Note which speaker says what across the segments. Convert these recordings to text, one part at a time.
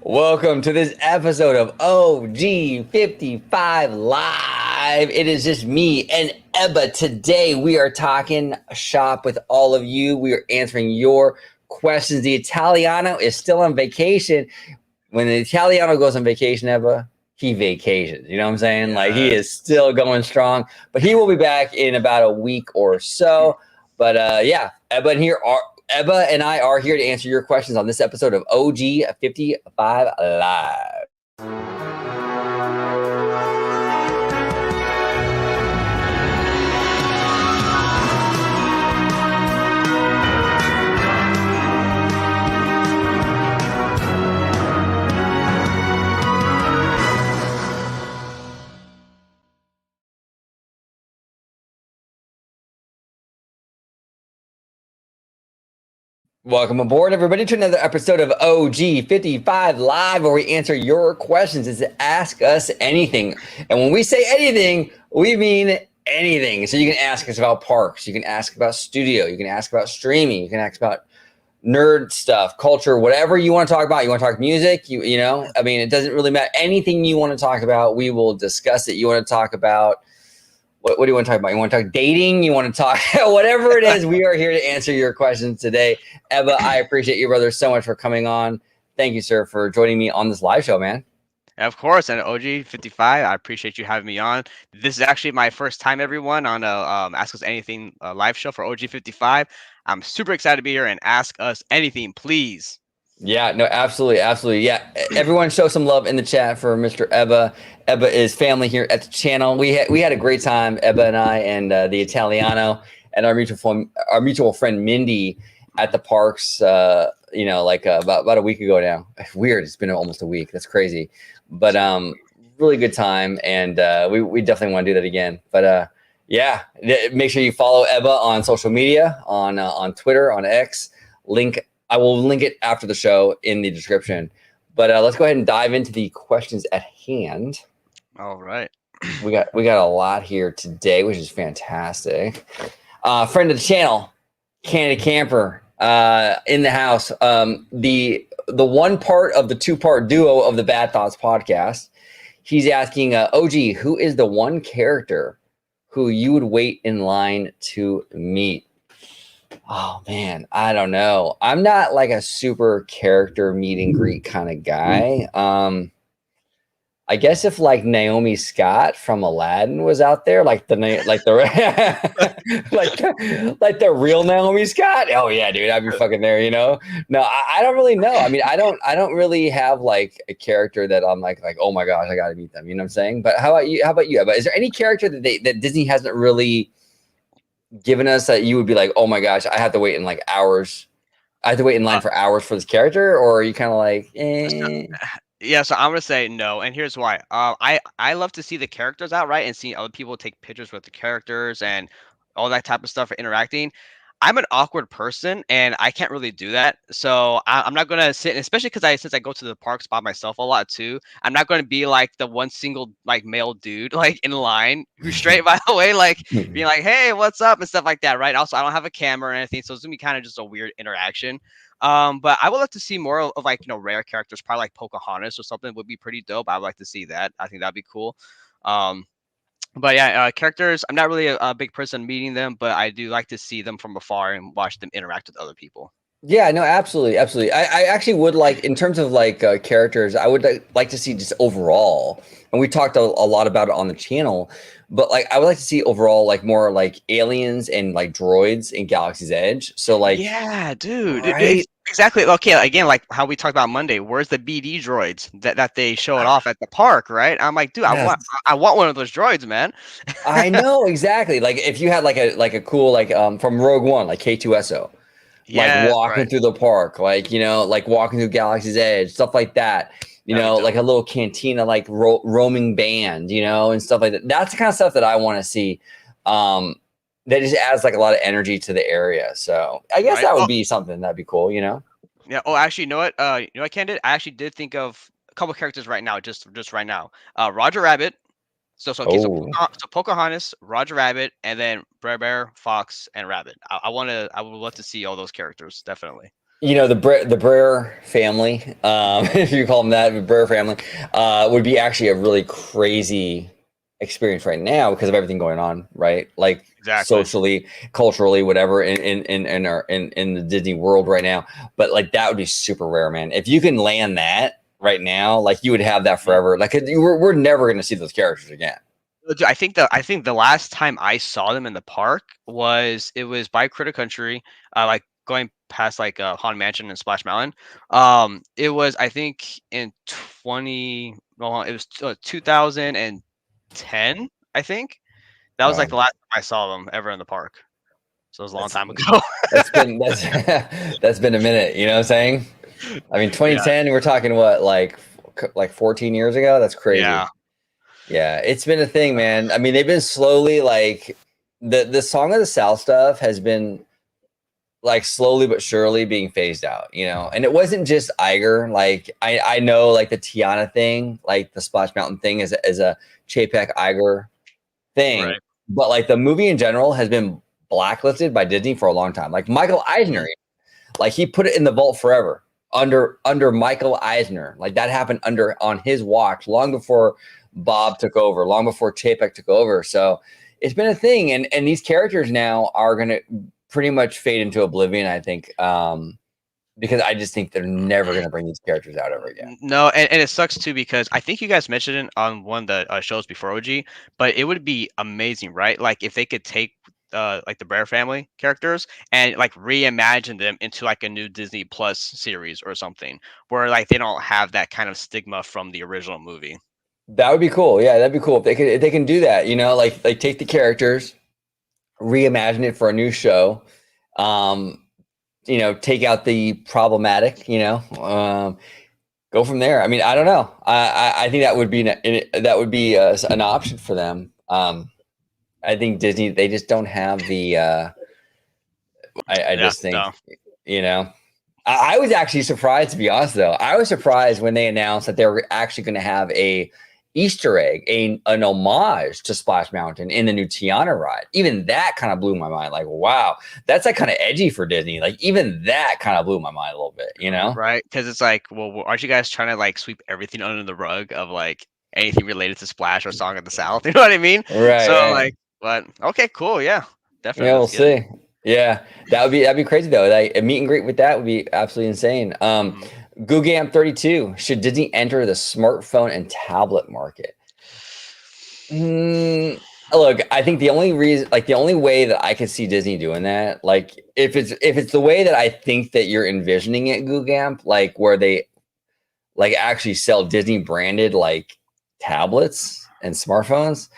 Speaker 1: Welcome to this episode of OG55 Live. It is just me and Ebba. Today we are talking shop with all of you. We are answering your questions. The Italiano is still on vacation. When the Italiano goes on vacation, Ebba, he vacations. You know what I'm saying? Like he is still going strong, but he will be back in about a week or so. But yeah, Ebba and I are here to answer your questions on this episode of OG55 Live. Welcome aboard, everybody, to another episode of OG55 Live, where we answer your questions. It's Ask Us Anything. And when we say anything, we mean anything. So you can ask us about parks. You can ask about studio. You can ask about streaming. You can ask about nerd stuff, culture, whatever you want to talk about. You want to talk music? You know, I mean, it doesn't really matter. Anything you want to talk about, we will discuss it. You want to talk about what do you want to talk about? You want to talk dating? You want to talk whatever it is? We are here to answer your questions today. Ebba, I appreciate you, brother, so much for coming on. Thank you, sir, for joining me on this live show, man.
Speaker 2: Of course, and OG55, I appreciate you having me on. This is actually my first time, everyone, on a Ask Us Anything live show for OG55. I'm super excited to be here and ask us anything, please.
Speaker 1: Yeah, no, absolutely, absolutely. Yeah, everyone show some love in the chat for Mr. Ebba. Ebba is family here at the channel. We had a great time, Ebba and I, and the Italiano, and our mutual friend Mindy at the parks. Like about a week ago now. Weird, it's been almost a week. That's crazy, but really good time, and we definitely want to do that again. But yeah, make sure you follow Ebba on social media, on Twitter, on X. I will link it after the show in the description. But let's go ahead and dive into the questions at hand.
Speaker 2: All right.
Speaker 1: We got a lot here today, which is fantastic. Friend of the channel, Candid Camper, in the house. The one part of the two-part duo of the Bad Thoughts podcast. He's asking, OG, who is the one character who you would wait in line to meet? Oh man, I don't know. I'm not like a super character meet and greet kind of guy. I guess if like Naomi Scott from Aladdin was out there, like the like the real Naomi Scott. Oh yeah, dude, I'd be fucking there. You know? No, I don't really know. I mean, I don't really have like a character that I'm like oh my gosh, I got to meet them. You know what I'm saying? But how about you? But is there any character that Disney hasn't really given us that you would be like, oh my gosh, I have to wait in like hours. I have to wait in line for hours for this character, or are you kind of like, eh?
Speaker 2: Yeah, so I'm gonna say no, and here's why. I love to see the characters out, right, and see other people take pictures with the characters and all that type of stuff for interacting. I'm an awkward person, and I can't really do that. So I'm not gonna sit, especially because since I go to the parks by myself a lot too. I'm not gonna be like the one single like male dude like in line who's straight by the way, like being like, "Hey, what's up?" and stuff like that, right? Also, I don't have a camera or anything, so it's gonna be kind of just a weird interaction. But I would like to see more of like rare characters, probably like Pocahontas or something would be pretty dope. I would like to see that. I think that'd be cool. Um, but yeah, characters. I'm not really a big person meeting them, but I do like to see them from afar and watch them interact with other people.
Speaker 1: Yeah, no, absolutely, absolutely. I actually would like, in terms of like characters, I would like to see just overall, and we talked a lot about it on the channel, but like I would like to see overall like more like aliens and like droids in Galaxy's Edge. So like,
Speaker 2: Yeah, dude.
Speaker 1: right?
Speaker 2: Exactly. Okay, again, like how we talked about Monday. Where's the BD droids that they showed off at the park, right? I'm like, dude,
Speaker 1: Yes.
Speaker 2: I want one of those droids, man.
Speaker 1: I know exactly. Like if you had like a cool like from Rogue One, like K2SO, like
Speaker 2: Yes,
Speaker 1: walking
Speaker 2: right.
Speaker 1: through the park, like like walking through Galaxy's Edge, stuff like that.
Speaker 2: That'd be
Speaker 1: Like
Speaker 2: dope.
Speaker 1: a little cantina, like roaming band, and stuff like that. That's the kind of stuff that I want to see. That just adds like a lot of energy to the area. So I guess
Speaker 2: Right.
Speaker 1: that
Speaker 2: Oh,
Speaker 1: would be something that'd be cool.
Speaker 2: yeah. Oh, actually, you know what? Candid? I actually did think of a couple characters right now, just right now. Roger Rabbit. Okay,
Speaker 1: Oh,
Speaker 2: So Pocahontas, Roger Rabbit, and then Brer Bear, Fox, and Rabbit. I would love to see all those characters, definitely.
Speaker 1: You know, the Brer family, if you call them that, the Brer family, would be actually a really crazy experience right now because of everything going on, right? Like
Speaker 2: Exactly.
Speaker 1: socially, culturally, whatever in the Disney world right now. But like that would be super rare, man. If you can land that right now, like you would have that
Speaker 2: Mhm.
Speaker 1: forever. Like we're never gonna see those characters again.
Speaker 2: Dude, I think the last time I saw them in the park was it was by Critter Country, like going past like Haunted Mansion and Splash Mountain. It was I think in 20, well, it was 2010. I think that was like
Speaker 1: Wow.
Speaker 2: the last time I saw them ever in the park. So it was a long
Speaker 1: That's
Speaker 2: time ago.
Speaker 1: that's that's been a minute, you know what I'm saying? I mean,
Speaker 2: Yeah,
Speaker 1: 2010, we're talking what, like 14 years ago? That's crazy.
Speaker 2: yeah,
Speaker 1: Yeah, it's been a thing, man. I mean, they've been slowly like the Song of the South stuff has been like slowly but surely being phased out, you know. And it wasn't just Iger. Like I know like the Tiana thing, like the Splash Mountain thing is a Chapek Iger thing,
Speaker 2: right.
Speaker 1: but like the movie in general has been blacklisted by Disney for a long time. Like Michael Eisner,
Speaker 2: Mhm.
Speaker 1: like he put it in the vault forever under Michael Eisner. Like that happened on his watch, long before Bob took over, long before Chapek took over. So it's been a thing, and these characters now are gonna pretty much fade into oblivion. I think, because I just think they're never gonna bring these characters out ever again.
Speaker 2: No, and it sucks too because I think you guys mentioned it on one of the shows before OG, but it would be amazing, right? Like if they could take like the Bear family characters and like reimagine them into like a new Disney Plus series or something, where like they don't have that kind of stigma from the original movie.
Speaker 1: That would be cool. Yeah, that'd be cool if they can do that. You know, like take the characters, reimagine it for a new show. Um, you know, take out the problematic. You know, go from there. I mean, I don't know. I think that would be an option for them. I think Disney they just don't have the. I
Speaker 2: Yeah,
Speaker 1: just think
Speaker 2: no,
Speaker 1: you know. I was actually surprised, to be honest. Though I was surprised when they announced that they were actually going to have a Easter egg, an homage to Splash Mountain in the new Tiana ride. Even that kind of blew my mind. Like, wow, that's like kind of edgy for Disney. Like, even that kind of blew my mind a little bit. You know?
Speaker 2: right? Because it's like, well, aren't you guys trying to like sweep everything under the rug of like anything related to Splash or Song of the South? You know what I mean?
Speaker 1: Right,
Speaker 2: So
Speaker 1: right.
Speaker 2: like, but okay, cool, yeah,
Speaker 1: Yeah,
Speaker 2: definitely,
Speaker 1: we'll
Speaker 2: that's good.
Speaker 1: see. Yeah, that'd be crazy though. Like a meet and greet with that would be absolutely insane.
Speaker 2: Mhm.
Speaker 1: Googam 32. Should Disney enter the smartphone and tablet market? Mm, look, I think the only reason, like the only way that I could see Disney doing that, like if it's the way that I think that you're envisioning it, Googamp, like where they like actually sell Disney branded like tablets and smartphones,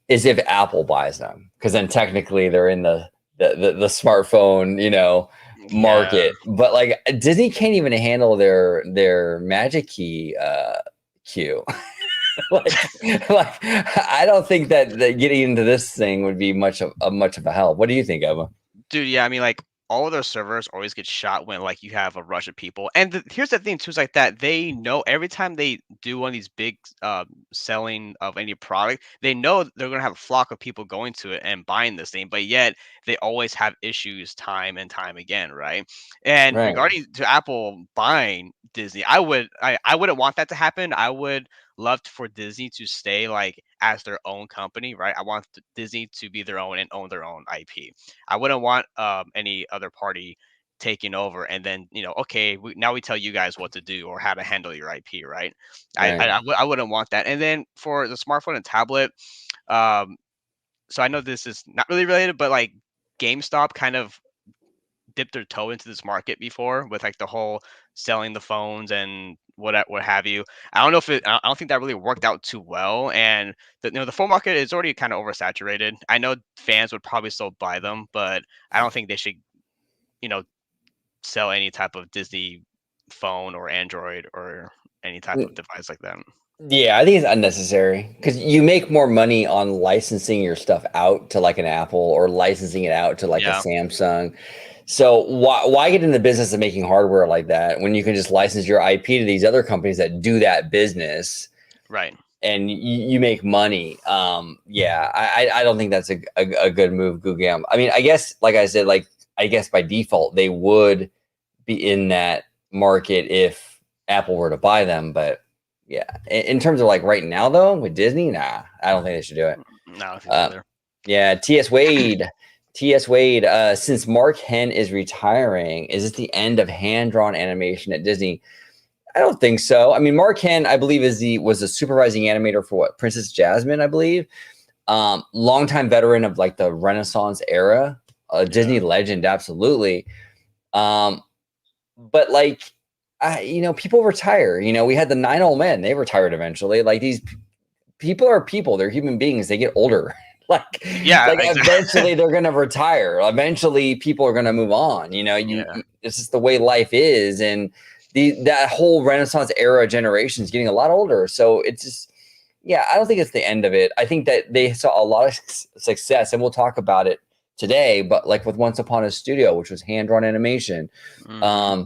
Speaker 1: is if Apple buys them, because then technically they're in the smartphone, you know,
Speaker 2: Yeah,
Speaker 1: market. But like Disney can't even handle their Magic Key queue. like, like I don't think that getting into this thing would be much of a help. What do you think, Emma?
Speaker 2: dude. Yeah, I mean, like all of their servers always get shot when like you have a rush of people. And here's the thing too, is like that they know every time they do one of these big selling of any product, they know they're gonna have a flock of people going to it and buying this thing. But yet they always have issues time and time again, right? And
Speaker 1: Right,
Speaker 2: regarding to Apple buying Disney, I wouldn't want that to happen. I would love for Disney to stay like as their own company, right? I want Disney to be their own and own their own IP. I wouldn't want any other party taking over and then okay, now we tell you guys what to do or how to handle your IP, right?
Speaker 1: right.
Speaker 2: I wouldn't want that. And then for the smartphone and tablet, um, so I know this is not really related, but like GameStop kind of dipped their toe into this market before with like the whole selling the phones and what have you. I don't know if I don't think that really worked out too well. And the phone market is already kind of oversaturated. I know fans would probably still buy them, but I don't think they should you know sell any type of Disney phone or Android or any type of device like that.
Speaker 1: Yeah, I think it's unnecessary because you make more money on licensing your stuff out to like an Apple or licensing it out to like a
Speaker 2: Yeah,
Speaker 1: Samsung. So why get in the business of making hardware like that when you can just license your IP to these other companies that do that business
Speaker 2: right.
Speaker 1: and you make money? Yeah, I don't think that's a good move, Google. I mean, I guess like I said, like I guess by default they would be in that market if Apple were to buy them. But yeah, in terms of like right now though, with Disney, nah, I don't think they should do it.
Speaker 2: No, I don't think so either.
Speaker 1: Yeah, T.S. Wade. T.S. Wade, since Mark Henn is retiring, is this the end of hand-drawn animation at Disney? I don't think so. I mean, Mark Henn, I believe, was the supervising animator for what? Princess Jasmine, I believe. Longtime veteran of like the Renaissance era, Disney legend, absolutely. But like, people retire. We had the 9 old men; they retired eventually. Like these people are people; they're human beings. They get older.
Speaker 2: Exactly.
Speaker 1: Eventually they're gonna retire. Eventually, people are gonna move on. It's just the way life is, and that whole Renaissance era generation is getting a lot older. So it's just. Yeah, I don't think it's the end of it. I think that they saw a lot of success, and we'll talk about it today, but like with Once Upon a Studio, which was hand-drawn animation. I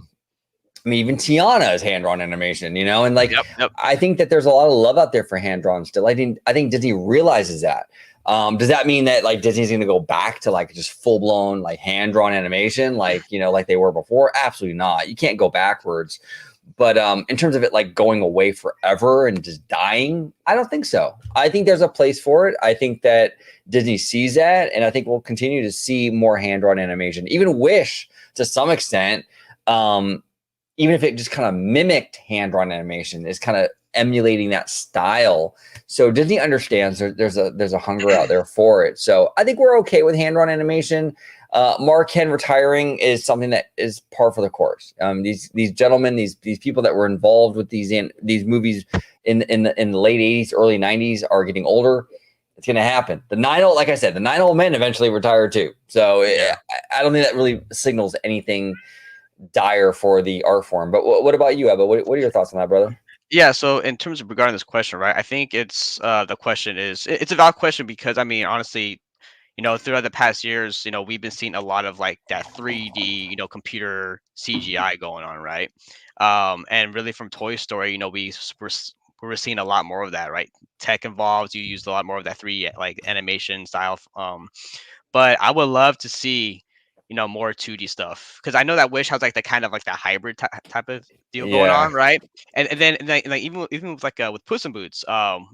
Speaker 1: mean, even Tiana is hand-drawn animation, and like, I think that there's a lot of love out there for hand-drawn still. I think Disney realizes that. Does that mean that like Disney's going to go back to like just full-blown like hand-drawn animation, like, like they were before? Absolutely not. You can't go backwards. But in terms of it like going away forever and just dying, I don't think so. I think there's a place for it. I think that Disney sees that, and I think we'll continue to see more hand-drawn animation. Even Wish, to some extent, even if it just kind of mimicked hand-drawn animation, is kind of emulating that style. So Disney understands there's a hunger out there for it. So I think we're okay with hand-drawn animation. Mark Henn retiring is something that is par for the course. These gentlemen, these people that were involved with these movies in the late 80s, early 90s are getting older. It's going to happen. The 9 old men eventually retire too. So I don't think that really signals anything dire for the art form. But what about you, Ebba? What are your thoughts on that, brother?
Speaker 2: Yeah, so in terms of regarding this question, right? I think it's the question is it's a valid question because I mean, honestly, throughout the past years, we've been seeing a lot of like that 3D, computer CGI going on, right? And really from Toy Story, we're seeing a lot more of that, right? Tech involved, you used a lot more of that 3D like animation style. But I would love to see, more 2D stuff because I know that Wish has like the kind of like that hybrid type of deal going
Speaker 1: Yeah.
Speaker 2: on, right? And then like even with like with Puss in Boots,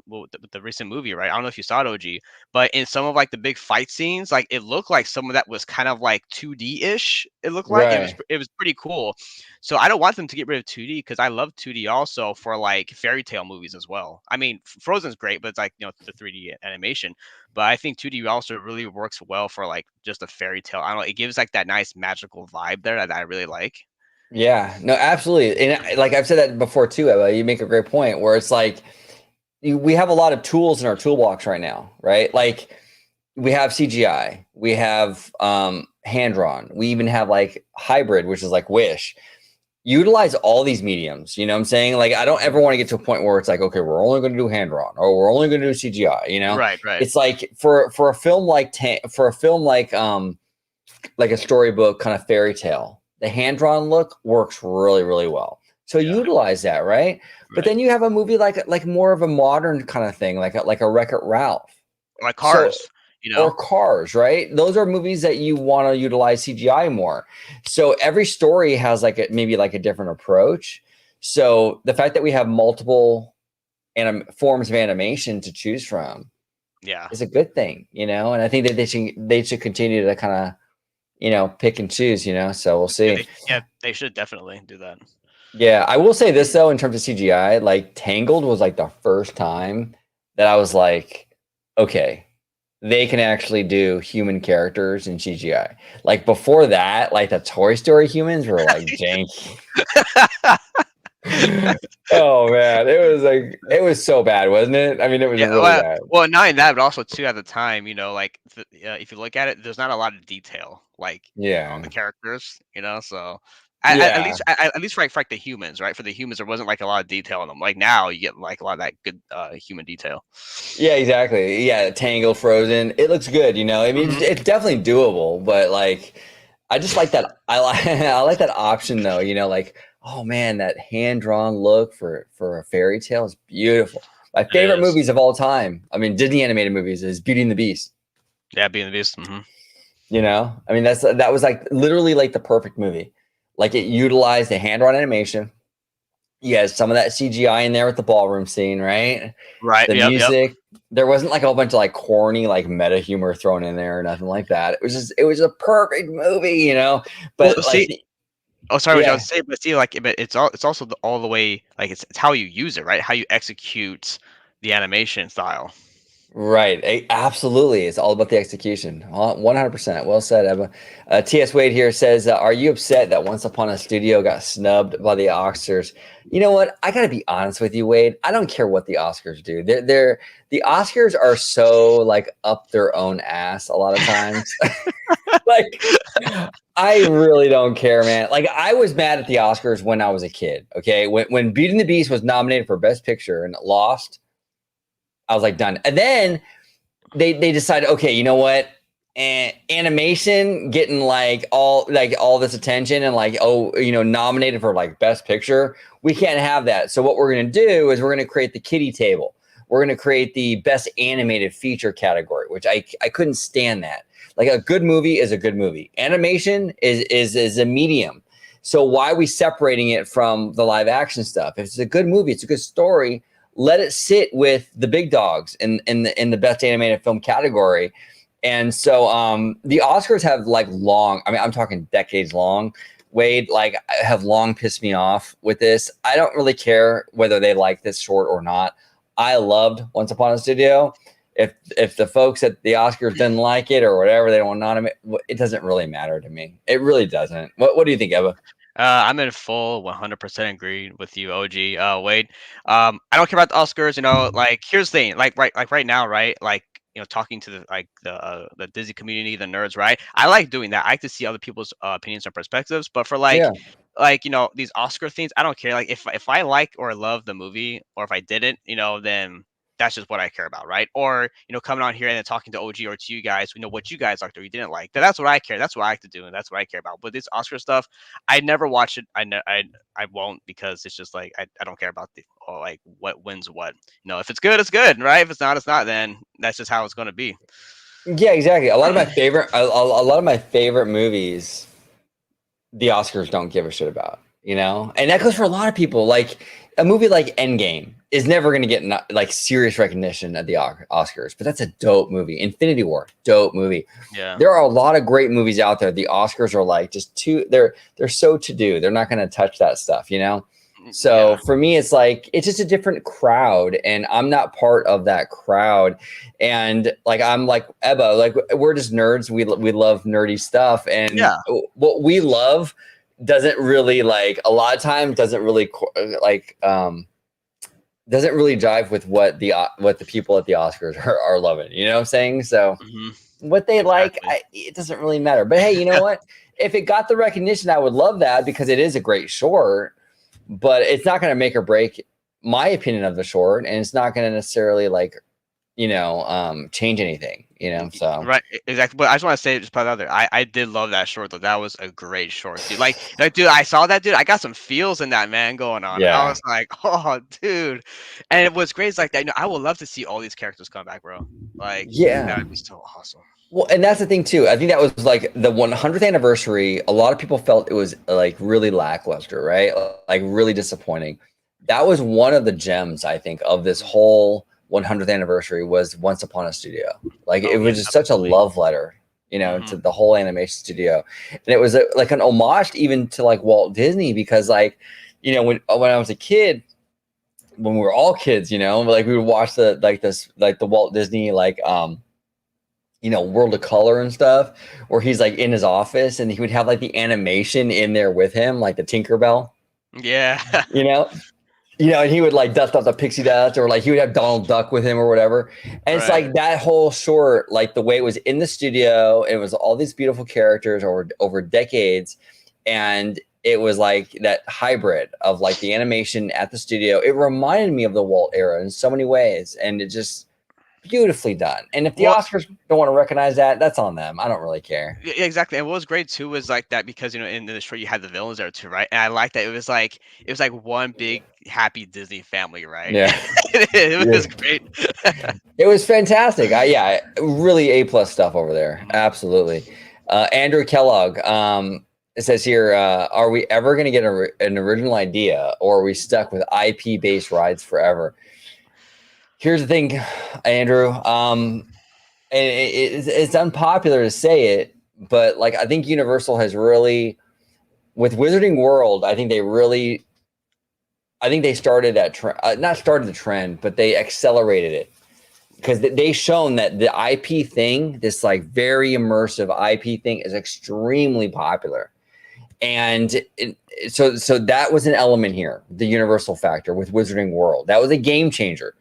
Speaker 2: with the recent movie, right? I don't know if you saw it, OG, but in some of like the big fight scenes, like it looked like some of that was kind of like 2D ish. It looked like
Speaker 1: Right.
Speaker 2: it was pretty cool. So I don't want them to get rid of 2D because I love 2D also for like fairy tale movies as well. I mean, Frozen's great, but it's like the 3D animation. But I think 2D also really works well for like just a fairy tale. I don't know. It gives like that nice magical vibe there that I really like.
Speaker 1: Yeah, no, absolutely. And like I've said that before too, Ebba, you make a great point where it's like we have a lot of tools in our toolbox right now, right? Like we have CGI, we have hand drawn, we even have like hybrid, which is like Wish. Utilize all these mediums, you know what I'm saying? Like I don't ever want to get to a point where it's like, okay, we're only going to do hand drawn or we're only going to do CGI,
Speaker 2: Right.
Speaker 1: It's like for a film like like a storybook kind of fairy tale, the hand drawn look works really, really well. So utilize that, right? But then you have a movie like more of a modern kind of thing, like a Wreck-It Ralph,
Speaker 2: like Cars,
Speaker 1: or Cars, right? Those are movies that you want to utilize CGI more. So every story has maybe a different approach. So the fact that we have multiple forms of animation to choose from, is a good thing, And I think that they should continue to kind of pick and choose, So we'll see.
Speaker 2: They should definitely do that.
Speaker 1: Yeah, I will say this though, in terms of CGI, like Tangled was like the first time that I was like, okay, they can actually do human characters in CGI. Like before that, like the Toy Story humans were like janky. Oh man, it was so bad, wasn't it? I mean, it was really bad.
Speaker 2: Well, not in that, but also too at the time, if you look at it, there's not a lot of detail, on the characters, So at least for like the humans, right? For the humans, there wasn't like a lot of detail in them. Like now, you get like a lot of that good human detail.
Speaker 1: Yeah, exactly. Yeah, Tangled, Frozen. It looks good, I mean, it's definitely doable, but like, I just like that. I like that option though. Like, oh man, that hand drawn look for a fairy tale is beautiful. My favorite movies of all time, I mean, Disney animated movies, is Beauty and the Beast.
Speaker 2: Yeah, Beauty and the Beast.
Speaker 1: I mean, that was like literally like the perfect movie. Like it utilized the hand-drawn animation. You had some of that CGI in there with the ballroom scene, right?
Speaker 2: Right.
Speaker 1: The
Speaker 2: Yep.
Speaker 1: music. There wasn't like a whole bunch of like corny like meta humor thrown in there or nothing like that. It was a perfect movie, you know. But
Speaker 2: Well,
Speaker 1: like,
Speaker 2: see, oh, sorry, what I
Speaker 1: yeah,
Speaker 2: was saying, but see, like, but it's also all the way, like, it's how you use it, right? How you execute the animation style.
Speaker 1: right. Absolutely. It's all about the execution. 100%. Well said, Emma. T.S. Wade here says, are you upset that Once Upon a Studio got snubbed by the Oscars? You know what? I got to be honest with you, Wade. I don't care what the Oscars do. The Oscars are so like up their own ass a lot of times. Like, I really don't care, man. Like, I was mad at the Oscars when I was a kid. Okay. When Beauty and the Beast was nominated for Best Picture and it lost, I was like, done. And then they decided, okay, you know what? Animation getting like all this attention and like, oh, you know, nominated for like Best Picture. We can't have that. So what we're gonna do is we're gonna create the kiddie table. We're gonna create the Best Animated Feature category, which I couldn't stand that. Like a good movie is a good movie. Animation is a medium. So why are we separating it from the live action stuff? If it's a good movie, it's a good story, let it sit with the big dogs in the best animated film category. And so the Oscars have like long, I mean, I'm talking decades long, Wade, like have long pissed me off with this. I don't really care whether they like this short or not. I loved Once Upon a Studio. If the folks at the Oscars didn't like it or whatever, they don't want to nominate, it doesn't really matter to me. It really doesn't. What do you think, Eva?
Speaker 2: I'm in full 100% agree with you, OG, Wade. I don't care about the Oscars. You know, like, here's the thing, like right now, right? Like, you know, talking to the Disney community, the nerds, right? I like doing that. I like to see other people's opinions and perspectives. But for
Speaker 1: Yeah.
Speaker 2: like, you know, these Oscar things, I don't care. Like, if I like or love the movie, or if I didn't, you know, then that's just what I care about, right? Or, you know, coming on here and then talking to OG or to you guys, we know what you guys liked or you didn't like. That's what I care. That's what I like to do, and that's what I care about. But this Oscar stuff, I never watch it. I won't, because it's just like I don't care about the, or like what wins what. You know, if it's good, it's good, right? If it's not, it's not. Then that's just how it's going to be.
Speaker 1: Yeah, exactly. A lot of my favorite a lot of my favorite movies the Oscars don't give a shit about, you know? And that goes for a lot of people. Like a movie like Endgame is never going to get like serious recognition at the Oscars, but that's a dope movie. Infinity War, dope movie.
Speaker 2: Yeah.
Speaker 1: There are a lot of great movies out there. The Oscars are like just they're so to do. They're not going to touch that stuff, you know? So
Speaker 2: Yeah.
Speaker 1: for me, it's like it's just a different crowd, and I'm not part of that crowd. And like I'm like Ebba, like we're just nerds. We love nerdy stuff, and
Speaker 2: Yeah.
Speaker 1: what we love doesn't really like a lot of times doesn't really like doesn't really jive with what the people at the Oscars are loving. You know what I'm saying? So
Speaker 2: Hmm.
Speaker 1: what they like,
Speaker 2: Exactly.
Speaker 1: it doesn't really matter. But hey, you know what? If it got the recognition, I would love that because it is a great short. But it's not going to make or break my opinion of the short, and it's not going to necessarily like, you know, change anything, you know. So
Speaker 2: Right, exactly. But I just want to say, just put it out there. I did love that short though. That was a great short, dude. Like, dude, I saw that, dude. I got some feels in that, man, going on. I
Speaker 1: yeah,
Speaker 2: was like, oh, dude. And it was great. It's like that. You know, I would love to see all these characters come back, bro. Like,
Speaker 1: yeah.
Speaker 2: that'd be so awesome.
Speaker 1: Well, and that's the thing too. I think that was like the 100th anniversary. A lot of people felt it was like really lackluster, right? Like really disappointing. That was one of the gems, I think, of this whole 100th anniversary was Once Upon a Studio. Like it
Speaker 2: Oh yeah,
Speaker 1: was just such a
Speaker 2: absolutely.
Speaker 1: love letter, you know,
Speaker 2: Hmm.
Speaker 1: to the whole animation studio, and it was like an homage even to like Walt Disney because like, you know, when I was a kid, when we were all kids, you know, like we would watch the Walt Disney you know, World of Color and stuff, where he's like in his office and he would have like the animation in there with him, like the Tinkerbell,
Speaker 2: Yeah.
Speaker 1: you know, and he would like dust off the pixie dust, or like he would have Donald Duck with him or whatever. And it's
Speaker 2: Right.
Speaker 1: like that whole short, like the way it was in the studio, it was all these beautiful characters over decades, and it was like that hybrid of like the animation at the studio. It reminded me of the Walt era in so many ways, and it just beautifully done. And if the
Speaker 2: Well,
Speaker 1: Oscars don't want to recognize that, that's on them. I don't really care.
Speaker 2: yeah, exactly. And what was great too was like that, because you know, in the show you had the villains there too, right? And I like that it was like one big happy Disney family, right?
Speaker 1: Yeah.
Speaker 2: It
Speaker 1: Yeah.
Speaker 2: was great.
Speaker 1: It was fantastic. Really A+ stuff over there. Absolutely. Andrew Kellogg It says here, are we ever going to get an original idea, or are we stuck with IP-based rides forever? Here's the thing, Andrew. It's unpopular to say it, but like I think Universal has really, with Wizarding World, I think they started that trend, not started the trend, but they accelerated it because they've shown that the IP thing, this like very immersive IP thing, is extremely popular. And so that was an element here, the Universal factor with Wizarding World. That was a game changer.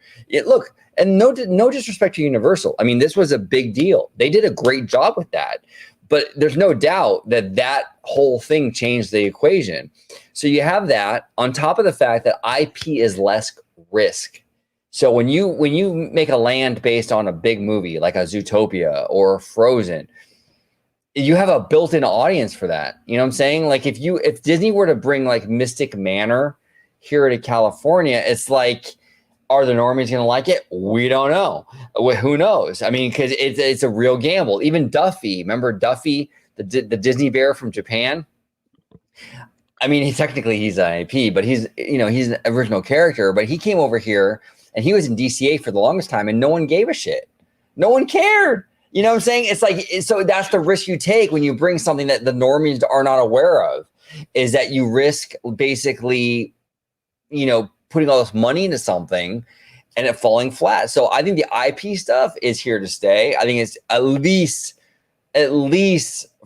Speaker 1: Look, and no disrespect to Universal. I mean, this was a big deal. They did a great job with that. But there's no doubt that whole thing changed the equation. So you have that on top of the fact that IP is less risk. So when you make a land based on a big movie like a Zootopia or Frozen, you have a built-in audience for that. You know what I'm saying? Like if Disney were to bring like Mystic Manor here to California, it's like, are the normies going to like it? We don't know. Who knows? I mean, because it's a real gamble. Even Duffy, remember Duffy, the Disney bear from Japan? I mean, he's an IP, but he's an original character. But he came over here and he was in DCA for the longest time, and no one gave a shit. No one cared. You know what I'm saying? It's like, so that's the risk you take when you bring something that the normies are not aware of, is that you risk basically, putting all this money into something and it falling flat. So I think the IP stuff is here to stay. I think it's at least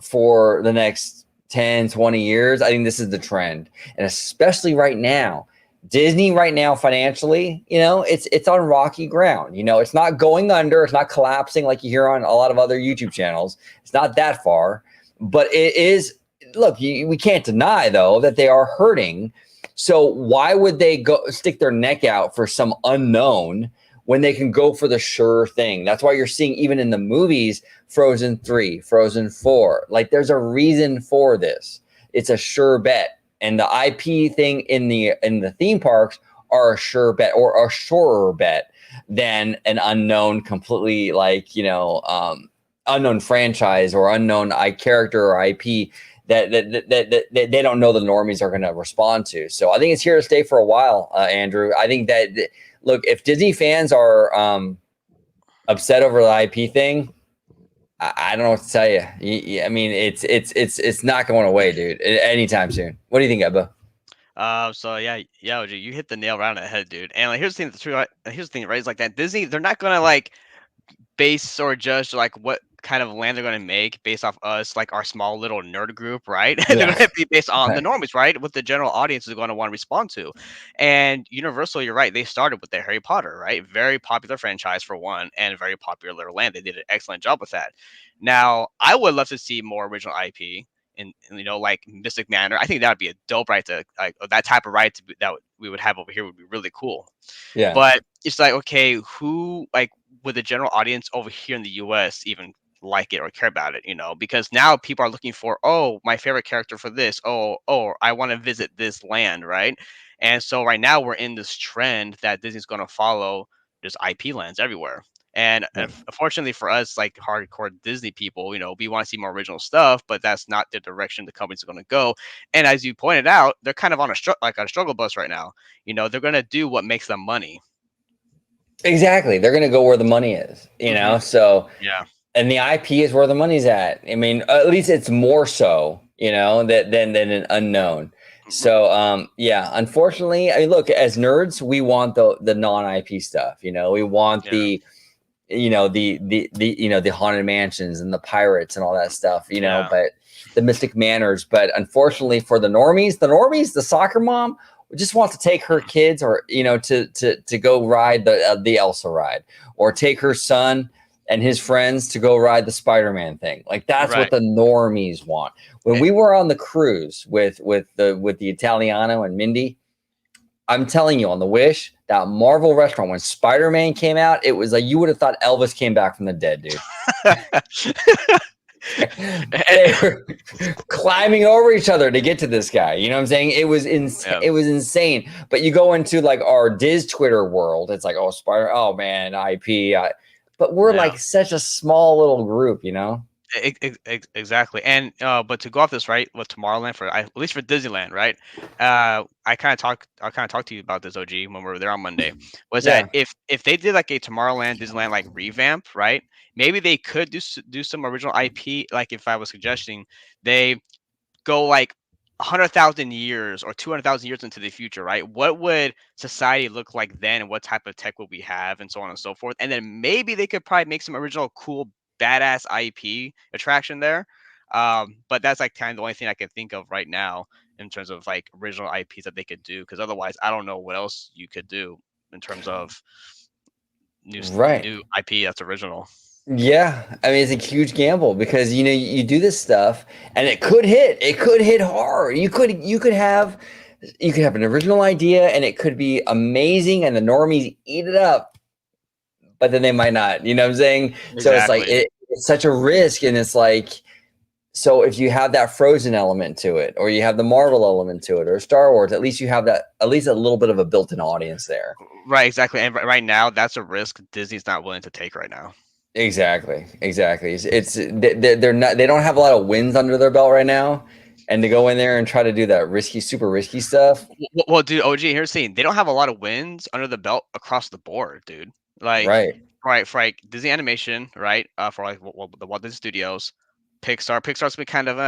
Speaker 1: for the next 10, 20 years. I think this is the trend. And especially right now, Disney right now financially, it's on rocky ground. It's not going under, it's not collapsing like you hear on a lot of other YouTube channels. It's not that far, but it is. Look, we can't deny though that they are hurting. So why would they go stick their neck out for some unknown when they can go for the sure thing? That's why you're seeing even in the movies, Frozen 3, Frozen 4, like there's a reason for this. It's a sure bet. And the IP thing in the theme parks are a sure bet, or a surer bet than an unknown, completely unknown franchise or unknown character or IP that they don't know the normies are going to respond to. So I think it's here to stay for a while, Andrew. I think that, look, if Disney fans are upset over the IP thing, I don't know what to tell you. I mean, it's not going away, dude, anytime soon. What do you think, Ebba?
Speaker 2: So yeah, OG, you hit the nail right on the head, dude. And like, here's the thing, here's the thing, right? It's like that Disney, they're not gonna like base or judge like what kind of land they're going to make based off us, like our small little nerd group, right?
Speaker 1: Yeah.
Speaker 2: They're going to be based on the normies, right? What the general audience is going to want to respond to. And Universal, you're right, they started with the Harry Potter, right? Very popular franchise for one, and very popular land. They did an excellent job with that. Now, I would love to see more original IP in like Mystic Manor. I think that would be a dope ride to like that type of ride that we would have over here would be really cool.
Speaker 1: Yeah.
Speaker 2: But it's like, okay, who like would the general audience over here in the US even like it or care about it, because now people are looking for, oh, my favorite character for this. Oh, I want to visit this land, right? And so right now we're in this trend that Disney's going to follow just IP lands everywhere. And unfortunately for us, like hardcore Disney people, we want to see more original stuff, but that's not the direction the company's going to go. And as you pointed out, they're kind of on a struggle bus right now. They're going to do what makes them money.
Speaker 1: Exactly. They're going to go where the money is, So
Speaker 2: yeah.
Speaker 1: And the IP is where the money's at. I mean, at least it's more so, than an unknown. So, unfortunately, I mean, look, as nerds, we want the non-IP stuff. We want the haunted mansions and the pirates and all that stuff. But the Mystic Manors. But unfortunately, for the normies, the soccer mom just wants to take her kids, or to go ride the Elsa ride, or take her son and his friends to go ride the Spider-Man thing. Like that's what the normies want. When we were on the cruise with the Italiano and Mindy, I'm telling you, on the Wish, that Marvel restaurant, when Spider-Man came out, it was like you would have thought Elvis came back from the dead, dude. They were climbing over each other to get to this guy. You know what I'm saying? It was It was insane. But you go into like our Diz Twitter world, it's like, oh, man, IP. But we're like such a small little group,
Speaker 2: Exactly. And but to go off this, right, with Tomorrowland at least for Disneyland, right? I kind of talked to you about this, OG, when we were there on Monday. Was that
Speaker 1: Yeah.
Speaker 2: if they did like a Tomorrowland Disneyland like revamp, right? Maybe they could do some original IP. Like if I was suggesting, they go like 100,000 years or 200,000 years into the future, right? What would society look like then, and what type of tech would we have, and so on and so forth? And then maybe they could probably make some original cool badass IP attraction there. But that's like kind of the only thing I can think of right now in terms of like original IPs that they could do. Because otherwise, I don't know what else you could do in terms of
Speaker 1: Right.
Speaker 2: new IP that's original.
Speaker 1: Yeah, I mean it's a huge gamble because you do this stuff and it could hit. It could hit hard. You could have an original idea and it could be amazing and the normies eat it up, but then they might not. You know what I'm saying? So it's like
Speaker 2: Exactly.
Speaker 1: it's such a risk, and it's like so if you have that Frozen element to it, or you have the Marvel element to it, or Star Wars, at least you have that at least a little bit of a built-in audience there.
Speaker 2: Right. Exactly. And right now, that's a risk Disney's not willing to take right now.
Speaker 1: Exactly, exactly. They're not they don't have a lot of wins under their belt right now, and to go in there and try to do that risky, super risky stuff.
Speaker 2: Well, dude, OG, here's the thing. They don't have a lot of wins under the belt across the board, dude. Like,
Speaker 1: Right,
Speaker 2: right, for like Disney Animation, right? For like the Walt Disney Studios, Pixar's been kind of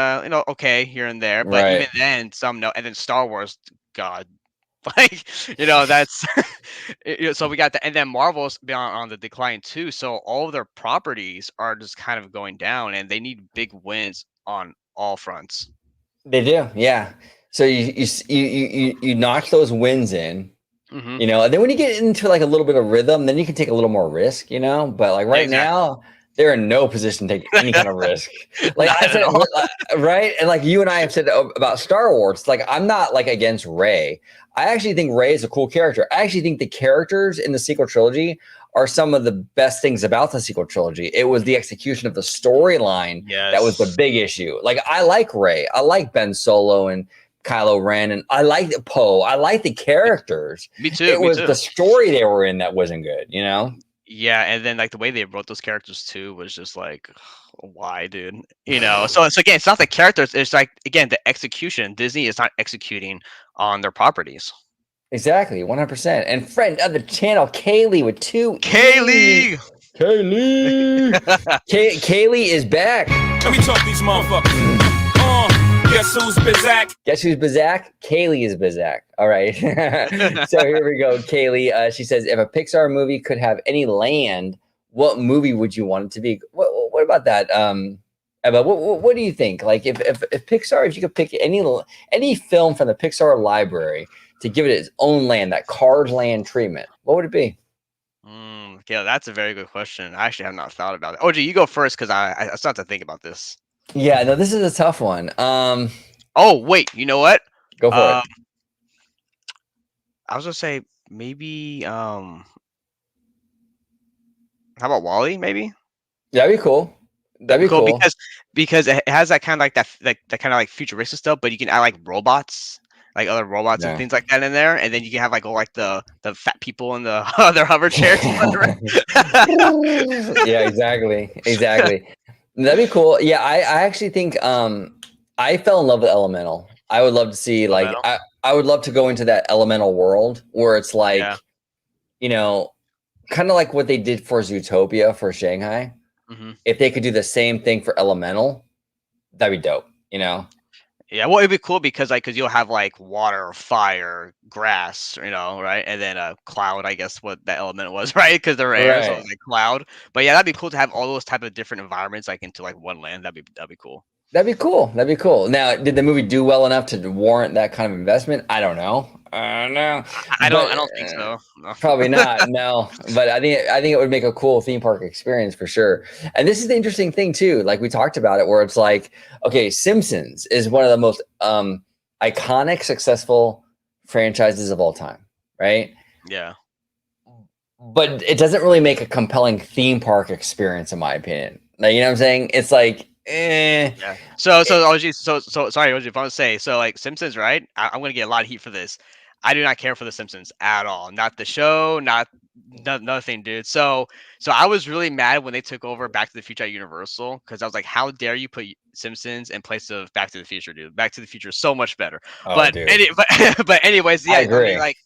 Speaker 2: okay here and there, but even
Speaker 1: right.
Speaker 2: then, some no, and then Star Wars, God, like that's so we got that, and then Marvel's been on the decline too. So all of their properties are just kind of going down, and they need big wins on all fronts.
Speaker 1: They do, yeah. So you notch those wins in,
Speaker 2: Hmm.
Speaker 1: and then when you get into like a little bit of rhythm, then you can take a little more risk. But like
Speaker 2: Yeah,
Speaker 1: right
Speaker 2: exactly.
Speaker 1: now, they're in no position to take any kind of risk. Like I
Speaker 2: Not at
Speaker 1: said,
Speaker 2: all.
Speaker 1: right? And like you and I have said about Star Wars, like I'm not like against Rey. I actually think Rey is a cool character. I actually think the characters in the sequel trilogy are some of the best things about the sequel trilogy. It was the execution of the storyline that was the
Speaker 2: Yes.
Speaker 1: big issue. Like I like Rey. I like Ben Solo and Kylo Ren, and I like Poe. I like the characters.
Speaker 2: Me too.
Speaker 1: It
Speaker 2: Me
Speaker 1: was the
Speaker 2: too.
Speaker 1: story they were in that wasn't good.
Speaker 2: Yeah, and then like the way they wrote those characters too was just like, why, dude? So again, it's not the characters. It's like again the execution. Disney is not executing on their properties.
Speaker 1: Exactly, 100%. And friend of the channel, Kaylee with two E.
Speaker 2: Kaylee.
Speaker 1: Kaylee. Kaylee is back.
Speaker 3: Let me talk these motherfuckers. Guess who's Bizak?
Speaker 1: Guess who's Bizak? Kaylee is Bizak. All right. So here we go. Kaylee, she says, if a Pixar movie could have any land, what movie would you want it to be? What about that? Emma, what do you think? Like if Pixar, if you could pick any film from the Pixar library to give it its own land, that Cars land treatment, what would it be?
Speaker 2: Yeah, that's a very good question. I actually have not thought about it. OG, you go first because I still have to think about this.
Speaker 1: Yeah, no, this is a tough one.
Speaker 2: Oh wait, you know what?
Speaker 1: Go for it.
Speaker 2: I was gonna say maybe how about Wally? Maybe
Speaker 1: That'd be cool. That'd be
Speaker 2: cool
Speaker 1: cool.
Speaker 2: because it has that kind of like that kind of like futuristic stuff, but you can add like robots, like other robots and
Speaker 1: Yeah.
Speaker 2: things like that in there, and then you can have like all like the fat people in the their hover chairs.
Speaker 1: Yeah, exactly. That'd be cool. Yeah, I actually think I fell in love with Elemental. I would love to see like
Speaker 2: Elemental?
Speaker 1: I would love to go into that Elemental world where it's like,
Speaker 2: Yeah.
Speaker 1: Kind of like what they did for Zootopia for Shanghai.
Speaker 2: Hmm.
Speaker 1: If they could do the same thing for Elemental, that'd be dope.
Speaker 2: Yeah, well, it'd be cool because you'll have like water, fire, grass, right, and then a cloud. I guess what that element was, right? Because they're air, so
Speaker 1: Right.
Speaker 2: it's like cloud. But yeah, that'd be cool to have all those type of different environments like into like one land. That'd be cool.
Speaker 1: That'd be cool. That'd be cool. Now, did the movie do well enough to warrant that kind of investment? I don't know. I don't know.
Speaker 2: I
Speaker 1: But
Speaker 2: don't think so. No.
Speaker 1: probably not. No. But I think it would make a cool theme park experience for sure. And this is the interesting thing too. Like we talked about it, where it's like, okay, Simpsons is one of the most iconic, successful franchises of all time, right?
Speaker 2: Yeah.
Speaker 1: But it doesn't really make a compelling theme park experience, in my opinion. Like, you know what I'm saying? It's like,
Speaker 2: Yeah. So OG, so sorry, OG, if I want to say so like Simpsons, right? I'm gonna get a lot of heat for this. I do not care for The Simpsons at all. Not the show, not nothing, dude. So I was really mad when they took over Back to the Future at Universal because I was like, how dare you put Simpsons in place of Back to the Future, dude? Back to the Future is so much better.
Speaker 1: Oh, dude.
Speaker 2: But anyways, yeah,
Speaker 1: I agree.
Speaker 2: mean, like,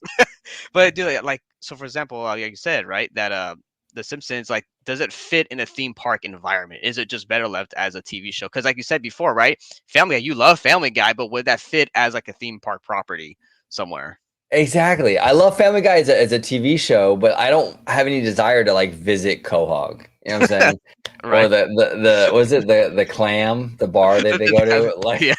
Speaker 2: but dude, like, so for example, like you said, right, that The Simpsons, like, does it fit in a theme park environment? Is it just better left as a TV show? Because like you said before, right, Family Guy, you love Family Guy, but would that fit as like a theme park property somewhere?
Speaker 1: Exactly. I love Family Guy as a TV show, but I don't have any desire to like visit Quahog. You know what I'm saying?
Speaker 2: Right.
Speaker 1: Or the was it the clam, the bar that they go to? Like,
Speaker 2: Yeah.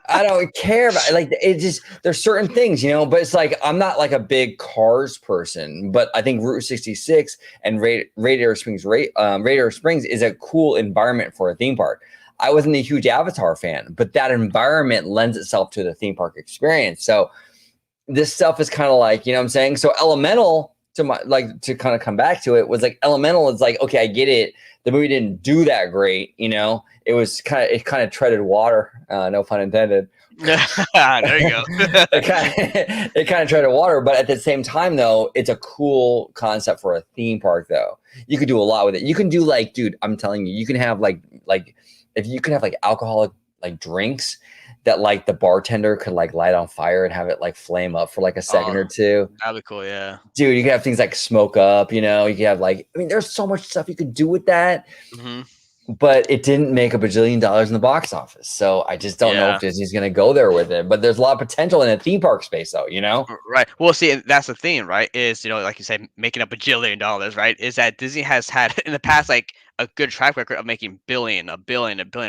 Speaker 1: I don't care about it. Like, it just, there's certain things, you know, but it's like I'm not like a big Cars person, but I think Route 66 and Radiator Springs is a cool environment for a theme park. I wasn't a huge Avatar fan, but that environment lends itself to the theme park experience. So this stuff is kind of like, you know what I'm saying? So Elemental, to kind of come back to it, was like, Elemental is like, okay, I get it. The movie didn't do that great, you know. It kind of treaded water, no pun intended.
Speaker 2: There you go.
Speaker 1: it kind of treaded water, but at the same time, though, it's a cool concept for a theme park. Though you could do a lot with it. You can do like, dude, I'm telling you, you can have like if you can have like alcoholic like drinks that like the bartender could like light on fire and have it like flame up for like a second or two.
Speaker 2: That'd be cool, yeah.
Speaker 1: Dude, you can have things like smoke up, you know, you can have like, I mean, there's so much stuff you could do with that, but it didn't make $1 bajillion in the box office. So I just don't know if Disney's going to go there with it, but there's a lot of potential in a theme park space though, you know?
Speaker 2: Right. Well, see, that's the thing, right? Is, you know, like you said, making up $1 bajillion, right? Is that Disney has had in the past, like, a good track record of making a billion,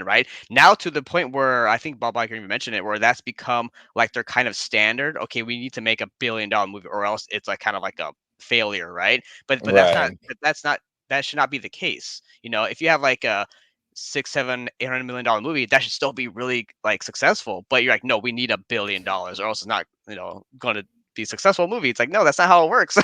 Speaker 2: right? Now to the point where I think Bob Iger even mentioned it, where that's become like their kind of standard. Okay, we need to make $1 billion movie, or else it's like kind of like a failure, right? But that should not be the case. You know, if you have like a 6, 7, $800 million movie, that should still be really like successful. But you're like, no, we need $1 billion, or else it's not, you know, going to be a successful movie. It's like, no, that's not how it works.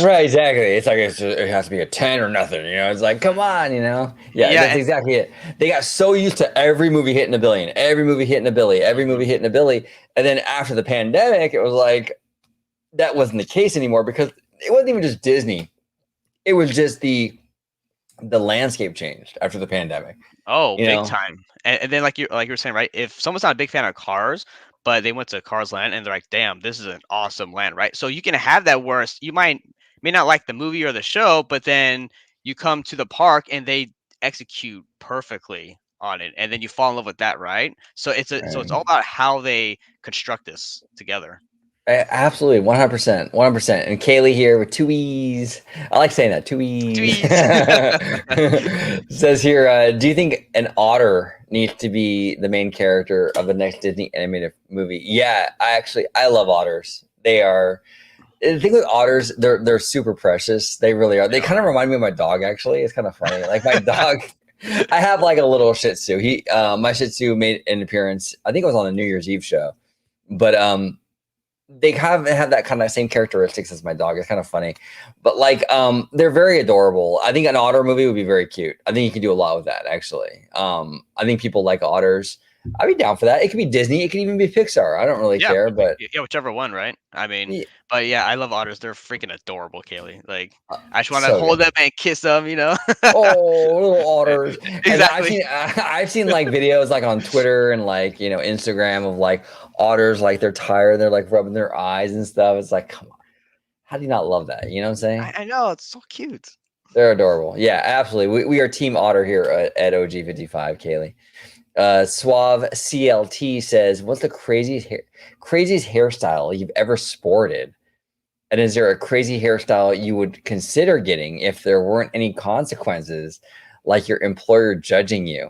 Speaker 1: Right, exactly. It's like it has to be a 10 or nothing, you know. It's like, come on, you know. Yeah, that's exactly it. They got so used to every movie hitting $1 billion, every movie hitting $1 billion, every movie hitting $1 billion, and then after the pandemic, it was like that wasn't the case anymore, because it wasn't even just Disney. It was just the landscape changed after the pandemic.
Speaker 2: Oh, big time. And then like you were saying, right? If someone's not a big fan of Cars, but they went to Cars Land and they're like, damn, this is an awesome land, right? So you can have that where you may not like the movie or the show, but then you come to the park and they execute perfectly on it, and then you fall in love with that, right? So it's all about how they construct this together.
Speaker 1: Absolutely, 100%, 100%. And Kaylee here with 2 E's. I like saying that, 2 E's. Says here, do you think an otter needs to be the main character of the next Disney animated movie? Yeah, I love otters. They are. The thing with otters, they're super precious. They really are. They kind of remind me of my dog. Actually, it's kind of funny. Like my dog. I have like a little Shih Tzu. My Shih Tzu made an appearance. I think it was on the New Year's Eve show, but they have that kind of same characteristics as my dog. It's kind of funny, but like they're very adorable. I think an otter movie would be very cute. I think you can do a lot with that, actually. I think people like otters. I'd be down for that. It could be Disney. It could even be Pixar. I don't really care, but
Speaker 2: whichever one, right? I mean, but yeah, I love otters. They're freaking adorable, Kaylee. Like, I just want to hold them and kiss them, you know?
Speaker 1: Oh, little otters.
Speaker 2: Exactly.
Speaker 1: I've seen like videos like on Twitter and like, you know, Instagram of like otters, like they're tired, they're like rubbing their eyes and stuff. It's like, come on, how do you not love that? You know what I'm saying?
Speaker 2: I know, it's so cute.
Speaker 1: They're adorable. Yeah, absolutely. We are Team Otter here at OG55, Kaylee. Suave CLT says, what's the craziest hairstyle you've ever sported? And is there a crazy hairstyle you would consider getting if there weren't any consequences, like your employer judging you?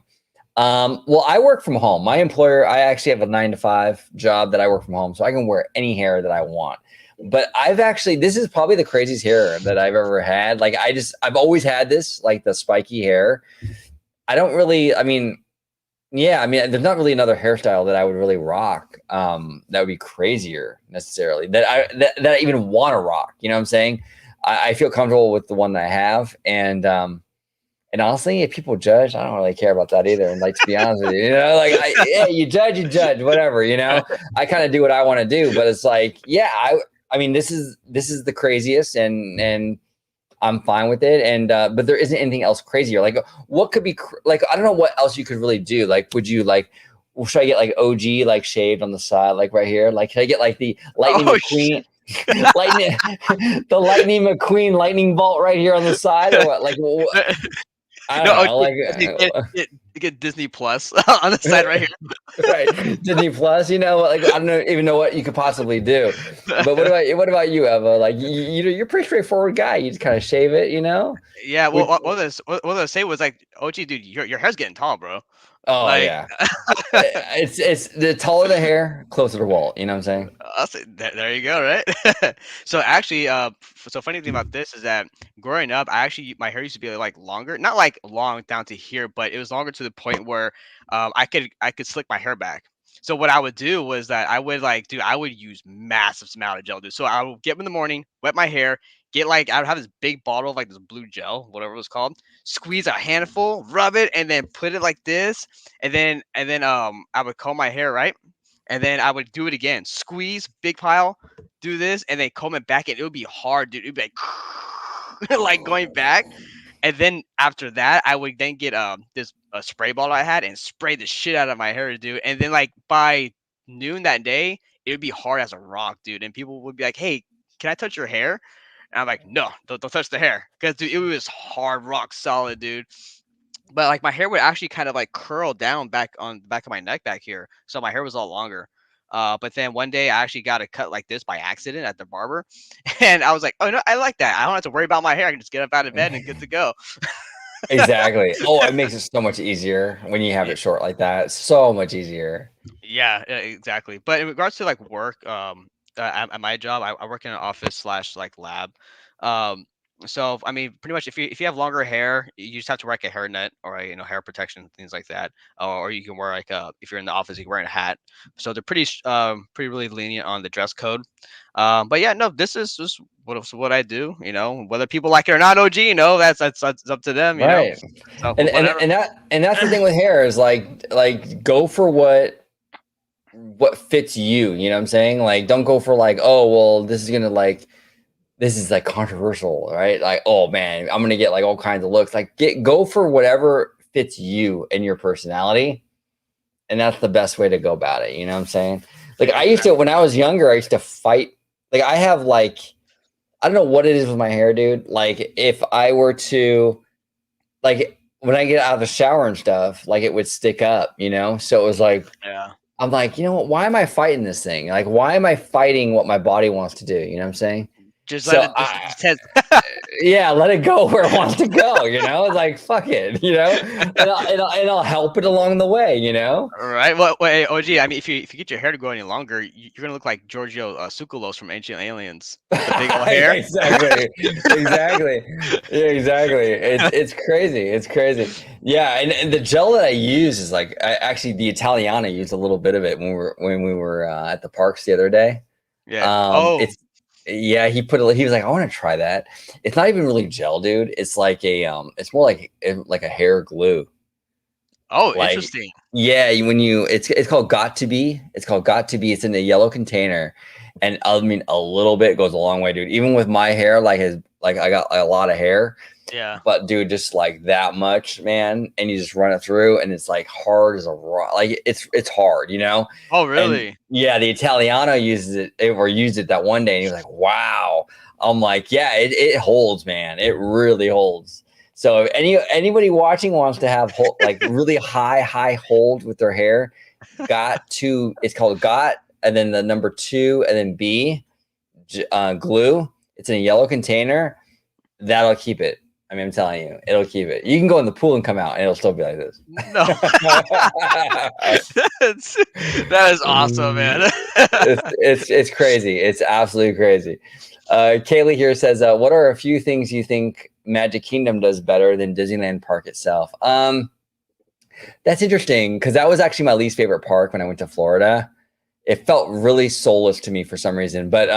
Speaker 1: Well, I work from home. My employer, I actually have a 9-to-5 job that I work from home, so I can wear any hair that I want. But this is probably the craziest hair that I've ever had. Like, I've always had this, like the spiky hair. There's not really another hairstyle that I would really rock. That would be crazier necessarily that I even want to rock. You know what I'm saying? I feel comfortable with the one that I have, and And honestly, if people judge, I don't really care about that either. And like, to be honest with you, like, yeah, you judge, whatever, I kind of do what I want to do, but it's like, yeah, I mean, this is the craziest, and I'm fine with it. And, but there isn't anything else crazier. Like, what could be like, I don't know what else you could really do. Like, would you like, should I get like OG, like shaved on the side, like right here? Like, can I get like the Lightning McQueen? The Lightning McQueen lightning bolt right here on the side, or what? Like, I don't know. Like,
Speaker 2: get Disney Plus on the side right here.
Speaker 1: Right, Disney Plus. Like, I don't even know what you could possibly do. But what about you, Eva? Like, you're a pretty straightforward guy. You just kind of shave it,
Speaker 2: Yeah. Well, what I say was like, OG, dude, your hair's getting tall, bro.
Speaker 1: Oh, like, yeah. it's the taller the hair, closer to Walt. You know what I'm saying?
Speaker 2: There you go, right? So actually, so funny thing about this is that growing up, my hair used to be like longer, not like long down to here, but it was longer to the point where I could slick my hair back. So what I would do was that I would use massive amount of gel, dude. So I would get up in the morning, wet my hair, I would have this big bottle of like this blue gel, whatever it was called, squeeze a handful, rub it, and then put it like this. And then I would comb my hair, right? And then I would do it again, squeeze, big pile, do this, and then comb it back. And it would be hard, dude. It would be like, like going back. And then after that, I would then get a spray bottle I had and spray the shit out of my hair, dude. And then like by noon that day, it would be hard as a rock, dude. And people would be like, "Hey, can I touch your hair?" And I'm like, "No, don't touch the hair," because dude, it was hard, rock solid, dude. But like my hair would actually kind of like curl down back on the back of my neck back here, so my hair was all longer. But then one day I actually got a cut like this by accident at the barber, and I was like, "Oh no, I like that. I don't have to worry about my hair. I can just get up out of bed and good to go."
Speaker 1: Exactly. Oh, it makes it so much easier when you have it short like that. So much easier.
Speaker 2: Yeah, exactly. But in regards to like work, at my job, I work in an office / like lab. So I mean, pretty much if you have longer hair, you just have to wear like a hairnet or hair protection, things like that. Or you can wear like if you're in the office, you can wear a hat. So they're pretty really lenient on the dress code. But yeah, no, this is just what I do. Whether people like it or not, OG, that's up to them.
Speaker 1: Right.
Speaker 2: So,
Speaker 1: and that's the thing with hair is like go for what fits you. You know what I'm saying? Like, don't go for like, oh well, this is like controversial, right? Like, oh man, I'm gonna get like all kinds of looks. Like, go for whatever fits you and your personality, and that's the best way to go about it. You know what I'm saying? Like, I used to, when I was younger, I used to fight. Like, I have like, I don't know what it is with my hair, dude. Like, if I were to, like, when I get out of the shower and stuff, like, it would stick up, So it was like,
Speaker 2: yeah.
Speaker 1: I'm like, you know what? Why am I fighting this thing? Like, why am I fighting what my body wants to do? You know what I'm saying?
Speaker 2: Just let it.
Speaker 1: Yeah, let it go where it wants to go. It's like, fuck it. And I'll help it along the way.
Speaker 2: All right. Well, hey, OG. I mean, if you get your hair to go any longer, you're gonna look like Giorgio Tsoukalos from Ancient Aliens. The big old hair.
Speaker 1: Exactly. Yeah, exactly. It's crazy. It's crazy. Yeah, and the gel that I use is like, actually the Italiana used a little bit of it when we were at the parks the other day.
Speaker 2: Yeah.
Speaker 1: Yeah, he was like, I want to try that. It's not even really gel, dude. It's like it's more like a hair glue.
Speaker 2: Oh, like, interesting.
Speaker 1: Yeah, it's called Got to Be. It's called Got to Be. It's in a yellow container, and I mean, a little bit goes a long way, dude. Even with my hair, like I got a lot of hair.
Speaker 2: Yeah.
Speaker 1: But dude, just like that much, man, and you just run it through, and it's like hard as a rock. Like it's hard,
Speaker 2: Oh, really?
Speaker 1: And, yeah, the Italiano used it that one day, and he was like, "Wow." I'm like, "Yeah, it holds, man. It really holds." So if anybody watching wants to have like really high hold with their hair, it's called Got, and then the number 2, and then B, glue. It's in a yellow container. That'll keep it. I mean, I'm telling you, it'll keep it. You can go in the pool and come out, and it'll still be like this.
Speaker 2: No, that is awesome, man.
Speaker 1: it's crazy. It's absolutely crazy. Kaylee here says, "What are a few things you think Magic Kingdom does better than Disneyland Park itself?" That's interesting because that was actually my least favorite park when I went to Florida. It felt really soulless to me for some reason, but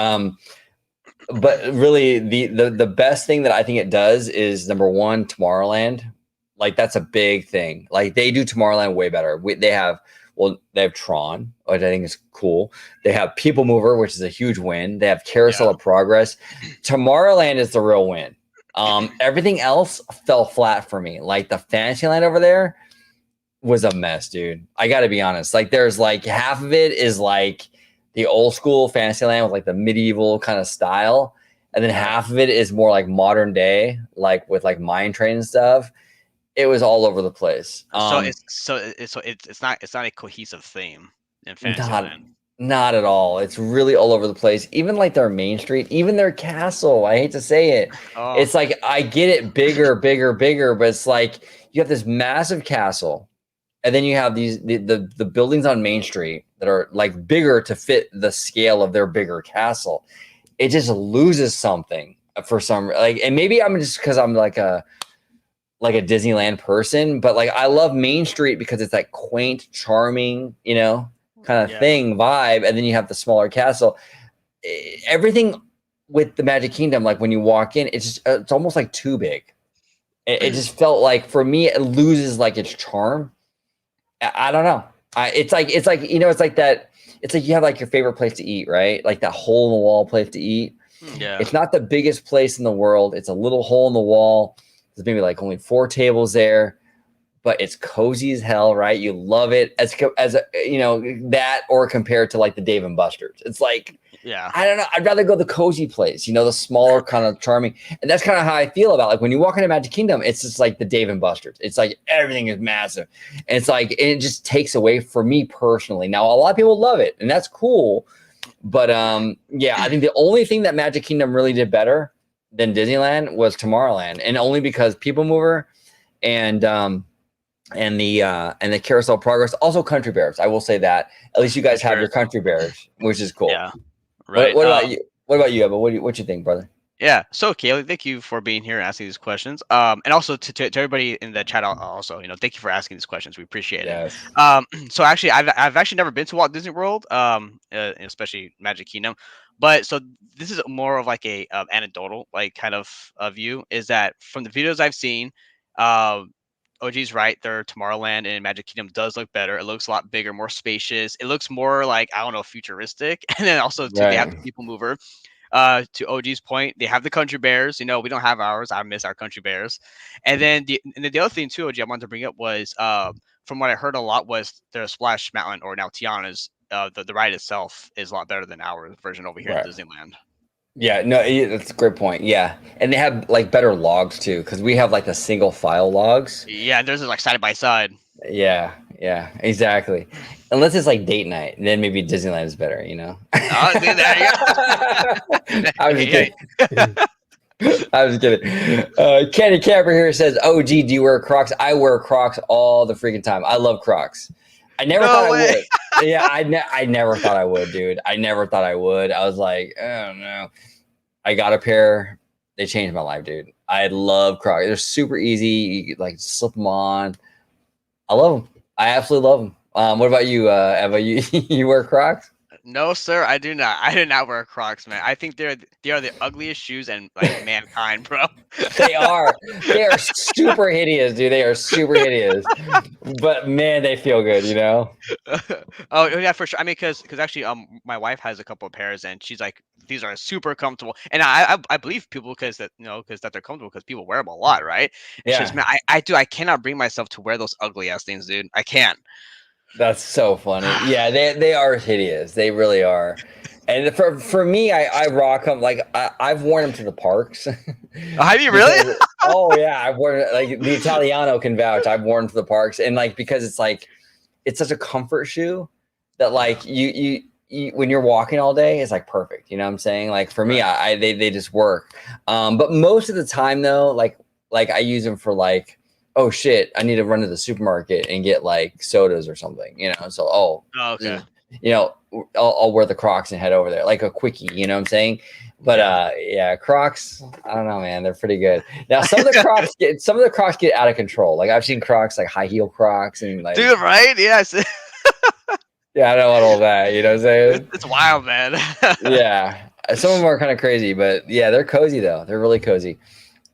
Speaker 1: really the best thing that I think it does is number 1, Tomorrowland. Like that's a big thing. Like they do Tomorrowland way better. They have Tron, which I think is cool. They have People Mover, which is a huge win. They have Carousel of Progress. Tomorrowland is the real win. Everything else fell flat for me. Like the Fantasyland over there was a mess, dude. I got to be honest. Like there's like half of it is like the old school Fantasyland with like the medieval kind of style, and then half of it is more like modern day, like with like mine train and stuff. It was all over the place.
Speaker 2: It's not a cohesive theme in Fantasyland.
Speaker 1: Not at all. It's really all over the place. Even like their main street, even their castle. I hate to say it. It's like I get it bigger, but it's like you have this massive castle, and then you have the buildings on Main Street that are like bigger to fit the scale of their bigger castle. It just loses something for some like, and maybe I'm just because I'm like a Disneyland person, but like I love Main Street because it's that quaint, charming, kind of thing vibe, and then you have the smaller castle. Everything with the Magic Kingdom, like when you walk in, it's almost like too big. It just felt like for me it loses like its charm. I don't know. It's like it's like that. It's like you have like your favorite place to eat, right? Like that hole in the wall place to eat.
Speaker 2: Yeah.
Speaker 1: It's not the biggest place in the world. It's a little hole in the wall. There's maybe like only 4 tables there, but it's cozy as hell, right? You love it as that, or compared to like the Dave and Buster's. It's like, I don't know. I'd rather go the cozy place, the smaller kind of charming. And that's kind of how I feel about like when you walk into Magic Kingdom, it's just like the Dave and Buster's. It's like everything is massive. And it's like, it just takes away for me personally. Now, a lot of people love it and that's cool. But I think the only thing that Magic Kingdom really did better than Disneyland was Tomorrowland, and only because People Mover and the Carousel Progress, also Country Bears. I will say that at least you guys have your Country Bears, which is cool.
Speaker 2: Yeah, right.
Speaker 1: What about you? What about you, Eva? What you think, brother?
Speaker 2: Yeah. So, Kaylee, thank you for being here and asking these questions. And also to everybody in the chat, also, thank you for asking these questions. We appreciate it. So actually, I've actually never been to Walt Disney World, especially Magic Kingdom. But so this is more of like a anecdotal like kind of view, is that from the videos I've seen, OG's right. Their Tomorrowland and Magic Kingdom does look better. It looks a lot bigger, more spacious. It looks more like, I don't know, futuristic. And then also too, they have the People Mover. To OG's point, they have the Country Bears. We don't have ours. I miss our Country Bears. And then the other thing too, OG, I wanted to bring up was from what I heard a lot was their Splash Mountain, or now Tiana's. The ride itself is a lot better than our version over here at Disneyland. Yeah, no,
Speaker 1: that's a great point. Yeah, and they have like better logs too, because we have like the single file logs.
Speaker 2: Yeah, theirs is like side by side.
Speaker 1: Yeah, exactly. Unless it's like date night, then maybe Disneyland is better.
Speaker 2: Oh, dude, there you go.
Speaker 1: I was kidding. I was kidding. Candy Camper here says, "Oh, gee, do you wear Crocs? I wear Crocs all the freaking time. I love Crocs. I never thought I would. Yeah, I never thought I would, dude. I never thought I would. I was like, oh no. I got a pair. They changed my life, dude. I love Crocs. They're super easy. You like slip them on. I love them. I absolutely love them. What about you, Eva? You wear Crocs?
Speaker 2: No, sir, I do not. I do not wear Crocs, man. I think they are the ugliest shoes in like mankind, bro.
Speaker 1: They are super hideous, dude. They are super hideous. But man, they feel good,
Speaker 2: Oh yeah, for sure. I mean, because actually, my wife has a couple of pairs, and she's like, these are super comfortable, and I believe people because that they're comfortable because people wear them a lot, right? Yeah. Just, man, I cannot bring myself to wear those ugly ass things, dude. I can't.
Speaker 1: That's so funny. Yeah, they are hideous. They really are. And for me, I rock them. Like I've worn them to the parks.
Speaker 2: Have you really?
Speaker 1: Oh yeah, I've worn like the Italiano can vouch. I've worn them to the parks, and like because it's such a comfort shoe that like you when you're walking all day, it's like perfect. You know what I'm saying? Like for me, they just work. But most of the time though, like I use them for like, oh shit, I need to run to the supermarket and get like sodas or something, So
Speaker 2: okay.
Speaker 1: I'll wear the Crocs and head over there like a quickie, you know what I'm saying? But Crocs, I don't know, man, they're pretty good. Now some of the Crocs get out of control. Like I've seen Crocs like high heel Crocs and like,
Speaker 2: dude, right? Yes.
Speaker 1: Yeah, I don't want all that, you know what I'm saying?
Speaker 2: It's wild, man.
Speaker 1: Yeah. Some of them are kind of crazy, but yeah, they're cozy though. They're really cozy.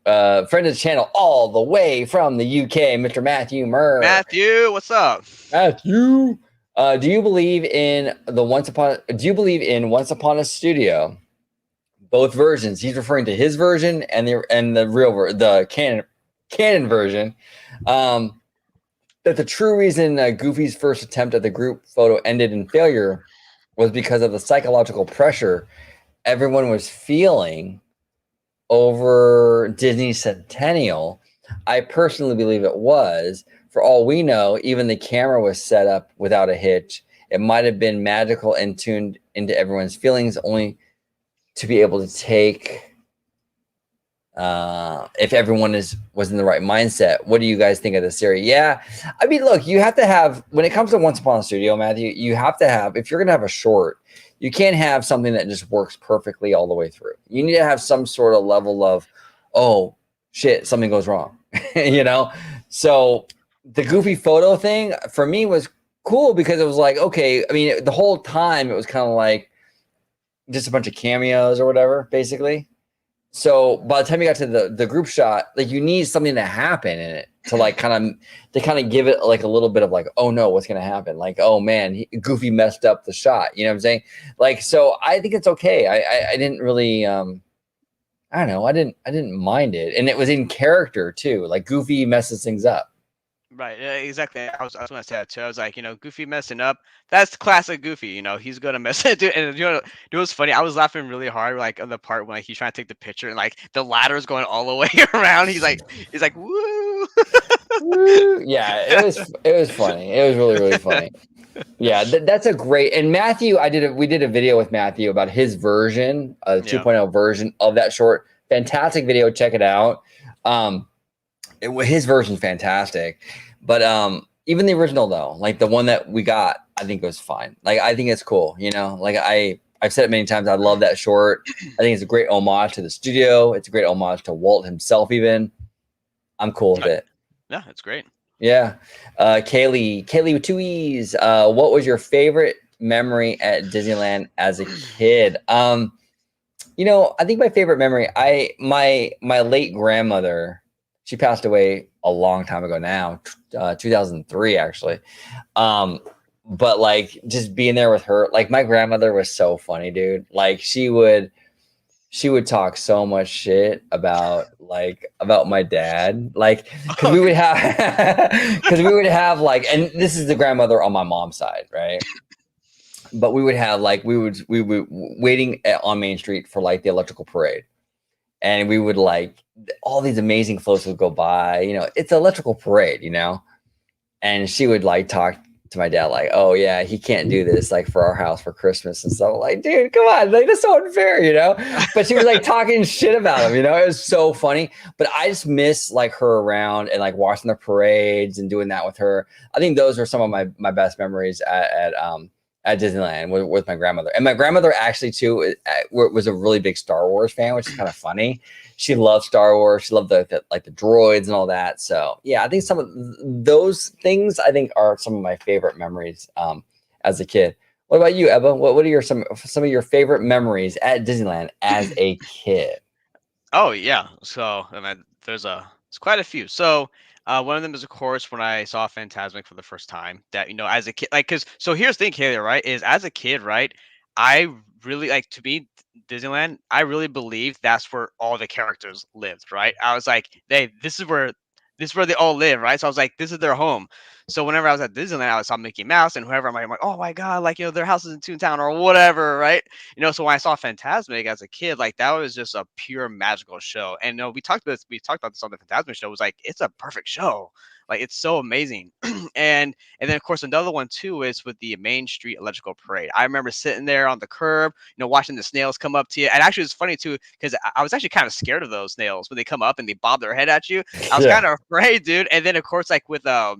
Speaker 1: friend of the channel all the way from the UK, Mr. Matthew Murr.
Speaker 2: Matthew, what's up?
Speaker 1: Matthew, do you believe in Once Upon a Studio? Both versions. He's referring to his version and the canon version. That the true reason Goofy's first attempt at the group photo ended in failure was because of the psychological pressure everyone was feeling over Disney's centennial. I personally believe it was. For all we know, even the camera was set up without a hitch. It might have been magical and tuned into everyone's feelings, only to be able to take if everyone was in the right mindset. What do you guys think of this theory? Yeah, I mean, look, you have to have, when it comes to Once Upon a Studio, Matthew, you have to have, if you're gonna have a short, you can't have something that just works perfectly all the way through. You need to have some sort of level of, oh shit, something goes wrong. You know, so the Goofy photo thing for me was cool because it was like, okay, I mean, the whole time it was kind of like just a bunch of cameos or whatever, basically. So by the time you got to the group shot, like you need something to happen in it to like kind of give it like a little bit of like, oh no, what's gonna happen? Like, oh man, Goofy messed up the shot. You know what I'm saying? Like, so I think it's okay. I didn't really I don't know. I didn't mind it, and it was in character too. Like Goofy messes things up.
Speaker 2: Right, yeah, exactly. I was gonna say that too. I was like, Goofy messing up. That's classic Goofy. He's gonna mess it. And it was funny. I was laughing really hard, like on the part when like, he's trying to take the picture and like the ladder's going all the way around. He's like, woo.
Speaker 1: Woo. Yeah, it was funny. It was really, really funny. Yeah, that's a great. And Matthew, we did a video with Matthew about his version, 2.0 version of that short. Fantastic video. Check it out. His version's fantastic, but even the original though, like the one that we got, I think it was fine. Like I think it's cool, like I've said it many times. I love that short. I think it's a great homage to the studio. It's a great homage to Walt himself. Even I'm cool with it.
Speaker 2: Yeah, it's great.
Speaker 1: Yeah, Kaylee with 2 E's. What was your favorite memory at Disneyland as a kid? I think my favorite memory, my late grandmother. She passed away a long time ago now, 2003 actually. But like just being there with her, like my grandmother was so funny, dude. Like she would talk so much shit about my dad, like because we would have like, and this is the grandmother on my mom's side, right? But we would have like we would waiting on Main Street for like the electrical parade. And we would like all these amazing floats would go by, it's an electrical parade, and she would like talk to my dad like, oh yeah, he can't do this like for our house for Christmas and stuff. Like, dude, come on, like that's so unfair, But she was like talking shit about him, it was so funny. But I just miss like her around and like watching the parades and doing that with her. I think those are some of my best memories at Disneyland with my grandmother. And my grandmother actually too was a really big Star Wars fan, which is kind of funny. She loved Star Wars. She loved the droids and all that. So yeah, I think some of those things I think are some of my favorite memories as a kid. What about you, Ebba? What are some of your favorite memories at Disneyland as a kid?
Speaker 2: Oh yeah. So there's quite a few. So one of them is, of course, when I saw Fantasmic for the first time. That as a kid, so here's the thing, Kaylee, right? Is as a kid, right? I really to be Disneyland. I really believed that's where all the characters lived, right? I was like, this is where they all live, right? So I was like, this is their home. So whenever I was at Disneyland, I saw Mickey Mouse and whoever. I'm like, oh my god, their house is in Toontown or whatever, right? So when I saw Fantasmic as a kid, like that was just a pure magical show. And we talked about this on the Fantasmic show. It was like, it's a perfect show. Like it's so amazing. and then of course another one too is with the Main Street Electrical Parade. I remember sitting there on the curb, watching the snails come up to you. And actually it's funny too, because I was actually kind of scared of those snails when they come up and they bob their head at you. I was kind of afraid, dude. And then of course with the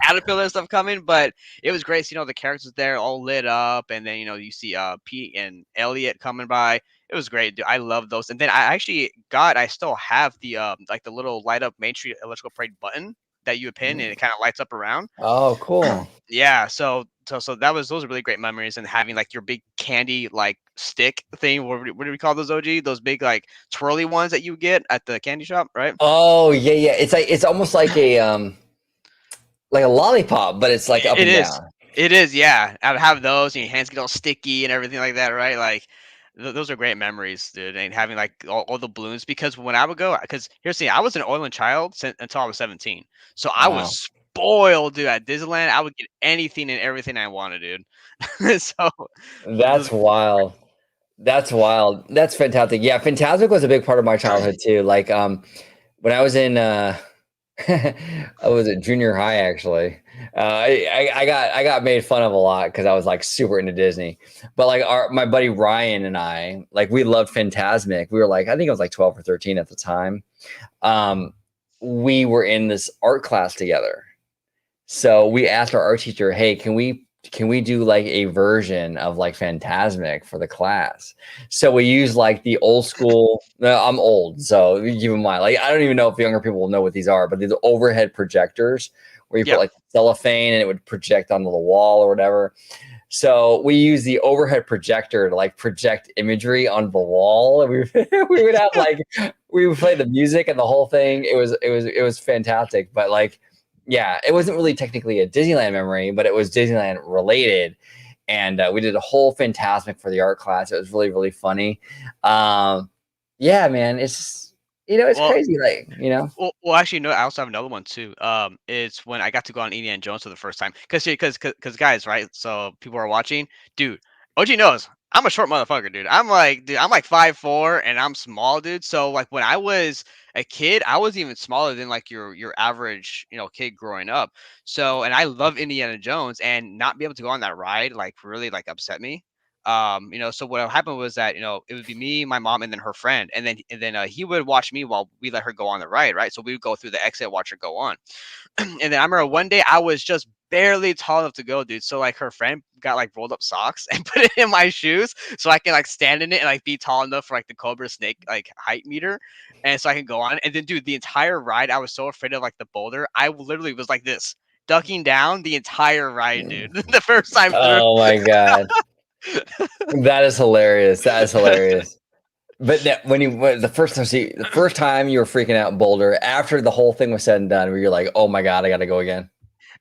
Speaker 2: caterpillar stuff coming, but it was great. The characters there all lit up, and then you see Pete and Elliot coming by. It was great, dude. I love those. And then I still have the the little light up Main Street Electrical Parade button that you pin and it kind of lights up around.
Speaker 1: Oh, cool.
Speaker 2: Yeah, so so those are really great memories, and having like your big candy like stick thing. What do we call those, OG? Those big like twirly ones that you get at the candy shop, right?
Speaker 1: Oh yeah, yeah. It's almost like a lollipop, but it's like up
Speaker 2: It
Speaker 1: and
Speaker 2: is.
Speaker 1: down.
Speaker 2: It is, yeah. I would have those, and your hands get all sticky and everything like that, right? Like, those are great memories, dude. And having like all the balloons, because when I would go, because here's the thing, I was an only child until I was 17, so I was
Speaker 1: Wow,
Speaker 2: spoiled, dude. At Disneyland, I would get anything and everything I wanted, dude. So, those,
Speaker 1: that's wild. That's wild. That's fantastic. Yeah, Fantasmic was a big part of my childhood too. Like when I was in I was at junior high actually. I got made fun of a lot because I was like super into Disney. But like my buddy Ryan and I, like we loved Fantasmic. We were like, I think I was like 12 or 13 at the time. Um, we were in this art class together. So we asked our art teacher, "Hey, can we do like a version of like Fantasmic for the class?" So we use like the old school. No, I'm old, so keep in mind. Like I don't even know if younger people will know what these are, but these are overhead projectors where you
Speaker 2: yeah.
Speaker 1: put like cellophane and it would project onto the wall or whatever. So we use the overhead projector to like project imagery on the wall. And we would have like we would play the music and the whole thing. It was fantastic. But like, yeah, it wasn't really technically a Disneyland memory, but it was Disneyland related. And we did a whole Fantasmic for the art class. It was really, really funny. Yeah, man, it's
Speaker 2: Well,
Speaker 1: crazy. Like,
Speaker 2: well, actually, no. I also have another one too. It's when I got to go on Indiana Jones for the first time. Cause guys, right? So people are watching, dude. OG knows I'm a short motherfucker, dude. I'm like 5'4" and I'm small, dude. So like when I was a kid, I was even smaller than like your average, kid growing up. So, and I love Indiana Jones, and not be able to go on that ride like really like upset me. So what happened was that it would be me, my mom, and then her friend, and then he would watch me while we let her go on the ride, right? So we would go through the exit, watch her go on. And then I remember one day I was just barely tall enough to go, dude. So like her friend got like rolled up socks and put it in my shoes so I can like stand in it and like be tall enough for like the Cobra Snake like height meter, and so I can go on. And then, dude, the entire ride I was so afraid of like the boulder, I literally was like this, ducking down the entire ride, dude. The first time through.
Speaker 1: oh my god, that is hilarious. That is hilarious. But when the first time you were freaking out in Boulder, after the whole thing was said and done, where you're like, "Oh my god, I got to go again."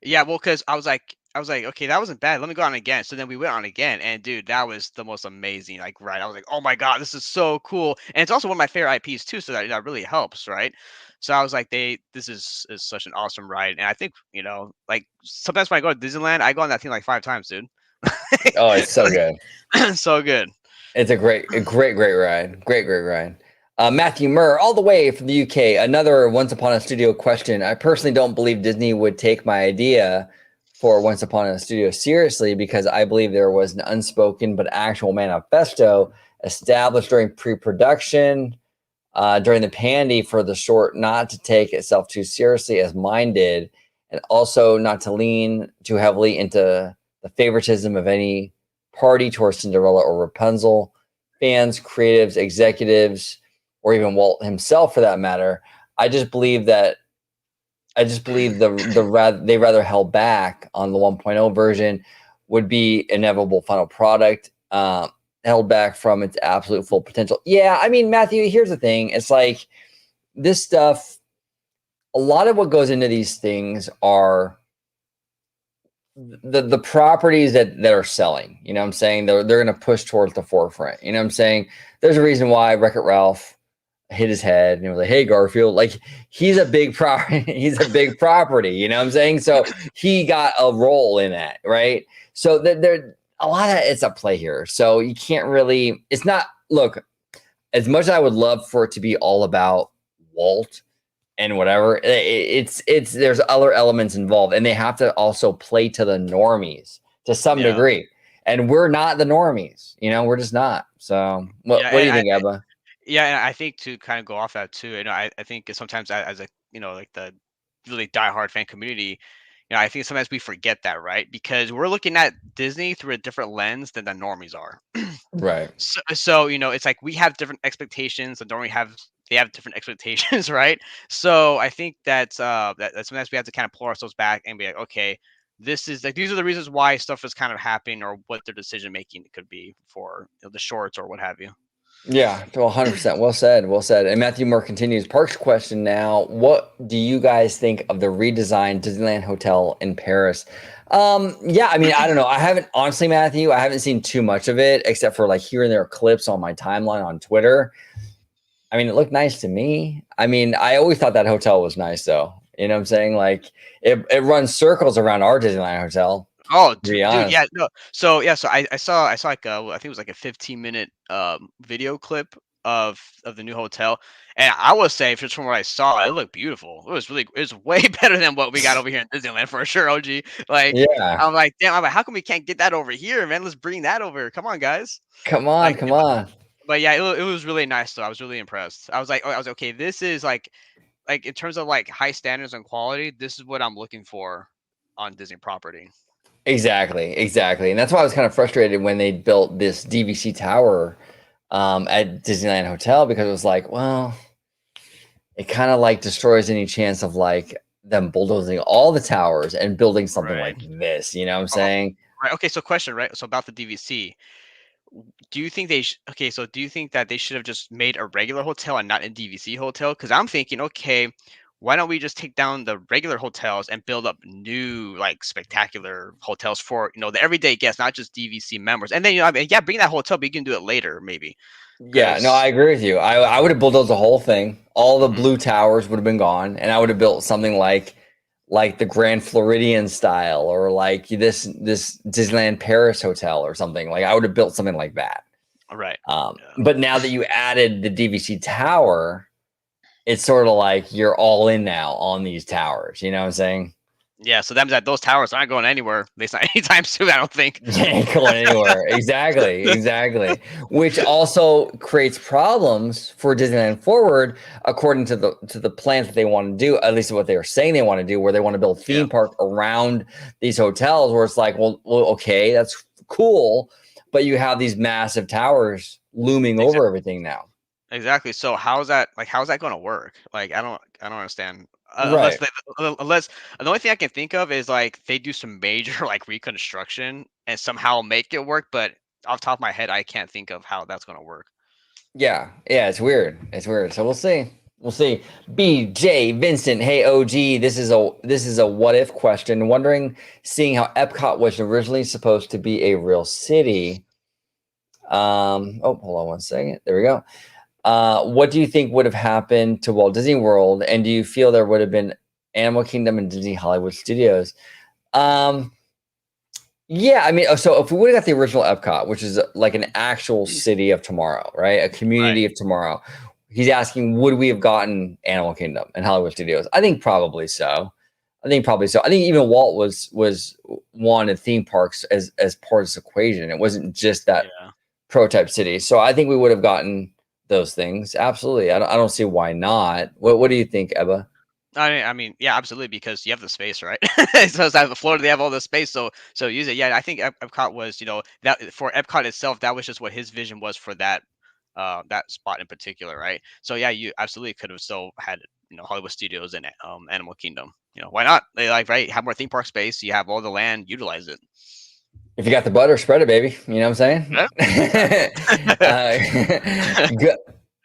Speaker 2: Yeah, well, because I was like, okay, that wasn't bad. Let me go on again. So then we went on again, and dude, that was the most amazing like ride. I was like, oh my god, this is so cool, and it's also one of my favorite IPs too. So that really helps, right? So I was like, this is such an awesome ride, and I think like sometimes when I go to Disneyland, I go on that thing like 5 times, dude.
Speaker 1: Oh, it's so good.
Speaker 2: So good.
Speaker 1: It's a great ride. Great ride. Matthew Murr, all the way from the UK. Another Once Upon a Studio question. I personally don't believe Disney would take my idea for Once Upon a Studio seriously because I believe there was an unspoken but actual manifesto established during pre-production, during the pandy for the short, not to take itself too seriously as mine did, and also not to lean too heavily into the favoritism of any party towards Cinderella or Rapunzel. Fans, creatives, executives, or even Walt himself, for that matter. I just believe they rather held back on the 1.0 version would be inevitable final product, held back from its absolute full potential. Yeah, I mean, Matthew, here's the thing. It's like this stuff, a lot of what goes into these things are the properties that are selling. You know what I'm saying? They're going to push towards the forefront. You know what I'm saying? There's a reason why Wreck-It Ralph hit his head and he was like, "Hey, Garfield," like he's a big property. He's a big property. You know what I'm saying? So he got a role in that, right? So there a lot of it's a play here. So you can't really. It's not. Look, as much as I would love for it to be all about Walt and whatever, it's there's other elements involved, and they have to also play to the normies to some
Speaker 2: Yeah.
Speaker 1: degree. And we're not the normies. We're just not. So what
Speaker 2: Yeah,
Speaker 1: do you
Speaker 2: and
Speaker 1: think, Ebba?
Speaker 2: yeah, and I think to kind of go off that too, I think sometimes as a like the really diehard fan community, I think sometimes we forget that, right? Because we're looking at Disney through a different lens than the normies are.
Speaker 1: Right.
Speaker 2: So it's like we have different expectations, and they have different expectations, right? So I think that sometimes we have to kind of pull ourselves back and be like, okay, this is like these are the reasons why stuff is kind of happening or what their decision making could be for the shorts or what have you.
Speaker 1: Yeah, 100%. Well said. Well said. And Matthew Moore continues. Parks question now. What do you guys think of the redesigned Disneyland Hotel in Paris? Yeah, I mean, I don't know. I haven't honestly, Matthew, I haven't seen too much of it except for like here and there clips on my timeline on Twitter. I mean, it looked nice to me. I mean, I always thought that hotel was nice though. You know what I'm saying? Like it runs circles around our Disneyland hotel.
Speaker 2: Oh,
Speaker 1: Dude,
Speaker 2: yeah, no. So I saw like I think it was like a 15-minute video clip of the new hotel, and I will say just from what I saw, it looked beautiful. It was way better than what we got over here in Disneyland for sure. OG, like
Speaker 1: yeah.
Speaker 2: I'm like, damn, I'm like, how come we can't get that over here, man? Let's bring that over. Come on, guys.
Speaker 1: Come on,
Speaker 2: Like,
Speaker 1: come on.
Speaker 2: but yeah, it was really nice though. I was really impressed. I was like, okay, this is like in terms of like high standards and quality, this is what I'm looking for on Disney property.
Speaker 1: Exactly. And that's why I was kind of frustrated when they built this DVC tower at Disneyland Hotel, because it was like, well, it kind of like destroys any chance of like them bulldozing all the towers and building something like this. You know what I'm saying?
Speaker 2: Right. Okay. So question, right? So about the DVC, do you think do you think that they should have just made a regular hotel and not a DVC hotel? Because I'm thinking, okay, why don't we just take down the regular hotels and build up new like spectacular hotels for the everyday guests, not just DVC members? And then I mean, yeah, bring that hotel, but you can do it later maybe.
Speaker 1: Yeah, no, I agree with you. I would have bulldozed the whole thing. All the blue towers would have been gone, and I would have built something like the Grand Floridian style, or like this Disneyland Paris hotel or something. Like I would have built something like that.
Speaker 2: Right.
Speaker 1: But now that you added the DVC tower, it's sort of like you're all in now on these towers. You know what I'm saying?
Speaker 2: Yeah, so that those towers aren't going anywhere, at least not anytime soon, I don't think.
Speaker 1: They ain't going anywhere. Exactly. Which also creates problems for Disneyland Forward, according to the plans that they want to do, at least what they are saying they want to do, where they want to build theme park around these hotels, where it's like, well, okay, that's cool, but you have these massive towers looming over everything now.
Speaker 2: Exactly. So how's that going to work? Like I don't understand.
Speaker 1: Right.
Speaker 2: Unless the only thing I can think of is like they do some major like reconstruction and somehow make it work, but off the top of my head, I can't think of how that's going to work.
Speaker 1: Yeah, it's weird. So we'll see. BJ Vincent, hey OG, this is a what if question. Wondering, seeing how Epcot was originally supposed to be a real city. Hold on one second. There we go. What do you think would have happened to Walt Disney World? And do you feel there would have been Animal Kingdom and Disney Hollywood Studios? Yeah, I mean, so if we would have got the original Epcot, which is like an actual city of tomorrow, right? A community of tomorrow. He's asking, would we have gotten Animal Kingdom and Hollywood Studios? I think probably so. I think even Walt was wanted theme parks as part of this equation. It wasn't just that prototype city. So I think we would have gotten those things. Absolutely. I don't see why not. What do you think, Ebba?
Speaker 2: I mean, yeah, absolutely, because you have the space, right? So it's out of Florida, they have all the space, so use it. Yeah, I think Epcot was, that for Epcot itself, that was just what his vision was for that that spot in particular, right? So yeah, you absolutely could have still had Hollywood Studios and Animal Kingdom. Why not? They have more theme park space. You have all the land, utilize it.
Speaker 1: If you got the butter, spread it, baby. You know what I'm saying?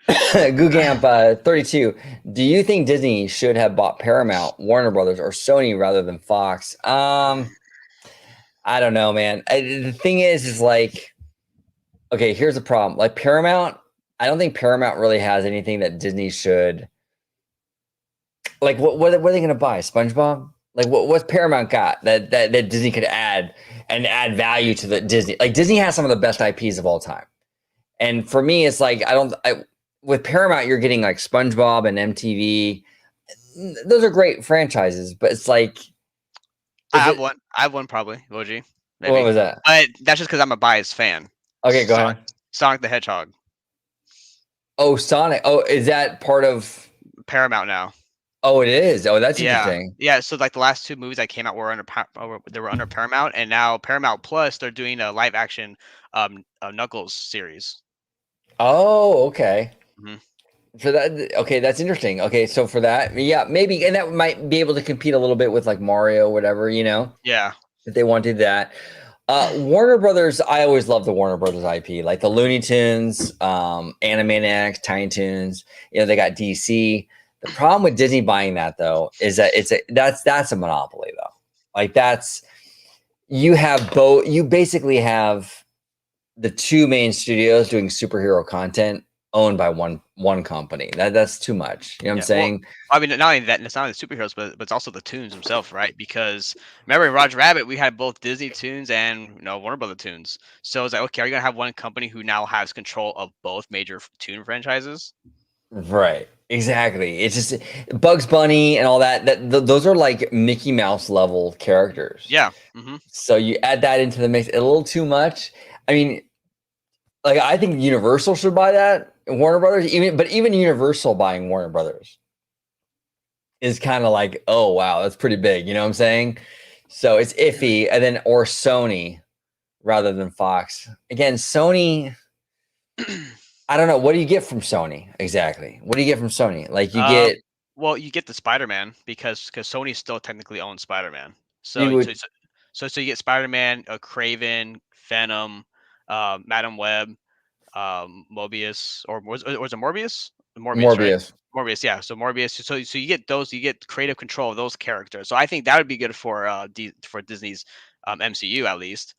Speaker 1: Googamp 32. Do you think Disney should have bought Paramount, Warner Brothers, or Sony rather than Fox? I don't know, man. The thing is like, okay, here's the problem. Like Paramount, I don't think Paramount really has anything that Disney should. Like, what are they going to buy? SpongeBob? Like, what's Paramount got that Disney could add value to the Disney? Like, Disney has some of the best IPs of all time. And for me, it's like, with Paramount, you're getting like SpongeBob and MTV. Those are great franchises, but it's like.
Speaker 2: I have one probably, OG. Maybe.
Speaker 1: What was that?
Speaker 2: That's just because I'm a biased fan.
Speaker 1: Okay, go ahead.
Speaker 2: Sonic the Hedgehog.
Speaker 1: Oh, Sonic. Oh, is that part of
Speaker 2: Paramount now?
Speaker 1: Oh, it is. Oh, that's interesting.
Speaker 2: Yeah. So like the last two movies that came out were under Paramount, and now Paramount Plus, they're doing a live action Knuckles series.
Speaker 1: Oh, okay.
Speaker 2: Mm-hmm.
Speaker 1: For that, okay, that's interesting. Okay, so for that, yeah, maybe, and that might be able to compete a little bit with like Mario, whatever,
Speaker 2: Yeah.
Speaker 1: if they want to do that. Warner Brothers, I always love the Warner Brothers IP, like the Looney Tunes, Animaniacs, Tiny Toons. You know, they got DC. The problem with Disney buying that though is that that's a monopoly though. Like you basically have the two main studios doing superhero content owned by one company. That's too much. You know what I'm saying?
Speaker 2: Well, I mean, not only that, it's not only the superheroes, but it's also the tunes themselves, right? Because remember in Roger Rabbit, we had both Disney tunes and Warner Brother tunes. So it's like, okay, are you gonna have one company who now has control of both major tune franchises?
Speaker 1: Right. Exactly. It's just Bugs Bunny and all that. Those are like Mickey Mouse level characters.
Speaker 2: Yeah.
Speaker 1: So you add that into the mix a little too much. I mean, like I think Universal should buy that. Warner Brothers, even Universal buying Warner Brothers is kind of like, oh wow, that's pretty big. You know what I'm saying? So it's iffy. And then or Sony rather than Fox. Again, Sony. I don't know. What do you get from Sony exactly? What do you get from Sony? Like you get.
Speaker 2: Well, you get the Spider-Man because Sony still technically owns Spider-Man. So
Speaker 1: You would,
Speaker 2: so you get Spider-Man, Craven, Venom, Madam Web, Mobius, or was it Morbius? Morbius, right?
Speaker 1: Morbius.
Speaker 2: Morbius, yeah. So Morbius. So you get those. You get creative control of those characters. So I think that would be good for for Disney's MCU at least.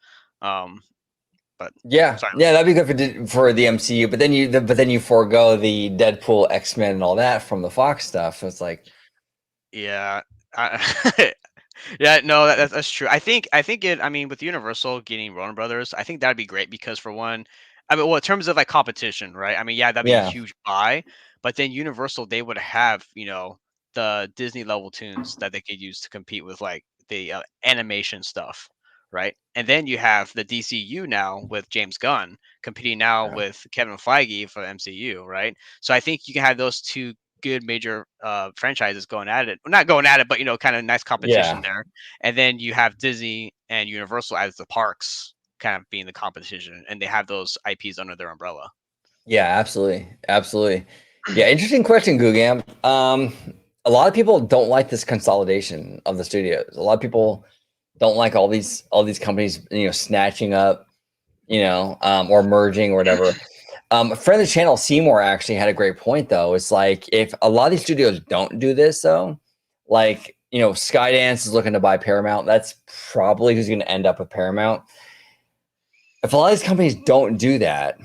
Speaker 2: But
Speaker 1: Yeah,
Speaker 2: sorry.
Speaker 1: yeah, that'd be good for the MCU. But then you forego the Deadpool, X-Men, and all that from the Fox stuff. So it's like,
Speaker 2: Yeah. Yeah, no, that's true. I mean, with Universal getting Warner Brothers, I think that'd be great because for one, I mean, well, in terms of like competition, right? I mean, yeah, that'd be a
Speaker 1: yeah,
Speaker 2: huge buy, but then Universal, they would have, the Disney level tunes that they could use to compete with like the animation stuff, right? And then you have the DCU now with James Gunn competing now
Speaker 1: yeah,
Speaker 2: with Kevin Feige for the MCU, right? So I think you can have those two good major franchises going at it. Well, not going at it, but kind of nice competition
Speaker 1: yeah,
Speaker 2: there. And then you have Disney and Universal as the parks kind of being the competition, and they have those IPs under their umbrella.
Speaker 1: yeah, absolutely, absolutely. Yeah, interesting question, Gugam. A lot of people don't like this consolidation of the studios. A lot of people don't like all these companies, snatching up, or merging or whatever. A friend of the channel, Seymour, actually had a great point though. It's like if a lot of these studios don't do this though, like Skydance is looking to buy Paramount. That's probably who's going to end up with Paramount. If a lot of these companies don't do that,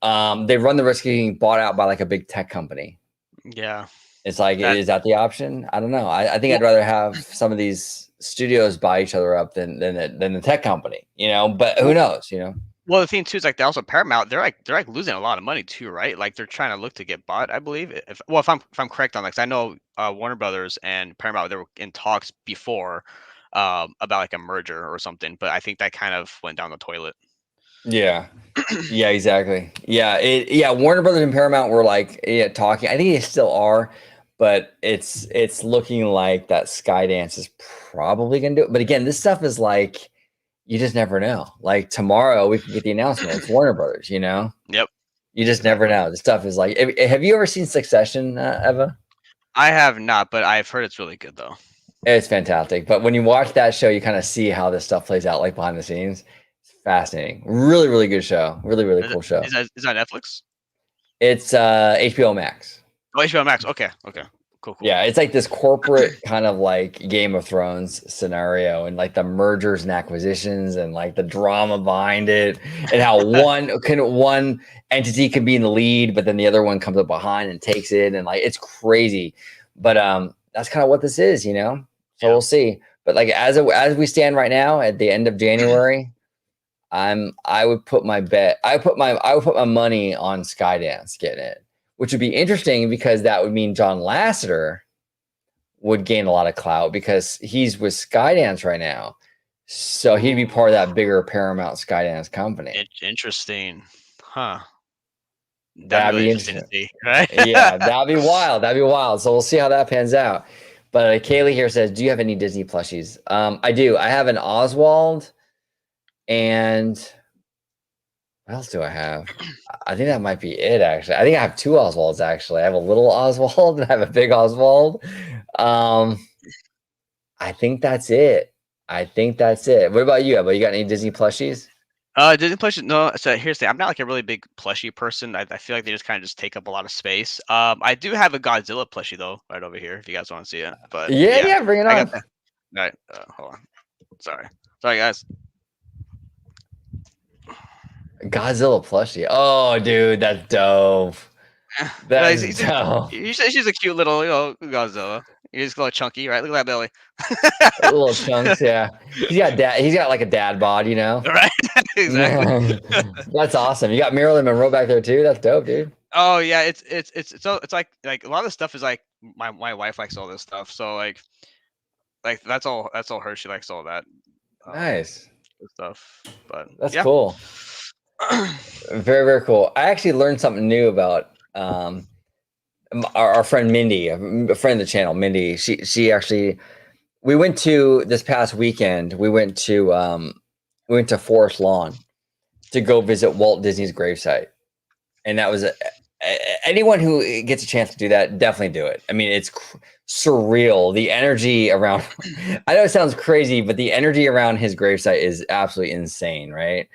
Speaker 1: they run the risk of getting bought out by like a big tech company.
Speaker 2: Yeah.
Speaker 1: It's like, is that the option? I don't know. I think I'd rather have some of these studios buy each other up than the tech company, but who knows,
Speaker 2: Well, the thing too is like they also Paramount. They're like losing a lot of money too, right? Like they're trying to look to get bought. I believe if I'm correct on that, 'cause I know Warner Brothers and Paramount they were in talks before about like a merger or something, but I think that kind of went down the toilet.
Speaker 1: Yeah. Yeah, exactly. Yeah, Warner Brothers and Paramount were like talking. I think they still are, but it's looking like that Skydance is probably gonna do it. But again, this stuff is like you just never know. Like tomorrow we can get the announcement. It's Warner Brothers,
Speaker 2: Yep.
Speaker 1: You just never know. This stuff is like. Have you ever seen Succession, Eva?
Speaker 2: I have not, but I've heard it's really good though.
Speaker 1: It's fantastic. But when you watch that show, you kind of see how this stuff plays out, like behind the scenes. It's fascinating. Really, really good show. Really, really cool show.
Speaker 2: Is that Netflix?
Speaker 1: It's HBO Max.
Speaker 2: Oh, HBO Max. Okay. Cool.
Speaker 1: Yeah, it's like this corporate kind of like Game of Thrones scenario, and like the mergers and acquisitions, and like the drama behind it, and how one entity can be in the lead, but then the other one comes up behind and takes it, and like it's crazy. But that's kind of what this is, So yeah. We'll see. But like as we stand right now at the end of January, I would put my bet. I would put my money on Skydance getting it, which would be interesting because that would mean John Lasseter would gain a lot of clout because he's with Skydance right now. So he'd be part of that bigger Paramount Skydance company.
Speaker 2: Interesting. Huh.
Speaker 1: That'd
Speaker 2: really
Speaker 1: be interesting.
Speaker 2: To see, right?
Speaker 1: Yeah, that'd be wild. So we'll see how that pans out. But Kaylee here says, do you have any Disney plushies? I do. I have an Oswald. And what else do I have? I think that might be it, actually. I think I have two Oswalds, actually. I have a little Oswald and I have a big Oswald. I think that's it. I think that's it. What about you? You got any Disney plushies?
Speaker 2: Disney plushie. No, so here's the thing. I'm not like a really big plushie person. I feel like they just kind of just take up a lot of space. I do have a Godzilla plushie though, right over here. If you guys want to see it, but
Speaker 1: Yeah,
Speaker 2: yeah,
Speaker 1: bring it
Speaker 2: I
Speaker 1: on.
Speaker 2: got that. All right, hold on. Sorry, guys.
Speaker 1: Godzilla plushie. Oh, dude, that's dope. That's dope.
Speaker 2: She's a cute little, Godzilla. He's a little chunky, right? Look at that belly.
Speaker 1: Little chunks, yeah. He's got like a dad bod, you know.
Speaker 2: Right? Exactly.
Speaker 1: That's awesome. You got Marilyn Monroe back there too. That's dope, dude.
Speaker 2: Oh yeah, it's like a lot of stuff is like my wife likes all this stuff. So like that's all her. She likes all that
Speaker 1: Nice.
Speaker 2: stuff. But
Speaker 1: That's
Speaker 2: yeah.
Speaker 1: cool. Very, very cool. I actually learned something new about our friend Mindy, a friend of the channel, Mindy. She actually, we went to this past weekend. We went to Forest Lawn to go visit Walt Disney's gravesite, and that was anyone who gets a chance to do that, definitely do it. I mean, it's surreal. The energy around, I know it sounds crazy, but the energy around his gravesite is absolutely insane, right?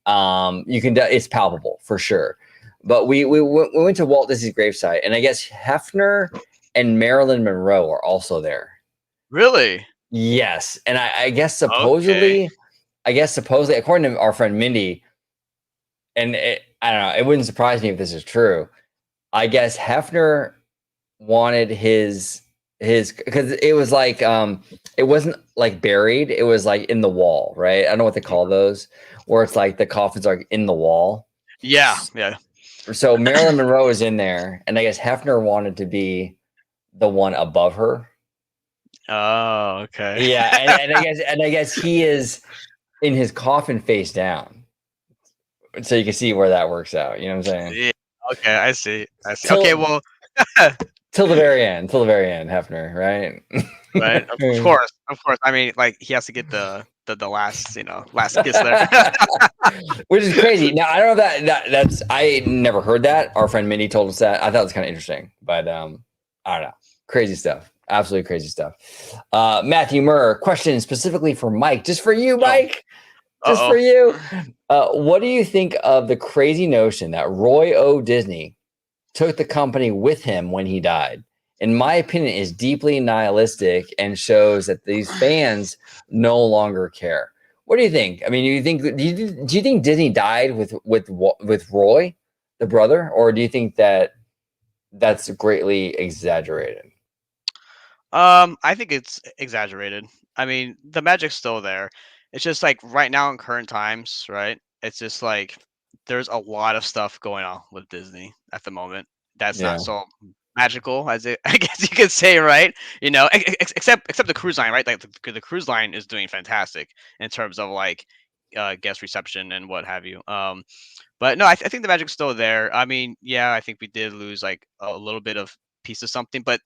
Speaker 1: It's palpable for sure. But we went to Walt Disney's gravesite, and I guess Hefner and Marilyn Monroe are also there.
Speaker 2: Really?
Speaker 1: Yes, and I guess supposedly, according to our friend Mindy, and I don't know, it wouldn't surprise me if this is true. I guess Hefner wanted his because it was like it wasn't like buried, it was like in the wall, right? I don't know what they call those, where it's like the coffins are in the wall.
Speaker 2: Yeah.
Speaker 1: So Marilyn Monroe is in there, and I guess Hefner wanted to be the one above her.
Speaker 2: Oh, okay.
Speaker 1: Yeah, and I guess he is in his coffin face down, so you can see where that works out. You know what I'm saying?
Speaker 2: Yeah. Okay, I see. Okay, well,
Speaker 1: till the very end, Hefner, right?
Speaker 2: Right. Of course. I mean, like he has to get the last, last kiss there.
Speaker 1: Which is crazy. Now I don't know if that's I never heard that. Our friend Minnie told us that. I thought it was kind of interesting, but I don't know. Crazy stuff. Absolutely crazy stuff. Matthew Murr, question specifically for Mike. Just for you, Mike. Just for you. What do you think of the crazy notion that Roy O. Disney took the company with him when he died? In my opinion, is deeply nihilistic and shows that these fans no longer care. What do you think? I mean, do you think Disney died with Roy, the brother, or do you think that's greatly exaggerated?
Speaker 2: I think it's exaggerated. I mean, the magic's still there. It's just like right now in current times, right? It's just like there's a lot of stuff going on with Disney at the moment that's not so magical as I guess you could say, right? Except the cruise line, right? Like the cruise line is doing fantastic in terms of like guest reception and what have you. But no, I think the magic's still there. I mean, yeah, I think we did lose like a little bit of piece of something, but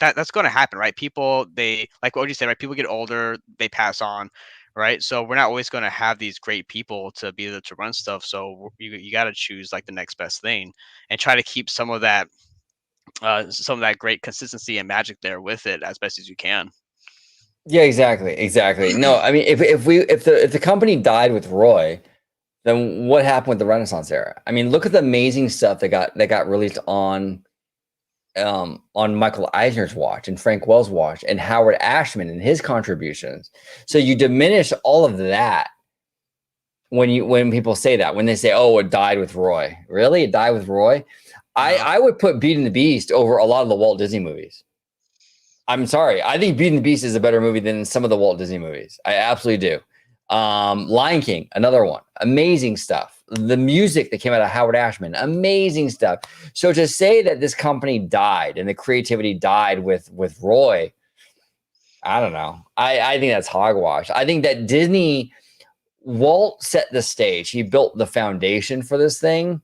Speaker 2: that's going to happen, right? People, they like what you said, right? People get older, they pass on, right? So we're not always going to have these great people to be able to run stuff. So you got to choose like the next best thing and try to keep some of that great consistency and magic there with it as best as you can.
Speaker 1: Yeah, exactly. No, I mean, if the company died with Roy, then what happened with the Renaissance era? I mean, look at the amazing stuff that got released on Michael Eisner's watch and Frank Wells' watch and Howard Ashman and his contributions. So you diminish all of that when people say that, when they say, "Oh, it died with Roy." Really, it died with Roy? I would put Beauty and the Beast over a lot of the Walt Disney movies. I'm sorry. I think Beauty and the Beast is a better movie than some of the Walt Disney movies. I absolutely do. Lion King, another one. Amazing stuff. The music that came out of Howard Ashman, amazing stuff. So to say that this company died and the creativity died with Roy, I don't know. I think that's hogwash. I think that Walt set the stage. He built the foundation for this thing.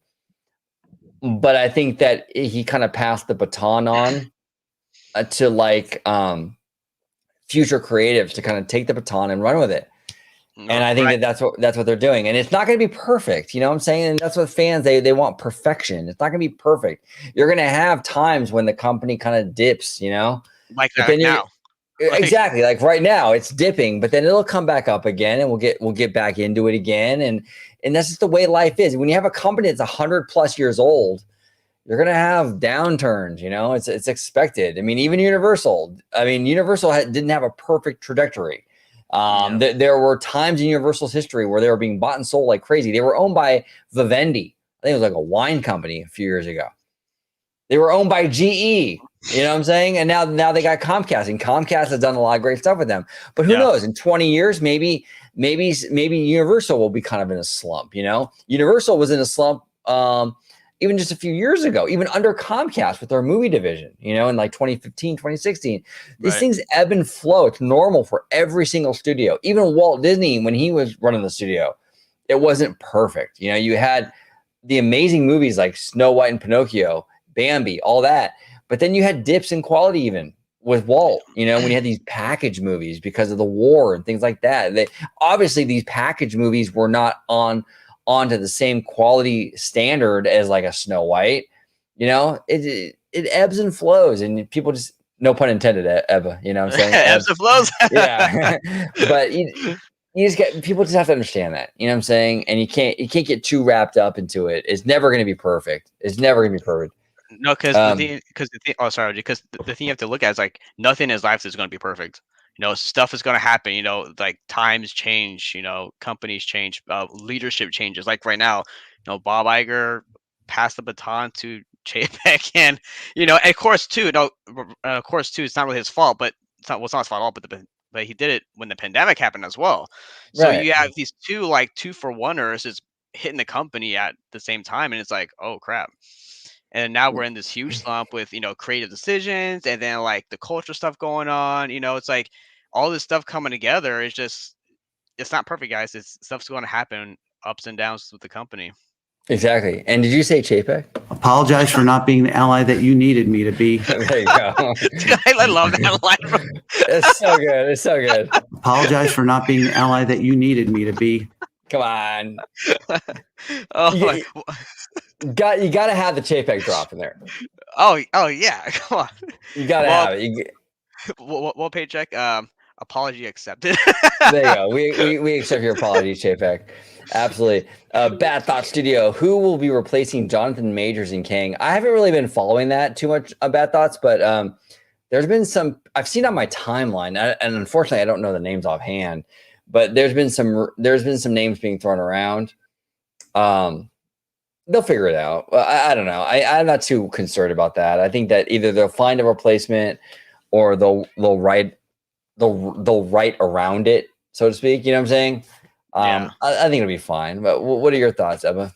Speaker 1: But I think that he kind of passed the baton on to like future creatives to kind of take the baton and run with it. And I think that's what they're doing. And it's not going to be perfect. You know what I'm saying? And that's what fans, they want perfection. It's not going to be perfect. You're going to have times when the company kind of dips,
Speaker 2: Like that now.
Speaker 1: Exactly. Like right now it's dipping, but then it'll come back up again and we'll get back into it again. And that's just the way life is. When you have a company that's 100+ years old, you're going to have downturns, it's expected. I mean, even Universal didn't have a perfect trajectory. There were times in Universal's history where they were being bought and sold like crazy. They were owned by Vivendi. I think it was like a wine company a few years ago. They were owned by GE. You know what I'm saying? And now they got Comcast, and Comcast has done a lot of great stuff with them. But who knows? In 20 years, maybe Universal will be kind of in a slump. Universal was in a slump even just a few years ago, even under Comcast with their movie division. In like 2015, 2016. These things ebb and flow. It's normal for every single studio. Even Walt Disney, when he was running the studio, it wasn't perfect. You had the amazing movies like Snow White and Pinocchio, Bambi, all that. But then you had dips in quality even with Walt, when you had these package movies because of the war and things like that. Obviously, these package movies were not onto the same quality standard as like a Snow White. It ebbs and flows, and people just, no pun intended, Ebba, you know what I'm saying?
Speaker 2: Ebbs and flows.
Speaker 1: Yeah. But people just have to understand that, you know what I'm saying? And you can't get too wrapped up into it. It's never going to be perfect.
Speaker 2: No, because the thing you have to look at is like nothing in life is going to be perfect. Stuff is going to happen. Like times change. Companies change. Leadership changes. Like right now, Bob Iger passed the baton to Chapek, and of course too. It's not really his fault, but it's not his fault at all. But he did it when the pandemic happened as well. So you have these two for oneers is hitting the company at the same time, and it's like, oh crap. And now we're in this huge slump with, creative decisions, and then like the culture stuff going on. It's like all this stuff coming together. It's not perfect, guys. Stuff's going to happen, ups and downs with the company.
Speaker 1: Exactly. And did you say Chapek?
Speaker 4: Apologize for not being the ally that you needed me to be.
Speaker 1: There you go.
Speaker 2: Dude, I love that line.
Speaker 1: It's so good. It's so good.
Speaker 4: Apologize for not being the ally that you needed me to be.
Speaker 1: Come on.
Speaker 2: Oh,
Speaker 1: you got to have the Chapek drop in there.
Speaker 2: Oh yeah. Come on.
Speaker 1: You got to have it.
Speaker 2: Well, paycheck. Apology accepted.
Speaker 1: There you go. We accept your apology, Chapek. Absolutely. Bad Thought Studio. Who will be replacing Jonathan Majors and Kang? I haven't really been following that too much, Bad Thoughts, but there's been some I've seen on my timeline, and unfortunately, I don't know the names offhand. But there's been some names being thrown around. They'll figure it out. I don't know. I'm not too concerned about that. I think that either they'll find a replacement or they'll write around it, so to speak. You know what I'm saying? I think it'll be fine. But what are your thoughts, Ebba?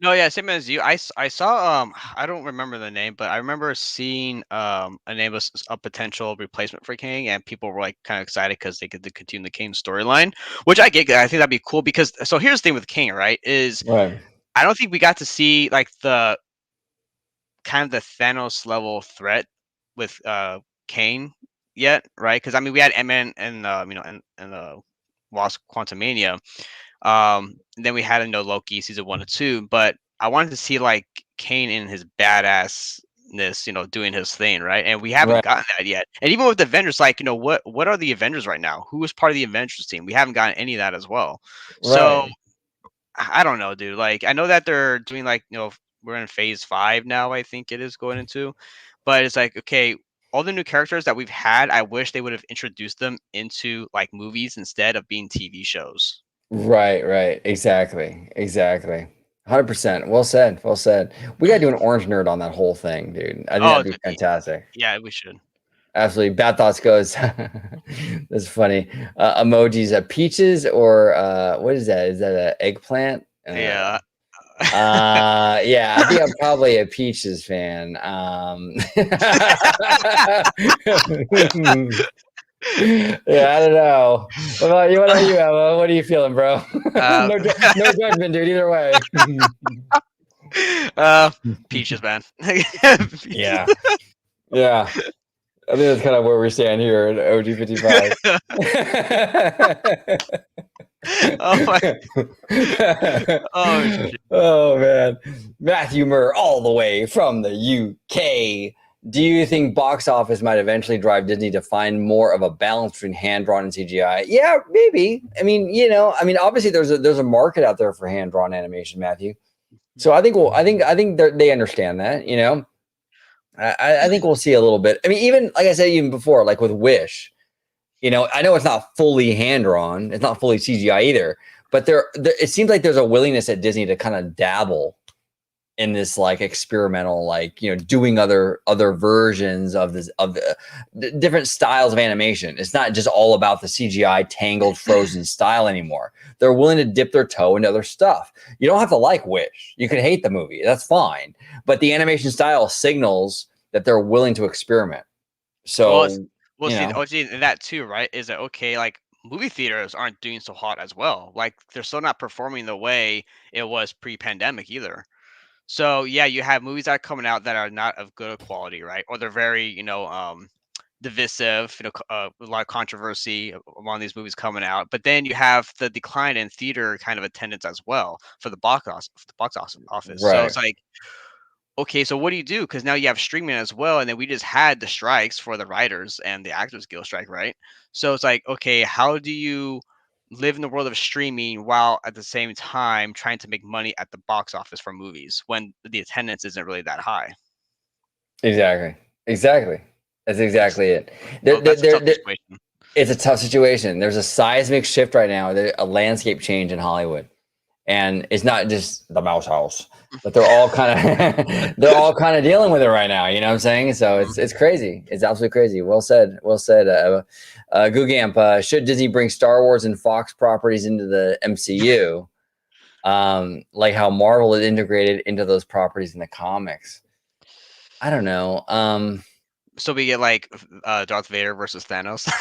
Speaker 2: No, yeah, same as you. I saw I don't remember the name, but I remember seeing a name of a potential replacement for King, and people were like kind of excited because they could continue the King storyline, which I get. I think that'd be cool because so here's the thing with King, right? I don't think we got to see like the kind of the Thanos level threat with Kane yet, right? Because I mean we had Ant-Man and the Wasp Quantumania. Then we had Loki season 1 and 2, but I wanted to see like Kane in his badassness, doing his thing, right? And we haven't gotten that yet. And even with the Avengers, like, what are the Avengers right now? Who is part of the Avengers team? We haven't gotten any of that as well. Right. So I don't know, dude. Like, I know that they're doing like, we're in phase 5 now, I think it is going into, but it's like, okay, all the new characters that we've had, I wish they would have introduced them into like movies instead of being TV shows.
Speaker 1: Right. Exactly. 100%. Well said. We got to do an orange nerd on that whole thing, dude. I think that'd be fantastic.
Speaker 2: Yeah, we should.
Speaker 1: Absolutely. Bad Thoughts goes, that's funny. Emojis, peaches or what is that? Is that an eggplant?
Speaker 2: Yeah.
Speaker 1: Yeah, I think I'm probably a peaches fan. Yeah, I don't know. What about you, Emma? What are you feeling, bro? No judgment, dude. Either way.
Speaker 2: Peaches, man.
Speaker 1: Yeah. I think that's kind of where we stand here at OG55.
Speaker 2: Oh, shit.
Speaker 1: Oh man, Matthew Murr, all the way from the UK. Do you think box office might eventually drive Disney to find more of a balance between hand-drawn and CGI? Yeah, maybe. I mean, obviously there's a market out there for hand-drawn animation, Matthew. So I think they understand that. I think we'll see a little bit. I mean, even like I said even before, like with Wish, I know it's not fully hand-drawn, it's not fully CGI either, but there it seems like there's a willingness at Disney to kind of dabble in this like experimental, like doing other versions of the different styles of animation. It's not just all about the CGI tangled frozen style anymore. They're willing to dip their toe into other stuff. You don't have to like Wish. You can hate the movie. That's fine. But the animation style signals that they're willing to experiment. So
Speaker 2: see that too, right? Is that okay? Like movie theaters aren't doing so hot as well. Like they're still not performing the way it was pre-pandemic either. So yeah, you have movies that are coming out that are not of good quality, right? Or they're very, divisive. A lot of controversy among these movies coming out. But then you have the decline in theater kind of attendance as well for the box office.
Speaker 1: Right.
Speaker 2: So it's like, okay, so what do you do? Because now you have streaming as well, and then we just had the strikes for the writers and the Actors Guild strike, right? So it's like, okay, how do you live in the world of streaming while at the same time trying to make money at the box office for movies when the attendance isn't really that high?
Speaker 1: Exactly. That's exactly it. It's a tough situation. There's a seismic shift right now, a landscape change in Hollywood. And it's not just the Mouse House, but they're all kind of dealing with it right now. You know what I'm saying? So it's crazy. It's absolutely crazy. Well said. Googamp, should Disney bring Star Wars and Fox properties into the MCU, like how Marvel is integrated into those properties in the comics? I don't know.
Speaker 2: So we get like Darth Vader versus Thanos.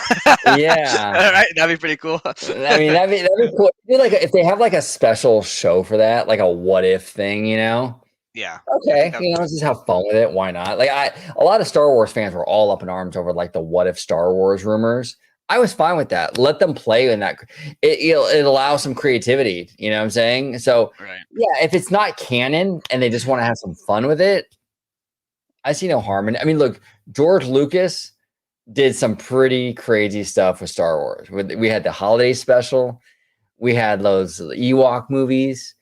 Speaker 1: Yeah,
Speaker 2: right. That'd be pretty cool.
Speaker 1: I mean, that'd be cool. Like if they have like a special show for that, like a what if thing,
Speaker 2: Yeah.
Speaker 1: Okay, let's just have fun with it. Why not? Like a lot of Star Wars fans were all up in arms over like the what if Star Wars rumors. I was fine with that. Let them play in that. It allows some creativity. You know what I'm saying? So yeah, if it's not canon and they just want to have some fun with it, I see no harm in it. I mean, look, George Lucas did some pretty crazy stuff with Star Wars. We had the holiday special. We had those Ewok movies.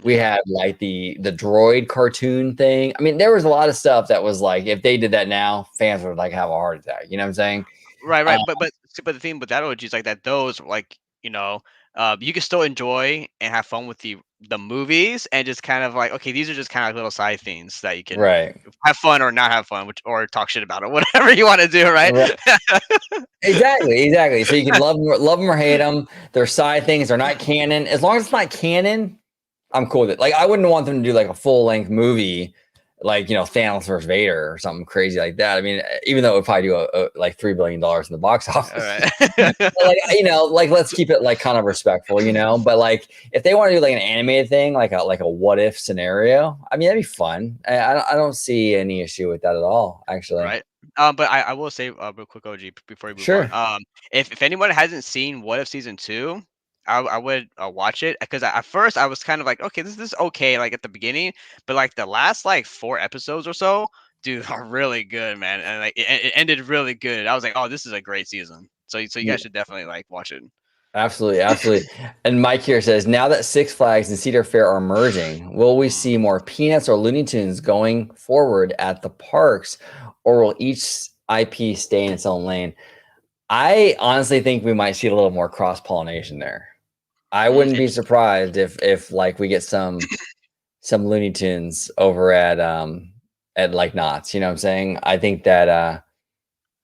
Speaker 1: We had like the droid cartoon thing. I mean, there was a lot of stuff that was like, if they did that now, fans would like have a heart attack. You know what I'm saying?
Speaker 2: Right. But the thing with that OG is like that those like you can still enjoy and have fun with the movies and just kind of like, okay, these are just kind of like little side things that you can have fun or not have fun, or talk shit about it, whatever you want to do, right?
Speaker 1: Exactly. So you can love them or hate them. They're side things. They're not canon. As long as it's not canon, I'm cool with it. Like I wouldn't want them to do like a full length movie, like Thanos versus Vader or something crazy like that. I mean, even though it would probably do like $3 billion in the box office, like let's keep it like kind of respectful, But like if they want to do like an animated thing, like a what if scenario, I mean that'd be fun. I don't see any issue with that at all, actually.
Speaker 2: Right. But I will say real quick, OG, before we move on. If anyone hasn't seen What If Season 2, I would watch it, because at first I was kind of like, okay, this is okay, like at the beginning, but like the last like 4 episodes or so, dude, are really good, man, and like it ended really good. I was like, oh, this is a great season. So you guys should definitely like watch it.
Speaker 1: Absolutely. And Mike here says, now that Six Flags and Cedar Fair are merging, will we see more Peanuts or Looney Tunes going forward at the parks, or will each IP stay in its own lane? I honestly think we might see a little more cross-pollination there. I wouldn't be surprised if like we get some Looney Tunes over at like Knott's. You know what I'm saying? I think that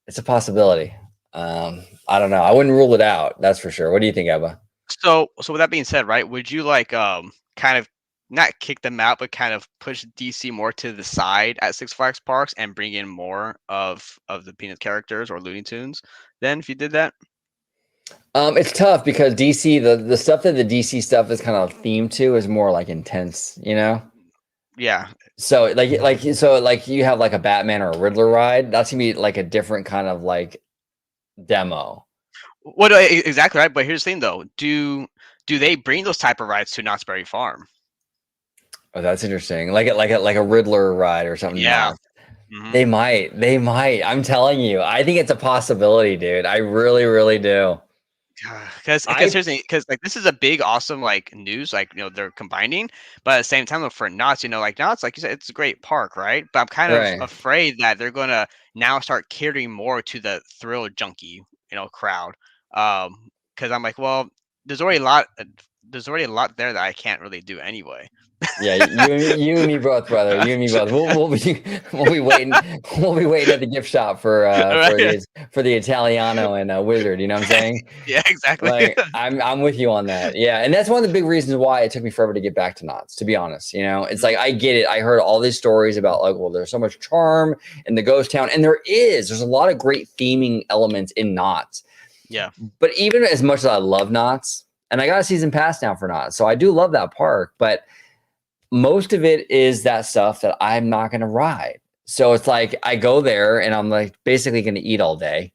Speaker 1: it's a possibility. I don't know. I wouldn't rule it out. That's for sure. What do you think, Ebba?
Speaker 2: So with that being said, right? Would you like kind of not kick them out, but kind of push DC more to the side at Six Flags Parks and bring in more of the Peanut characters or Looney Tunes? Then if you did that.
Speaker 1: It's tough because DC, the stuff that the DC stuff is kind of themed to is more like intense,
Speaker 2: Yeah.
Speaker 1: So like you have like a Batman or a Riddler ride. That's gonna be like a different kind of like demo.
Speaker 2: What exactly right? But here's the thing though: do they bring those type of rides to Knott's Berry Farm?
Speaker 1: Oh, that's interesting. Like a Riddler ride or something.
Speaker 2: Yeah. Mhm.
Speaker 1: They might. I'm telling you. I think it's a possibility, dude. I really, really do.
Speaker 2: Because
Speaker 1: I
Speaker 2: seriously, because like this is a big, awesome like news, like they're combining, but at the same time, for Knott's, like Knott's, like you said, it's a great park, right? But I'm kind of
Speaker 1: right.
Speaker 2: afraid that they're gonna now start catering more to the thrill junkie, crowd. Because I'm like, well, there's already a lot, there that I can't really do anyway.
Speaker 1: Yeah, you and me both, brother. You and me both. We'll be waiting. We'll be waiting at the gift shop for
Speaker 2: Right?
Speaker 1: the Italiano and Wizard. You know what I'm saying?
Speaker 2: Yeah, exactly.
Speaker 1: Like I'm with you on that. Yeah, and that's one of the big reasons why it took me forever to get back to Knott's. To be honest, it's like I get it. I heard all these stories about like, well, there's so much charm in the ghost town, and there's a lot of great theming elements in Knott's.
Speaker 2: Yeah.
Speaker 1: But even as much as I love Knott's, and I got a season pass now for Knott's, so I do love that park, but most of it is that stuff that I'm not going to ride. So it's like I go there and I'm like basically going to eat all day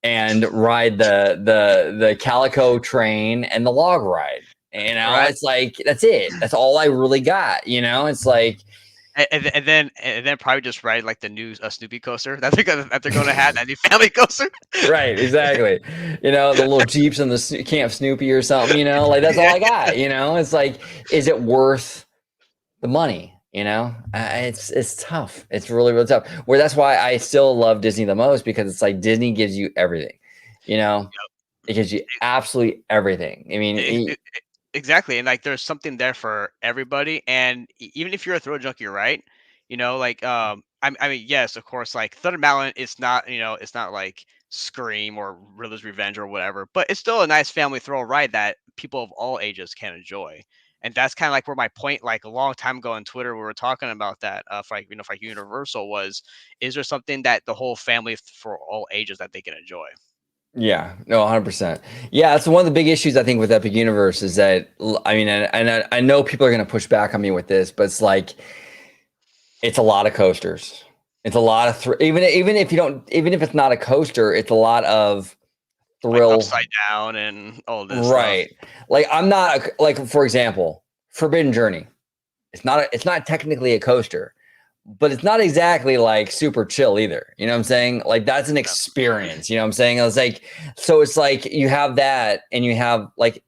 Speaker 1: and ride the Calico train and the log ride.
Speaker 2: Right.
Speaker 1: It's like that's it. That's all I really got. It's like
Speaker 2: And then probably just ride like the new Snoopy coaster that they're gonna have, that new family coaster.
Speaker 1: right, exactly. The little Jeeps and the Camp Snoopy or something. Like that's all I got. It's like, is it worth the money? It's tough. It's really, really tough. Where that's why I still love Disney the most, because it's like Disney gives you everything. It gives you absolutely everything. I mean,
Speaker 2: Exactly, and like there's something there for everybody, and even if you're a thrill junkie, right? Like I mean, yes, of course, like Thunder Mountain, it's not like Scream or Riddler's Revenge or whatever, but it's still a nice family thrill ride that people of all ages can enjoy. And that's kind of like where my point, like a long time ago on Twitter, we were talking about that for like Universal was, is there something that the whole family for all ages that they can enjoy?
Speaker 1: yeah, no, 100%. Yeah, that's one of the big issues I think with Epic Universe is that, I mean, and I know people are going to push back on me with this, but it's like, it's a lot of coasters. It's a lot of even if it's not a coaster, it's a lot of thrill,
Speaker 2: like upside down and all this
Speaker 1: right?
Speaker 2: stuff.
Speaker 1: Like I'm not like, for example, Forbidden Journey. It's not technically a coaster, but it's not exactly like super chill either. You know what I'm saying? Like that's an experience. You know what I'm saying? It's like, so it's like you have that and you have like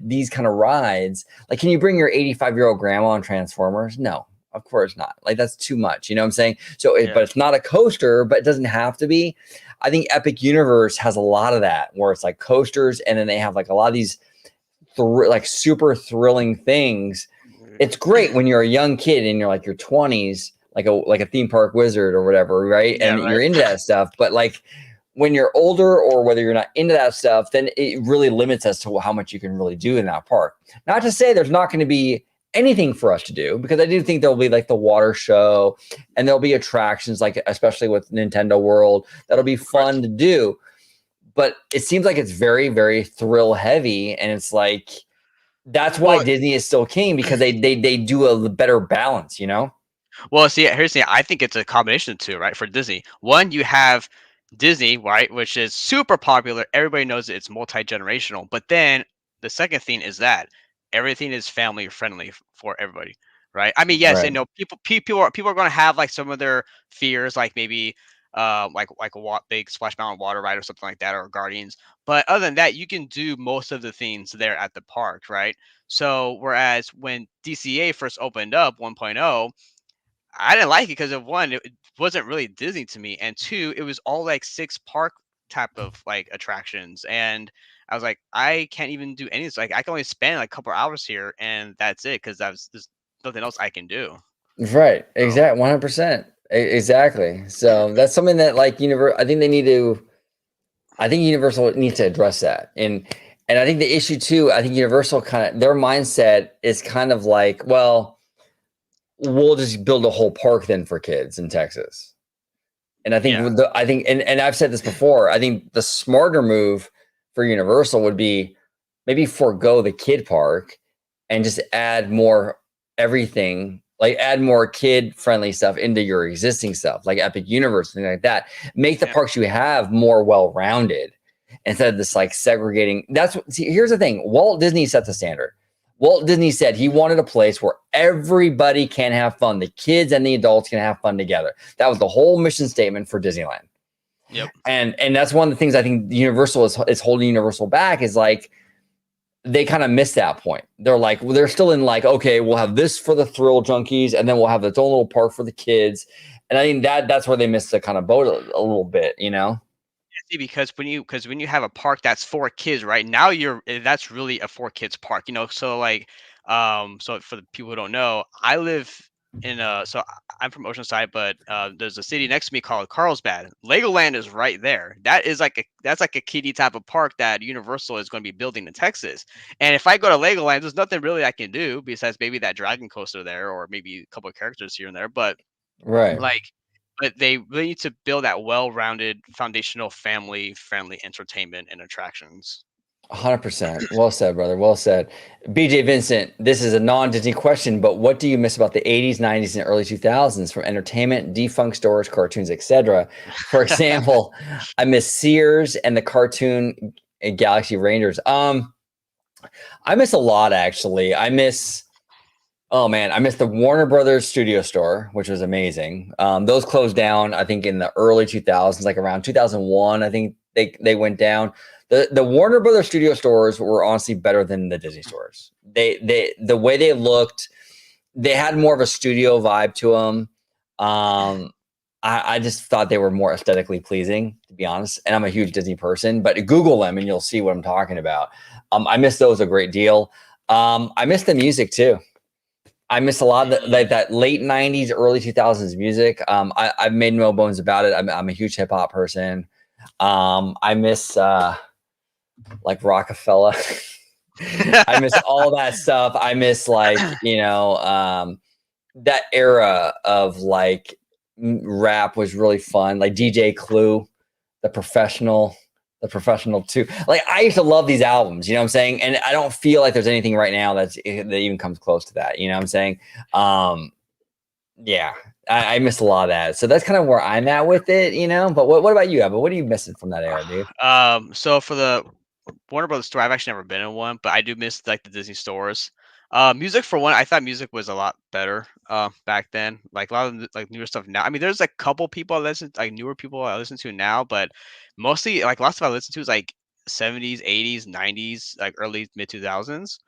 Speaker 1: these kind of rides. Like, can you bring your 85-year-old grandma on Transformers? No, of course not. Like that's too much. You know what I'm saying? So, but it's not a coaster, but it doesn't have to be. I think Epic Universe has a lot of that where it's like coasters, and then they have like a lot of these like super thrilling things. It's great when you're a young kid in your 20s, like a theme park wizard or whatever, right?
Speaker 2: Yeah,
Speaker 1: and
Speaker 2: right.
Speaker 1: You're into that stuff. But like when you're older, or whether you're not into that stuff, then it really limits as to how much you can really do in that park. Not to say there's not going to be anything for us to do, because I do think there'll be like the water show, and there'll be attractions, like especially with Nintendo World, that'll be fun to do. But it seems like it's very, very thrill heavy, and it's like, that's why Disney is still king, because they do a better balance,
Speaker 2: Well, see, here's the thing. I think it's a combination of two, right? For Disney, one, you have Disney, right, which is super popular. Everybody knows it's multi-generational. But then the second thing is that everything is family friendly for everybody, right? I mean, yes,
Speaker 1: Right.
Speaker 2: people are going to have like some of their fears, like maybe like a big Splash Mountain water ride or something like that, or Guardians. But other than that, you can do most of the things there at the park, right? So whereas when DCA first opened up 1.0, I didn't like it because, of one, it wasn't really Disney to me, and two, it was all like 6 park type of like attractions, and I was like, I can't even do any of this. Like, I can only spend like a couple hours here, and that's it, because there's nothing else I can do.
Speaker 1: Right. Exactly. 100%. Exactly. So that's something that like I think Universal needs to address that. And I think the issue too, I think Universal their mindset is kind of like, well, we'll just build a whole park then for kids in Texas. And I think and I've said this before, I think the smarter move for Universal would be maybe forego the kid park and just add more everything, like add more kid friendly stuff into your existing stuff, like Epic Universe, things like that. Make the parks you have more well-rounded, instead of this like segregating. Here's the thing. Walt Disney set the standard. Walt Disney said he wanted a place where everybody can have fun. The kids and the adults can have fun together. That was the whole mission statement for Disneyland.
Speaker 2: Yep.
Speaker 1: And that's one of the things I think Universal is holding Universal back is like, they kind of missed that point. They're like, well, they're still in like, okay, we'll have this for the thrill junkies, and then we'll have its own little park for the kids. And I think that's where they missed the kind of boat a little bit, you know?
Speaker 2: See, because when you have a park that's for kids, right now that's really a for kids park, you know. So like, so for the people who don't know, I live in I'm from Oceanside, but there's a city next to me called Carlsbad. Legoland is right there. That's like a kiddie type of park that Universal is going to be building in Texas. And if I go to Legoland, there's nothing really I can do besides maybe that dragon coaster there, or maybe a couple of characters here and there. But
Speaker 1: Right.
Speaker 2: but they really need to build that well-rounded, foundational, family-friendly entertainment and attractions.
Speaker 1: 100%. Well said, brother. Well said. BJ Vincent, this is a non-Disney question, but what do you miss about the 80s, 90s, and early 2000s from entertainment, defunct stores, cartoons, etc.? For example, I miss Sears and the cartoon Galaxy Rangers. I miss a lot, actually. I miss the Warner Brothers studio store, which was amazing. Those closed down, I think, in the early 2000s, like around 2001, I think they went down. The Warner Brothers studio stores were honestly better than the Disney stores. The way they looked, they had more of a studio vibe to them. I just thought they were more aesthetically pleasing, to be honest. And I'm a huge Disney person, but Google them and you'll see what I'm talking about. I miss those a great deal. I miss the music too. I miss a lot of that late 90s, early 2000s music. I've made no bones about it. I'm a huge hip hop person. I miss like Rockefeller. I miss all that stuff. I miss like, that era of like rap was really fun. Like DJ Clue, The Professional too. Like I used to love these albums, you know what I'm saying? And I don't feel like there's anything right now that even comes close to that. You know what I'm saying? Yeah, I miss a lot of that. So that's kind of where I'm at with it, you know? But what about you, Abba? What are you missing from that era, dude?
Speaker 2: So for the Warner Brothers store, I've actually never been in one, but I do miss like the Disney stores. Music for one, I thought music was a lot better back then. Like a lot of like newer stuff now. I mean, there's like a couple people newer people I listen to now, but mostly like lots of I listen to is like 70s, 80s, 90s, like early mid 2000s.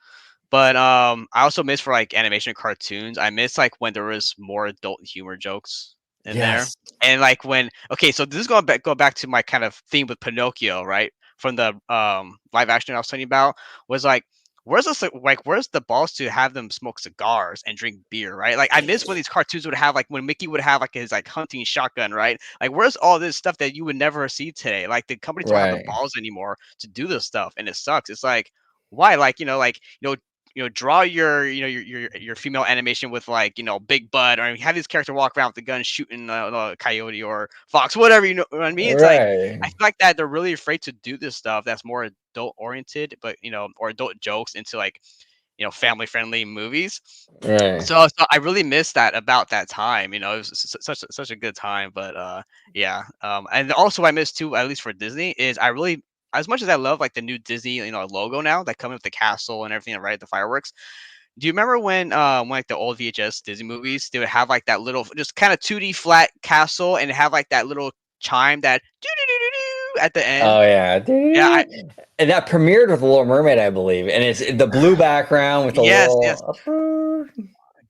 Speaker 2: But I also miss for like animation and cartoons. I miss like when there was more adult humor jokes in there. And like so this is go back to my kind of theme with Pinocchio, right? From the live action I was telling you about, was like, where's the balls to have them smoke cigars and drink beer, right? Like I miss when these cartoons would have like when Mickey would have like his like hunting shotgun, right? Like where's all this stuff that you would never see today? Like the companies don't have the balls anymore to do this stuff, and it sucks. It's like, why? Draw your female animation with like Big Bud, or have this character walk around with the gun shooting a coyote or fox, whatever, you know what I mean? It's like I feel like that they're really afraid to do this stuff that's more adult oriented, but or adult jokes into like family friendly movies. So I really miss that about that time. It was such a good time. But and also I miss too, at least for Disney, is I really, as much as I love like the new Disney logo now that come with the castle and everything, right, the fireworks. Do you remember when like the old VHS Disney movies, they would have like that little just kind of 2D flat castle and have like that little chime that at the end?
Speaker 1: Oh yeah, and that premiered with The Little Mermaid, I believe, and it's the blue background with the little.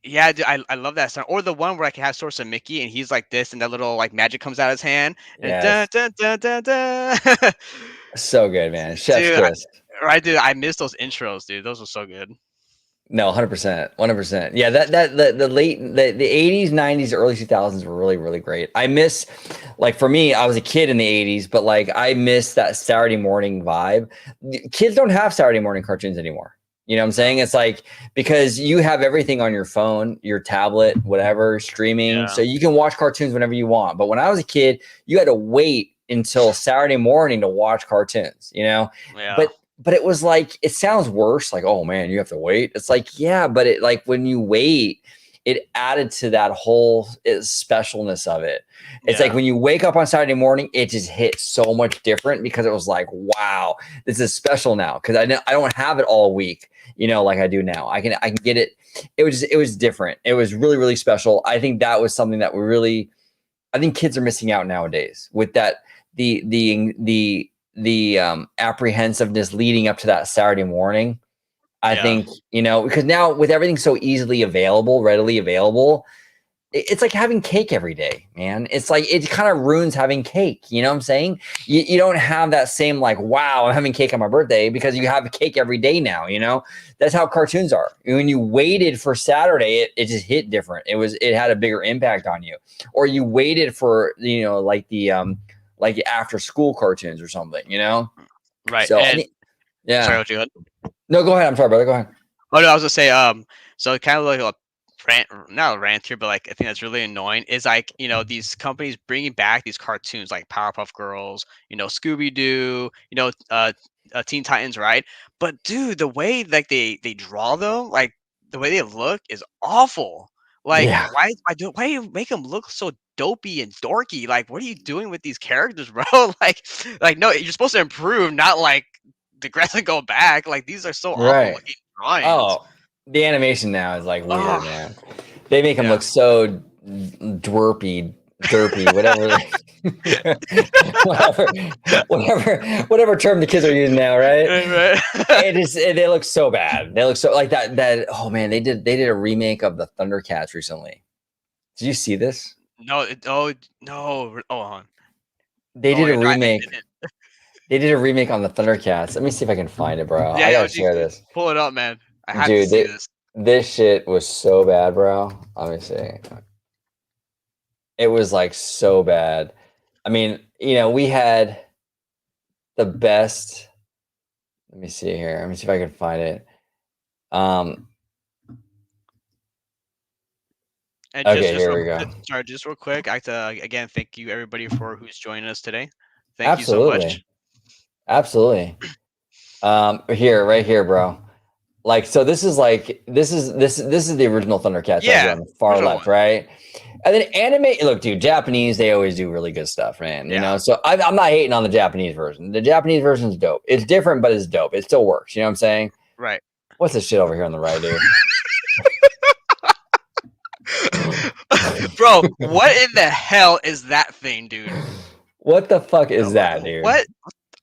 Speaker 2: Yeah, dude, I love that song. Or the one where I can have Source of Mickey and he's like this, and that little like magic comes out of his hand. And dun, dun, dun, dun, dun.
Speaker 1: So good, man. Chef's kiss.
Speaker 2: Dude, I miss those intros, dude. Those were so good.
Speaker 1: No, 100%. Yeah, the late the 80s, 90s, early 2000s were really, really great. I miss, like, for me, I was a kid in the 80s, but like I miss that Saturday morning vibe. Kids don't have Saturday morning cartoons anymore. You know what I'm saying? It's like, because you have everything on your phone, your tablet, whatever, streaming. So you can watch cartoons whenever you want. But when I was a kid, you had to wait until Saturday morning to watch cartoons, But it was like, it sounds worse. Like, oh man, you have to wait. It's like, yeah, but it like when you wait, it added to that whole specialness of it. It's like
Speaker 2: Yeah.
Speaker 1: when you wake up on Saturday morning, it just hit so much different because it was like, wow, this is special now because I don't have it all week, like I do now. I can get it. It was different. It was really, really special. I think that was something that I think kids are missing out nowadays with that the apprehensiveness leading up to that Saturday morning. I think, because now with everything so easily available, readily available, it's like having cake every day, man. It's like, it kind of ruins having cake. You know what I'm saying? You don't have that same like, wow, I'm having cake on my birthday because you have cake every day now, That's how cartoons are. When you waited for Saturday, it just hit different. It had a bigger impact on you. Or you waited for, like the after school cartoons or something,
Speaker 2: Right.
Speaker 1: So,
Speaker 2: And,
Speaker 1: yeah.
Speaker 2: sorry, what you had?
Speaker 1: No, go ahead. I'm sorry, brother. Go ahead.
Speaker 2: Oh no, I was gonna say, so kind of like a rant, not a rant here, but like I think that's really annoying is like, these companies bringing back these cartoons like Powerpuff Girls, Scooby Doo, Teen Titans, right? But dude, the way like they draw them, like the way they look is awful. Like,
Speaker 1: Yeah.
Speaker 2: why do you make them look so dopey and dorky? Like, what are you doing with these characters, bro? like no, you're supposed to improve, not like digress and go back. Like, these are so awful
Speaker 1: Right.
Speaker 2: looking drawings.
Speaker 1: Oh, the animation now is like weird,
Speaker 2: Ugh.
Speaker 1: man. They make them
Speaker 2: Yeah.
Speaker 1: look so derpy, whatever, whatever term the kids are using now, right? They look so bad. They look so like that. Oh man, they did a remake of the Thundercats recently. Did you see this?
Speaker 2: No, no. Oh, hold on.
Speaker 1: They did a
Speaker 2: wait, no, I
Speaker 1: remake.
Speaker 2: didn't.
Speaker 1: They did a remake on the Thundercats. Let me see if I can find it, bro.
Speaker 2: Yeah,
Speaker 1: I
Speaker 2: yo,
Speaker 1: gotta share this.
Speaker 2: pull it up, man. I have to
Speaker 1: Dude,
Speaker 2: see this.
Speaker 1: this shit was so bad, bro. Let me see. It was like so bad. I mean, we had the best. Let me see here. Let me see if I can find it.
Speaker 2: And
Speaker 1: Okay, here we go.
Speaker 2: Sorry, just real quick. I have to again thank you everybody for who's joining us today. Thank you so much.
Speaker 1: Absolutely. Right here, bro. Like, so this is the original Thundercats right here on the far left, right? And then anime, look, dude, Japanese, they always do really good stuff, man. So I'm not hating on the Japanese version. The Japanese version is dope. It's different, but it's dope. It still works. You know what I'm saying?
Speaker 2: Right.
Speaker 1: What's this shit over here on the right, dude?
Speaker 2: Bro, what in the hell is that thing, dude?
Speaker 1: What the fuck is that, dude?
Speaker 2: What?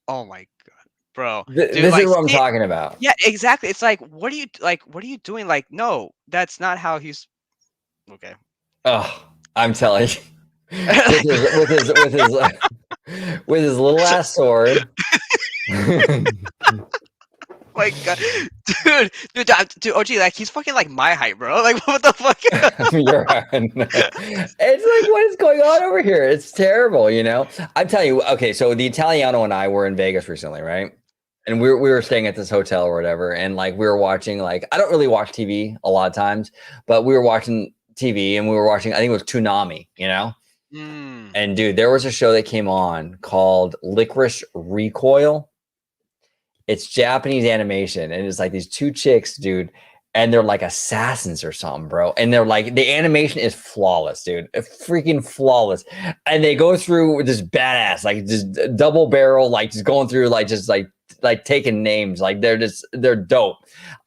Speaker 2: Oh my god, bro.
Speaker 1: Dude, this is what I'm talking about.
Speaker 2: Yeah, exactly. It's like, what are you doing? Like, no, that's not how he's. Okay.
Speaker 1: Oh, I'm telling you, with his little ass sword.
Speaker 2: My god, dude, OG, like he's fucking like my height, bro. Like, what the fuck?
Speaker 1: You're right. It's like, what is going on over here? It's terrible, I'm telling you. Okay, so the Italiano and I were in Vegas recently, right? And we were staying at this hotel or whatever, and like we were watching. Like, I don't really watch TV a lot of times, but we were watching TV and we were watching. I think it was Toonami, And dude, there was a show that came on called Licorice Recoil. It's Japanese animation, and it's like these two chicks, dude, and they're like assassins or something, bro. And they're like, the animation is flawless, dude, freaking flawless. And they go through this badass, like just double barrel, like just going through, like just like taking names, like they're dope.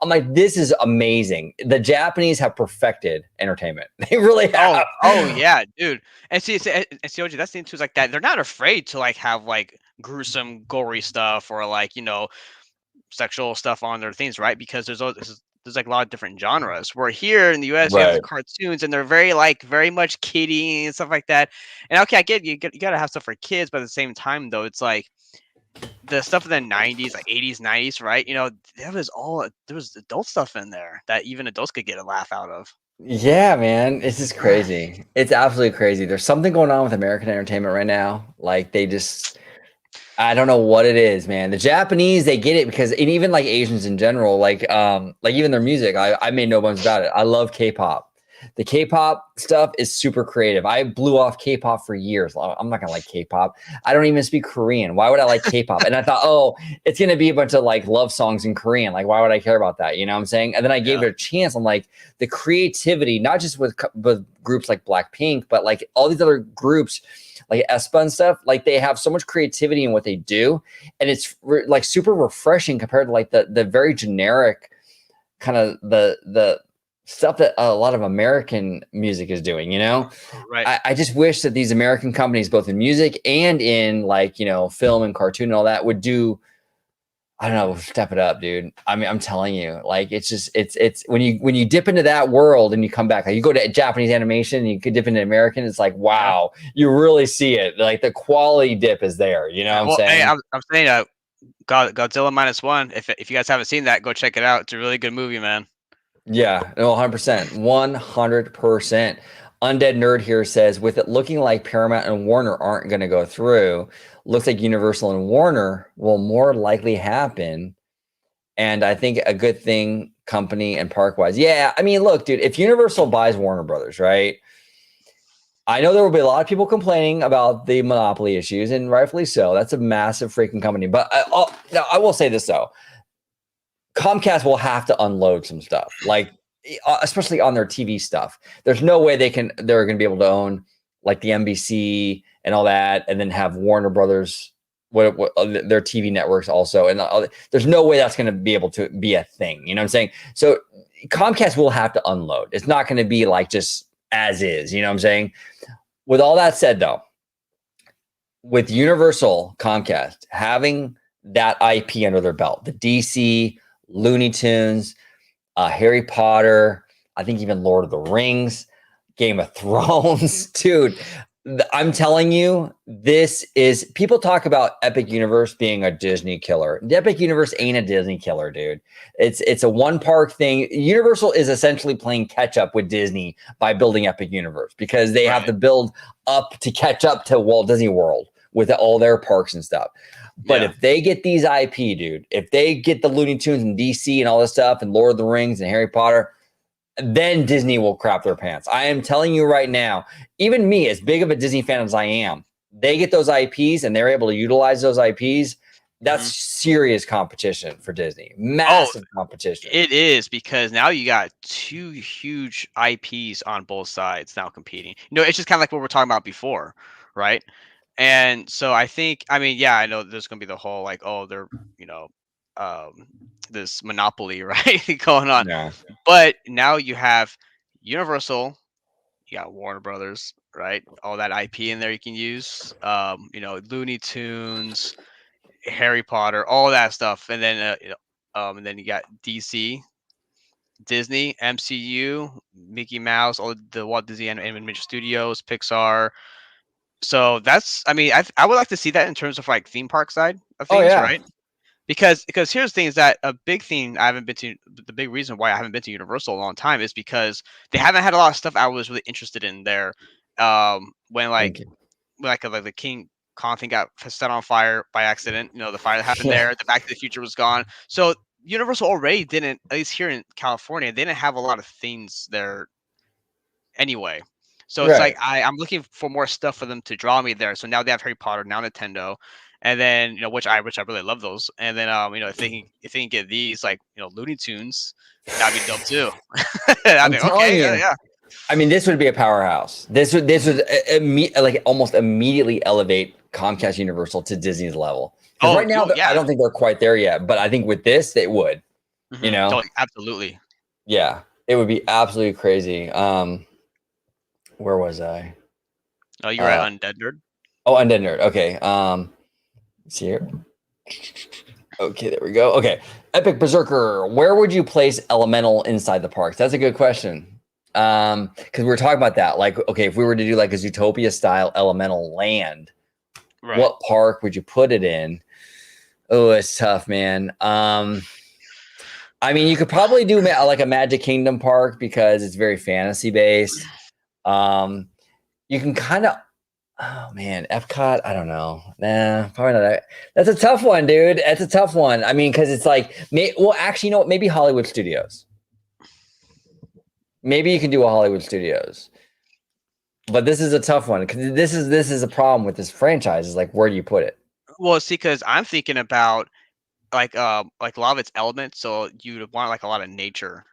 Speaker 1: I'm like, this is amazing. The Japanese have perfected entertainment. They really have.
Speaker 2: Oh yeah, dude. And see, OG, that's the thing too, is like that they're not afraid to like have like gruesome, gory stuff or like sexual stuff on their things, right? Because there's like a lot of different genres. Where here in the US, you have the cartoons, and they're very much kiddie and stuff like that. And okay, I get you gotta have stuff for kids, but at the same time, though, it's like the stuff in the 90s, like 80s, 90s, right? There was adult stuff in there that even adults could get a laugh out of.
Speaker 1: Yeah, man, it's just crazy. It's absolutely crazy. There's something going on with American entertainment right now. Like I don't know what it is, man. The Japanese, they get it because, and even like Asians in general, like even their music, I made no bones about it. I love K-pop. The K-pop stuff is super creative. I blew off K-pop for years. I'm not gonna like K-pop. I don't even speak Korean. Why would I like K-pop? And I thought, oh, it's gonna be a bunch of like love songs in Korean. Like, why would I care about that? You know what I'm saying? And then I gave it a chance. I'm like, the creativity, not just with groups like Blackpink, but like all these other groups like aespa and stuff, like they have so much creativity in what they do, and it's like super refreshing compared to like the very generic kind of the stuff that a lot of American music is doing, you know?
Speaker 2: Right.
Speaker 1: I just wish that these American companies, both in music and in like, you know, film and cartoon and all that, would do, I don't know, step it up, dude. I mean, I'm telling you, like, it's just, it's when you dip into that world and you come back, like you go to Japanese animation and you could dip into American, it's like, wow, you really see it. Like the quality dip is there. You know what I'm saying?
Speaker 2: Hey, I'm saying Godzilla -1. If you guys haven't seen that, go check it out. It's a really good movie, man.
Speaker 1: Yeah, no, 100%, 100%. Undead Nerd here says, with it looking like Paramount and Warner aren't going to go through, looks like Universal and Warner will more likely happen. And I think a good thing, company and park-wise. Yeah, I mean, look, dude, if Universal buys Warner Brothers, right? I know there will be a lot of people complaining about the monopoly issues, and rightfully so. That's a massive freaking company. But I will say this, though. Comcast will have to unload some stuff, like especially on their TV stuff. There's no way they're going to be able to own like the NBC and all that, and then have Warner Brothers, what their TV networks also. And there's no way that's going to be able to be a thing. You know what I'm saying? So Comcast will have to unload. It's not going to be like just as is. You know what I'm saying? With all that said, though, with Universal Comcast having that IP under their belt, the DC, Looney Tunes, Harry Potter, I think even Lord of the Rings, Game of Thrones, dude. I'm telling you, this is, people talk about Epic Universe being a Disney killer. The Epic Universe ain't a Disney killer, dude. It's a one park thing. Universal is essentially playing catch up with Disney by building Epic Universe, because they have to build up to catch up to Walt Disney World with all their parks and stuff. But if they get these IP, dude, if they get the Looney Tunes and DC and all this stuff and Lord of the Rings and Harry Potter, then Disney will crap their pants. I am telling you right now, even me, as big of a Disney fan as I am, they get those IPs and they're able to utilize those IPs. That's serious competition for Disney. Massive competition.
Speaker 2: It is, because now you got two huge IPs on both sides now competing. You know, it's just kind of like what we were talking about before, right? And so I think, I mean, yeah, I know there's going to be the whole like, oh, they're, you know, this monopoly, right, going on.
Speaker 1: Yeah.
Speaker 2: But now you have Universal, you got Warner Brothers, right? All that IP in there you can use. You know, Looney Tunes, Harry Potter, all that stuff, and then and then you got DC, Disney, MCU, Mickey Mouse, all the Walt Disney Animation Studios, Pixar. So that's, I mean, I would like to see that in terms of like theme park side of things, right? Because here's the thing, is that a big thing I haven't been to, the big reason why I haven't been to Universal in a long time is because they haven't had a lot of stuff I was really interested in there. When the King Kong thing got set on fire by accident, you know, the fire that happened there, the Back to the Future was gone. So Universal already didn't, at least here in California, they didn't have a lot of things there anyway. So it's like I'm looking for more stuff for them to draw me there. So now they have Harry Potter, now Nintendo, and then, you know, which I really love those. And then you know, if they can get these, like, you know, Looney Tunes, that'd be dope too.
Speaker 1: I'm telling you.
Speaker 2: Yeah.
Speaker 1: I mean, this would be a powerhouse. This would like almost immediately elevate Comcast Universal to Disney's level. Right now, I don't think they're quite there yet, but I think with this, they would. You know,
Speaker 2: absolutely.
Speaker 1: Yeah, it would be absolutely crazy. Where was I?
Speaker 2: Oh, you're at Undead Nerd.
Speaker 1: Oh, Undead Nerd. Okay. Let's see here. Okay, there we go. Okay, Epic Berserker. Where would you place Elemental inside the parks? That's a good question. Because we were talking about that. Like, okay, if we were to do like a Zootopia style Elemental land, what park would you put it in? Oh, it's tough, man. I mean, you could probably do like a Magic Kingdom park because it's very fantasy based. You can kind of, oh man, Epcot, I don't know. Nah, probably not. That's a tough one, dude. That's a tough one. I mean, because it's like, well, actually, you know what? Maybe Hollywood Studios. Maybe you can do a Hollywood Studios. But this is a tough one because this is a problem with this franchise. Is like, where do you put it?
Speaker 2: Well, see, because I'm thinking about like a lot of its elements. So you'd want like a lot of nature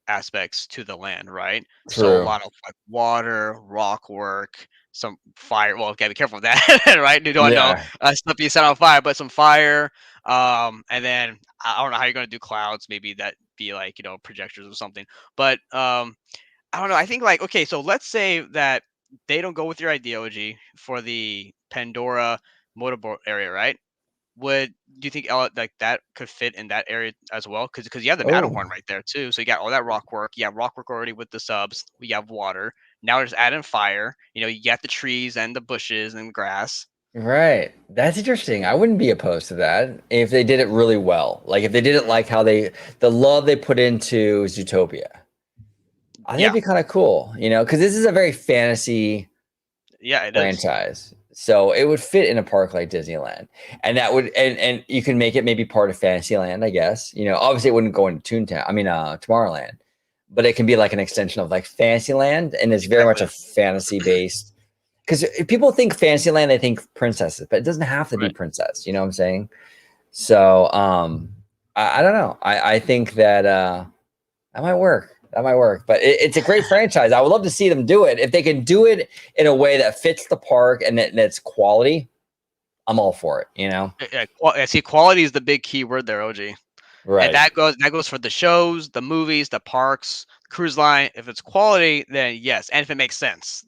Speaker 2: aspects to the land, right? So a
Speaker 1: True.
Speaker 2: lot of like water, rock work, some fire. Well, gotta be careful with that, right? You don't know stuff you set on fire, but some fire. And then I don't know how you're gonna do clouds. Maybe that be like projectors or something. But I don't know. I think like okay, so let's say that they don't go with your idea, OG, for the Pandora motorboat area, right? Do you think like that could fit in that area as well? Because you have the
Speaker 1: Oh,
Speaker 2: Matterhorn right there too. So you got all that rock work. You have rock work already with the subs. We have water. Now we're just adding fire. You got the trees and the bushes and grass.
Speaker 1: right. That's interesting. I wouldn't be opposed to that if they did it really well. Like if they did it like how the love they put into Zootopia. I think it'd be kind of cool, because this is a very fantasy franchise. So it would fit in a park like Disneyland, and that would and you can make it maybe part of Fantasyland, I guess. Obviously it wouldn't go into Toontown. I mean, Tomorrowland, but it can be like an extension of like Fantasyland, and it's very much a fantasy based. Because if people think Fantasyland, they think princesses, but it doesn't have to be princess. You know what I'm saying? So I don't know. I think that that might work. That might work, but it's a great franchise. I would love to see them do it. If they can do it in a way that fits the park and that's quality, I'm all for it.
Speaker 2: Yeah, see, quality is the big key word there, OG.
Speaker 1: Right.
Speaker 2: And that goes for the shows, the movies, the parks, cruise line. If it's quality, then yes, and if it makes sense.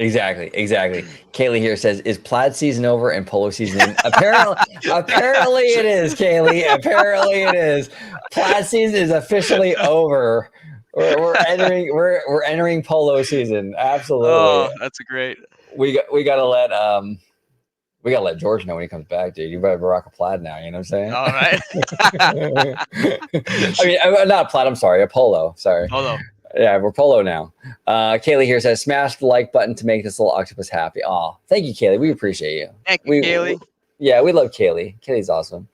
Speaker 1: Exactly. Kaylee here says, "Is plaid season over and polo season in?" Apparently it is, Kaylee. Apparently it is. Plaid season is officially over. We're entering polo season. Absolutely.
Speaker 2: Oh, that's great.
Speaker 1: We gotta let George know when he comes back, dude. You better rock a plaid now. You know what I'm saying?
Speaker 2: All right.
Speaker 1: I mean, not a plaid. I'm sorry, a polo. Sorry.
Speaker 2: Polo.
Speaker 1: Yeah, we're polo now. Kaylee here says, "Smash the like button to make this little octopus happy." Oh, thank you, Kaylee. We appreciate you.
Speaker 2: Thank you, Kaylee.
Speaker 1: We love Kaylee. Kaylee's awesome.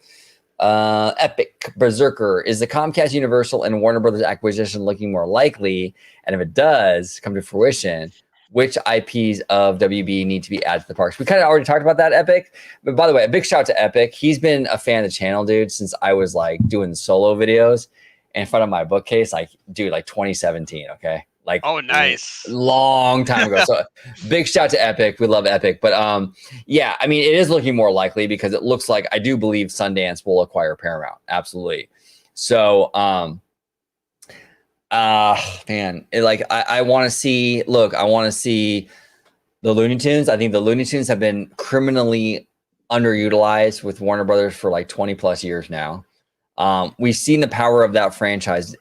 Speaker 1: Epic Berserker, is the Comcast Universal and Warner Brothers acquisition looking more likely? And if it does come to fruition, which IPs of WB need to be added to the parks? We kind of already talked about that, Epic. But by the way, a big shout out to Epic. He's been a fan of the channel, dude, since I was like doing solo videos in front of my bookcase, like 2017. Okay. Like,
Speaker 2: oh, nice.
Speaker 1: Long time ago. So big shout out to Epic. We love Epic. But yeah, I mean, it is looking more likely because it looks like I do believe Sundance will acquire Paramount. Absolutely. So man, I want to see the Looney Tunes. I think the Looney Tunes have been criminally underutilized with Warner Brothers for like 20 plus years now. We've seen the power of that franchise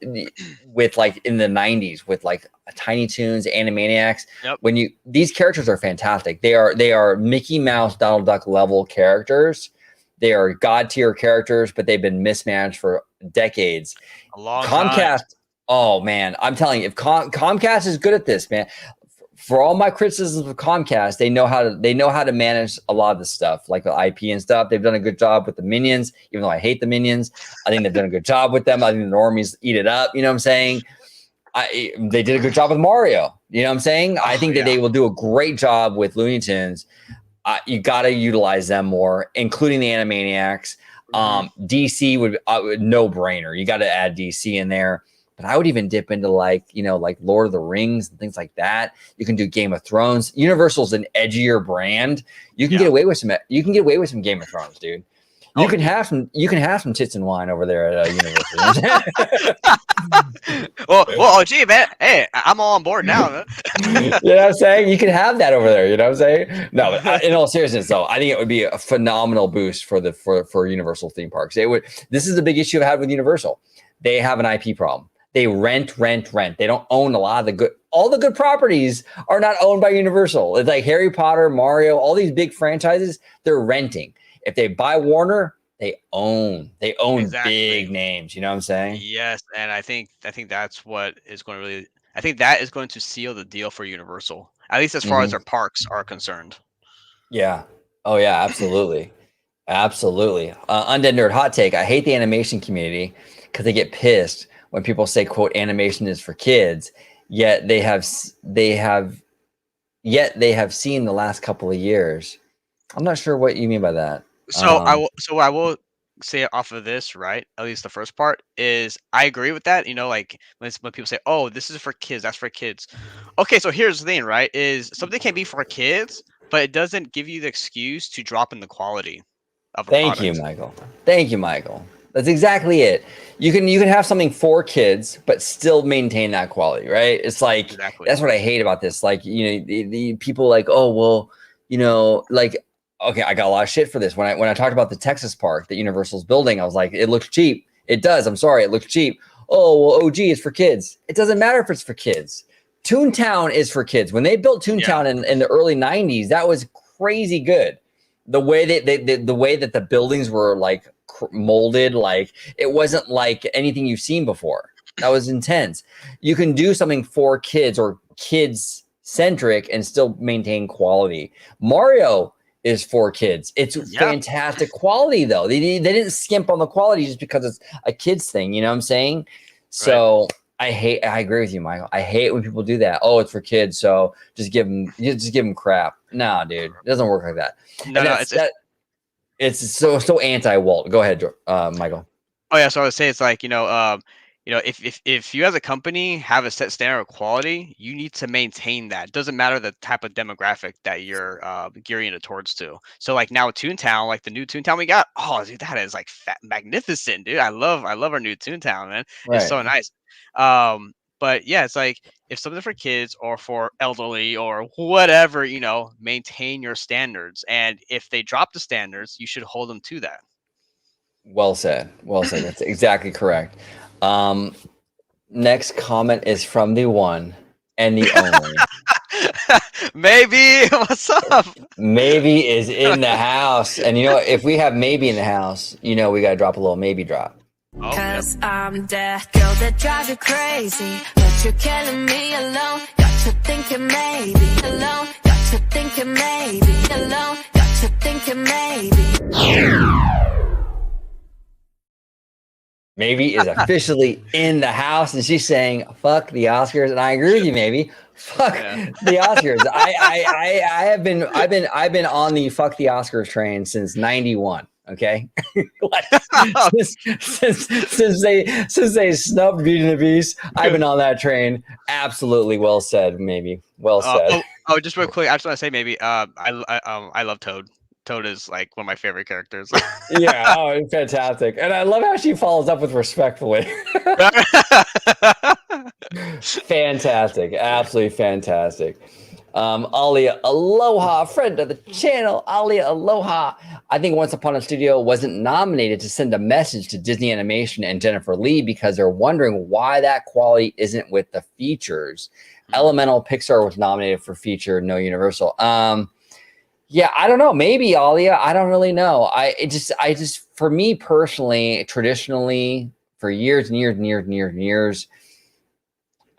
Speaker 1: with like in the 90s with like Tiny Toons, Animaniacs.
Speaker 2: Yep.
Speaker 1: These characters are fantastic. They are Mickey Mouse, Donald Duck level characters. They are god tier characters, but they've been mismanaged for decades.
Speaker 2: A long
Speaker 1: Comcast.
Speaker 2: time.
Speaker 1: Oh man, I'm telling you, if Comcast is good at this, man. For all my criticisms of Comcast, they know how to manage a lot of this stuff, like the IP and stuff. They've done a good job with the Minions, even though I hate the Minions. I think they've done a good job with them. I think the normies eat it up. You know what I'm saying? They did a good job with Mario. You know what I'm saying? I think that they will do a great job with Looney Tunes. You got to utilize them more, including the Animaniacs. DC would no brainer. You got to add DC in there. But I would even dip into like Lord of the Rings and things like that. You can do Game of Thrones. Universal's an edgier brand. You can get away with some. You can get away with some Game of Thrones, dude. You can have some tits and wine over there at Universal.
Speaker 2: well, gee, man. Hey, I'm all on board now. Man.
Speaker 1: You know what I'm saying? You can have that over there. You know what I'm saying? No, but in all seriousness, though, I think it would be a phenomenal boost for Universal theme parks. This is a big issue I had with Universal. They have an IP problem. They rent. They don't own a lot of all the good properties are not owned by Universal. It's like Harry Potter, Mario, all these big franchises, they're renting. If they buy Warner, they own big names. You know what I'm saying?
Speaker 2: Yes. And I think that's what is going to that is going to seal the deal for Universal, at least as far as their parks are concerned.
Speaker 1: Yeah. Oh yeah, absolutely. Absolutely. Undead Nerd hot take. I hate the animation community because they get pissed when people say quote animation is for kids, yet they have seen the last couple of years. I'm not sure what you mean by that.
Speaker 2: So I will say off of this, right? At least the first part is I agree with that. You know, like when people say, "Oh, this is for kids," that's for kids. Okay, so here's the thing, right? Is something can be for kids, but it doesn't give you the excuse to drop in the quality of a
Speaker 1: Thank
Speaker 2: product.
Speaker 1: you, Michael. Thank you, Michael. That's exactly it. You can have something for kids, but still maintain that quality, right? It's like that's what I hate about this. Like, you know, the people like, oh well, you know, like, okay, I got a lot of shit for this. When I talked about the Texas park that Universal's building, I was like, it looks cheap. It does. I'm sorry, it looks cheap. Oh well, OG is for kids. It doesn't matter if it's for kids. Toontown is for kids. When they built Toontown in the early '90s, that was crazy good. The way that the way that the buildings were like molded, like it wasn't like anything you've seen before. That was intense. You can do something for kids or kids centric and still maintain quality. Mario is for kids. It's fantastic quality though. They didn't skimp on the quality just because it's a kids thing. You know what I'm saying? So I agree with you, Michael. I hate when people do that. Oh, it's for kids, so just give them crap. No, dude, it doesn't work like that.
Speaker 2: No,
Speaker 1: it's so anti-Walt. Go ahead, Michael.
Speaker 2: Oh yeah, so I would say it's like, if you as a company have a set standard of quality, you need to maintain that. It doesn't matter the type of demographic that you're gearing it towards to. So like now Toontown, like the new Toontown we got, oh dude, that is like magnificent, dude. I love our new Toontown, man. It's so nice. But yeah, it's like if something for kids or for elderly or whatever, you know, maintain your standards. And if they drop the standards, you should hold them to that.
Speaker 1: Well said. Well said. That's exactly correct. Next comment is from the one and the only.
Speaker 2: Maybe, what's up?
Speaker 1: Maybe is in the house. And you know, if we have maybe in the house, you know, we got to drop a little maybe drop.
Speaker 5: Cause I'm that girl that drives you crazy, but you're killing me alone. Got you thinking maybe alone. Got you thinking maybe alone. Got you thinking maybe.
Speaker 1: Maybe is officially in the house, and she's saying "fuck the Oscars," and I agree with you. Maybe fuck the Oscars. I've been on the fuck the Oscars train since '91. Okay, like, since they snubbed Beauty and the Beast, I've been on that train. Absolutely, well said. Maybe well said.
Speaker 2: Just real quick, I just want to say maybe I love Toad. Toad is like one of my favorite characters.
Speaker 1: Yeah, oh, fantastic. And I love how she follows up with respectfully. Fantastic. Absolutely fantastic. Alia Aloha, friend of the channel. Alia Aloha. I think Once Upon a Studio wasn't nominated to send a message to Disney Animation and Jennifer Lee because they're wondering why that quality isn't with the features. Elemental Pixar was nominated for feature, no Universal. Yeah, I don't know. Maybe Alia. I don't really know. I just for me personally, traditionally, for years and years and years and years and years,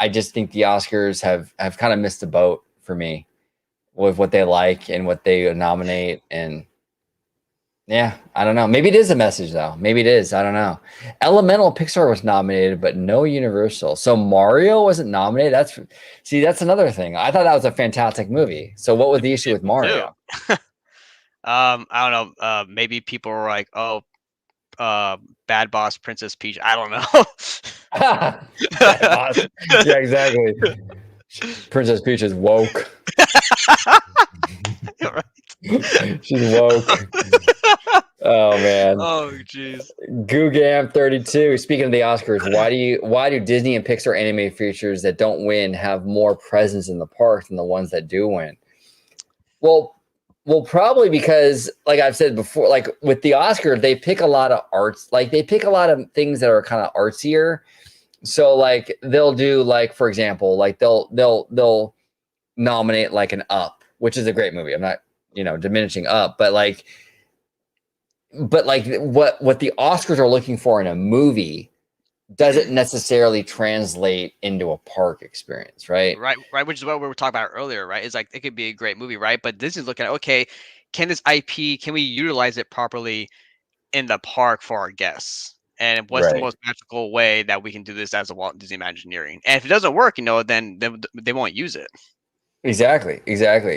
Speaker 1: I just think the Oscars have kind of missed the boat for me with what they like and what they nominate. And yeah, I don't know. Maybe it is a message though. Maybe it is. I don't know. Elemental Pixar was nominated, but no Universal. So Mario wasn't nominated. That's another thing. I thought that was a fantastic movie. So what was the issue with Mario?
Speaker 2: I don't know. Maybe people were like, "Oh, Bad Boss Princess Peach." I don't know.
Speaker 1: Yeah, exactly. Princess Peach is woke. She's woke. Oh man.
Speaker 2: Oh jeez.
Speaker 1: Googam32. Speaking of the Oscars, why do Disney and Pixar animated features that don't win have more presence in the parks than the ones that do win? Well, probably because, like I've said before, like with the Oscars, they pick a lot of arts, like they pick a lot of things that are kind of artsier. So like they'll do, like, for example, like they'll nominate like an Up, which is a great movie. I'm not, diminishing Up, but like what the Oscars are looking for in a movie doesn't necessarily translate into a park experience, right?
Speaker 2: Right, which is what we were talking about earlier, right? It's like it could be a great movie, right? But this is looking at, okay, can this IP, can we utilize it properly in the park for our guests? And what's the
Speaker 1: Right.
Speaker 2: most magical way that we can do this as a Walt Disney Imagineering? And if it doesn't work, then they won't use it.
Speaker 1: Exactly.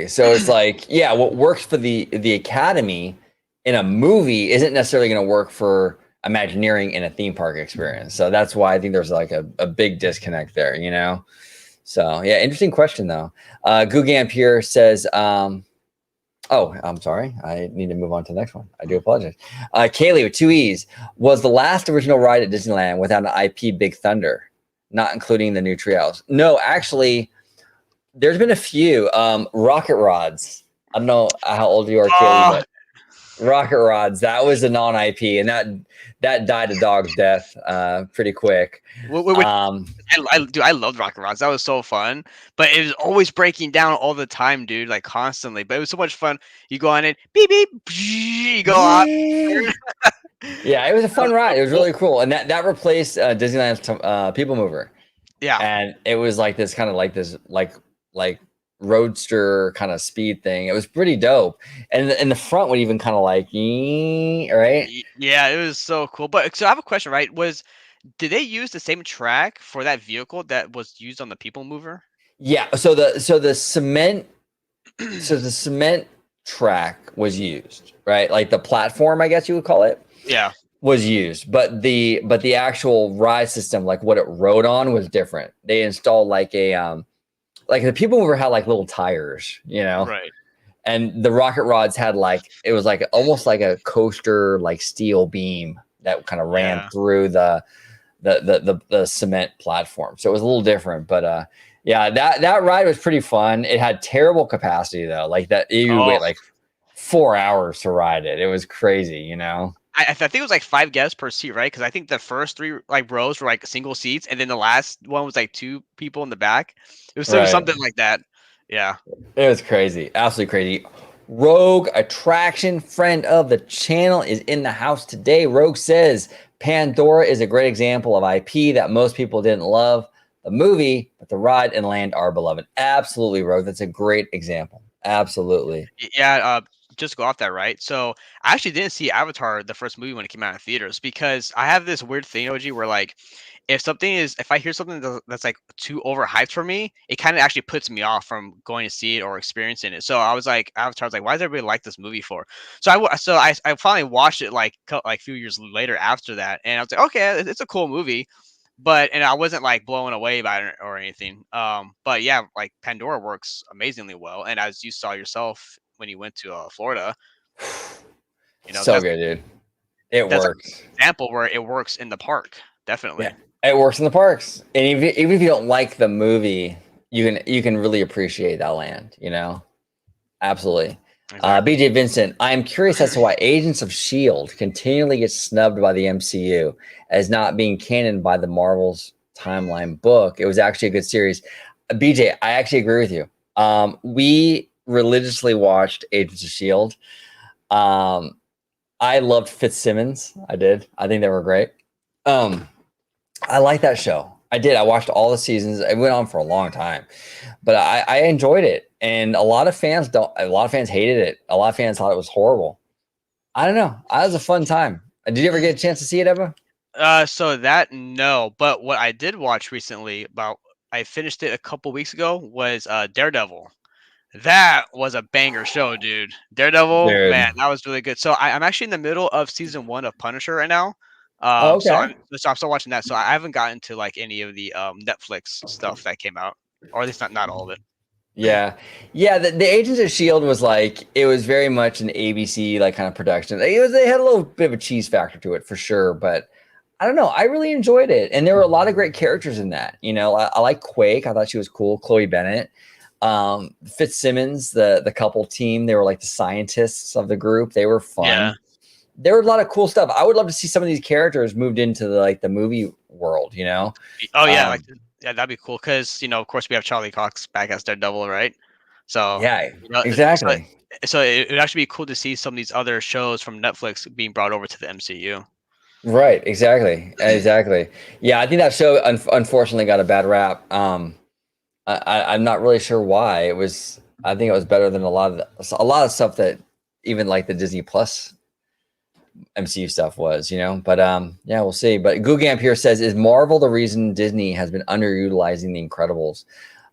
Speaker 1: So it's like, yeah, what works for the Academy in a movie isn't necessarily going to work for Imagineering in a theme park experience. So that's why I think there's like a big disconnect there, you know? So yeah, interesting question though. Gugamp here says, oh, I'm sorry. I need to move on to the next one. I do apologize. Kaylee with 2 E's was the last original ride at Disneyland without an IP Big Thunder, not including the new Treehouse. No, actually, there's been a few. Rocket Rods. I don't know how old you are, Kaylee, but Rocket Rods, that was a non-IP, and that died a dog's death pretty quick.
Speaker 2: I loved Rocket Rods. That was so fun, but it was always breaking down all the time, dude, like constantly. But it was so much fun. You go on it, beep beep, you go out.
Speaker 1: Yeah, it was a fun ride. It was really cool, and that replaced Disneyland's People Mover.
Speaker 2: Yeah,
Speaker 1: and it was like this kind of like roadster kind of speed thing. It was pretty dope, and the front would even kind of like, right?
Speaker 2: Yeah, it was so cool. But so I have a question, right? Did they use the same track for that vehicle that was used on the People Mover?
Speaker 1: Yeah. So the cement track was used, right? Like the platform, I guess you would call it.
Speaker 2: Yeah.
Speaker 1: Was used, but the actual ride system, like what it rode on, was different. They installed like the People Mover had like little tires, you know,
Speaker 2: right?
Speaker 1: And the Rocket Rods had it was like almost like a coaster, like steel beam that kind of ran through the cement platform. So it was a little different, but yeah, that ride was pretty fun. It had terrible capacity though, like that you wait like 4 hours to ride it. It was crazy, you know.
Speaker 2: I think it was like 5 guests per seat, right? Because I think the first 3 rows were like single seats, and then the last one was like 2 people in the back. It was something like that. Yeah,
Speaker 1: it was crazy, absolutely crazy. Rogue Attraction, friend of the channel, is in the house today. Rogue says Pandora is a great example of IP that most people didn't love the movie, but the ride and land are beloved. Absolutely, Rogue. That's a great example. Absolutely.
Speaker 2: Yeah. Just go off that, right? So I actually didn't see Avatar, the first movie, when it came out in theaters, because I have this weird thing, OG, where like if I hear something that's like too overhyped for me, it kind of actually puts me off from going to see it or experiencing it. So I was like, Avatar, I was like, why does everybody like this movie for? So I finally watched it like a few years later after that, and I was like, okay, it's a cool movie, and I wasn't like blown away by it or anything. But yeah, like Pandora works amazingly well, and as you saw yourself when you went to Florida,
Speaker 1: so good, dude. It works.
Speaker 2: An example where it works in the park, definitely.
Speaker 1: Yeah, it works in the parks, and even if you don't like the movie, you can really appreciate that land. You know, absolutely. Exactly. BJ Vincent, I am curious as to why Agents of S.H.I.E.L.D. continually gets snubbed by the MCU as not being canon by the Marvel's timeline book. It was actually a good series. BJ, I actually agree with you. We religiously watched Agents of S.H.I.E.L.D. I loved Fitzsimmons. I did. I think they were great. I like that show. I did. I watched all the seasons. It went on for a long time, but I enjoyed it. And a lot of fans hated it. A lot of fans thought it was horrible. I don't know. It was a fun time. Did you ever get a chance to see it, Eva?
Speaker 2: No. But what I did watch recently, I finished it a couple weeks ago, was Daredevil. That was a banger show, dude. Daredevil, man, that was really good. So I'm actually in the middle of season 1 of Punisher right now. Okay. So I'm still watching that. So I haven't gotten to like any of the Netflix stuff that came out, or at least not all of it.
Speaker 1: Yeah. The Agents of S.H.I.E.L.D. was like, it was very much an ABC like kind of production. They had a little bit of a cheese factor to it for sure, but I don't know. I really enjoyed it, and there were a lot of great characters in that. You know, I like Quake. I thought she was cool. Chloe Bennett. Fitzsimmons, the couple team, they were like the scientists of the group. They were fun. Yeah. There were a lot of cool stuff. I would love to see some of these characters moved into the movie world, you know?
Speaker 2: Oh yeah. That'd be cool. Cause of course we have Charlie Cox back as Daredevil, right? So
Speaker 1: yeah, exactly.
Speaker 2: So it would actually be cool to see some of these other shows from Netflix being brought over to the MCU.
Speaker 1: Right. Exactly. Yeah. I think that show unfortunately got a bad rap. I'm not really sure why. I think it was better than a lot of stuff that even like the Disney Plus MCU stuff was, but yeah, we'll see. But Googamp here says, is Marvel the reason Disney has been underutilizing the Incredibles?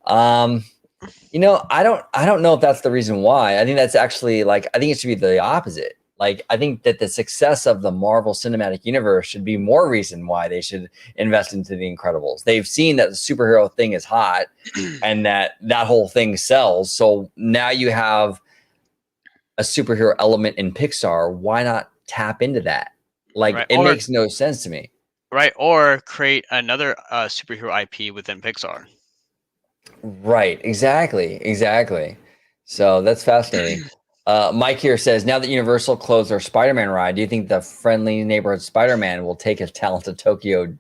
Speaker 1: I don't know if that's the reason why. I think that's actually I think it should be the opposite. I think that the success of the Marvel Cinematic Universe should be more reason why they should invest into the Incredibles. They've seen that the superhero thing is hot and that whole thing sells. So now you have a superhero element in Pixar. Why not tap into that? It makes no sense to me.
Speaker 2: Right. Or create another superhero IP within Pixar.
Speaker 1: Right. Exactly. So that's fascinating. Mike here says, now that Universal closed their Spider-Man ride, do you think the friendly neighborhood Spider-Man will take his talent to Tokyo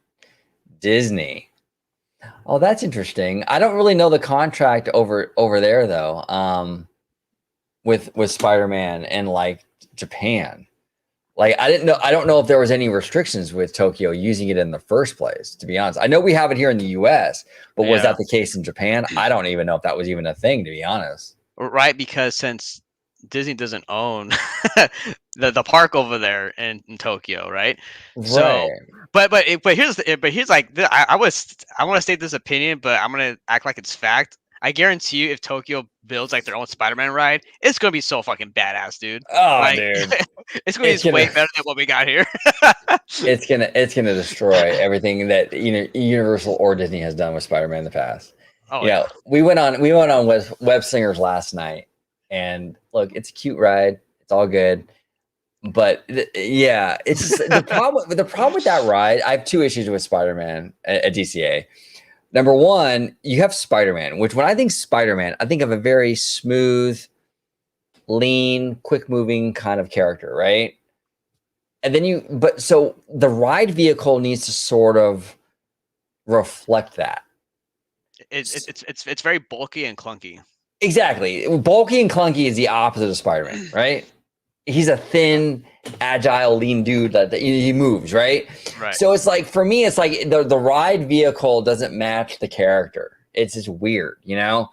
Speaker 1: Disney? Oh, that's interesting. I don't really know the contract over there though. With Spider-Man and Japan. I don't know if there was any restrictions with Tokyo using it in the first place, to be honest. I know we have it here in the US, but was that the case in Japan? I don't even know if that was even a thing, to be honest.
Speaker 2: Right, because since Disney doesn't own the park over there in Tokyo, right? So, but here's I want to state this opinion, but I'm gonna act like it's fact. I guarantee you, if Tokyo builds their own Spider-Man ride, it's gonna be so fucking badass, dude.
Speaker 1: Oh, dude,
Speaker 2: it's gonna be way better than what we got here.
Speaker 1: it's gonna destroy everything that Universal or Disney has done with Spider-Man in the past. Oh yeah, we went on Web Slingers last night. And look, it's a cute ride. It's all good. But it's just, the problem with that ride. I have two issues with Spider-Man at DCA. Number one, you have Spider-Man, which when I think Spider-Man, I think of a very smooth, lean, quick-moving kind of character, right? And then so the ride vehicle needs to sort of reflect that.
Speaker 2: It's very bulky and clunky.
Speaker 1: Exactly. Bulky and clunky is the opposite of Spider-Man, right? He's a thin, agile, lean dude that he moves, right? Right. So it's for me, it's the ride vehicle doesn't match the character. It's just weird, And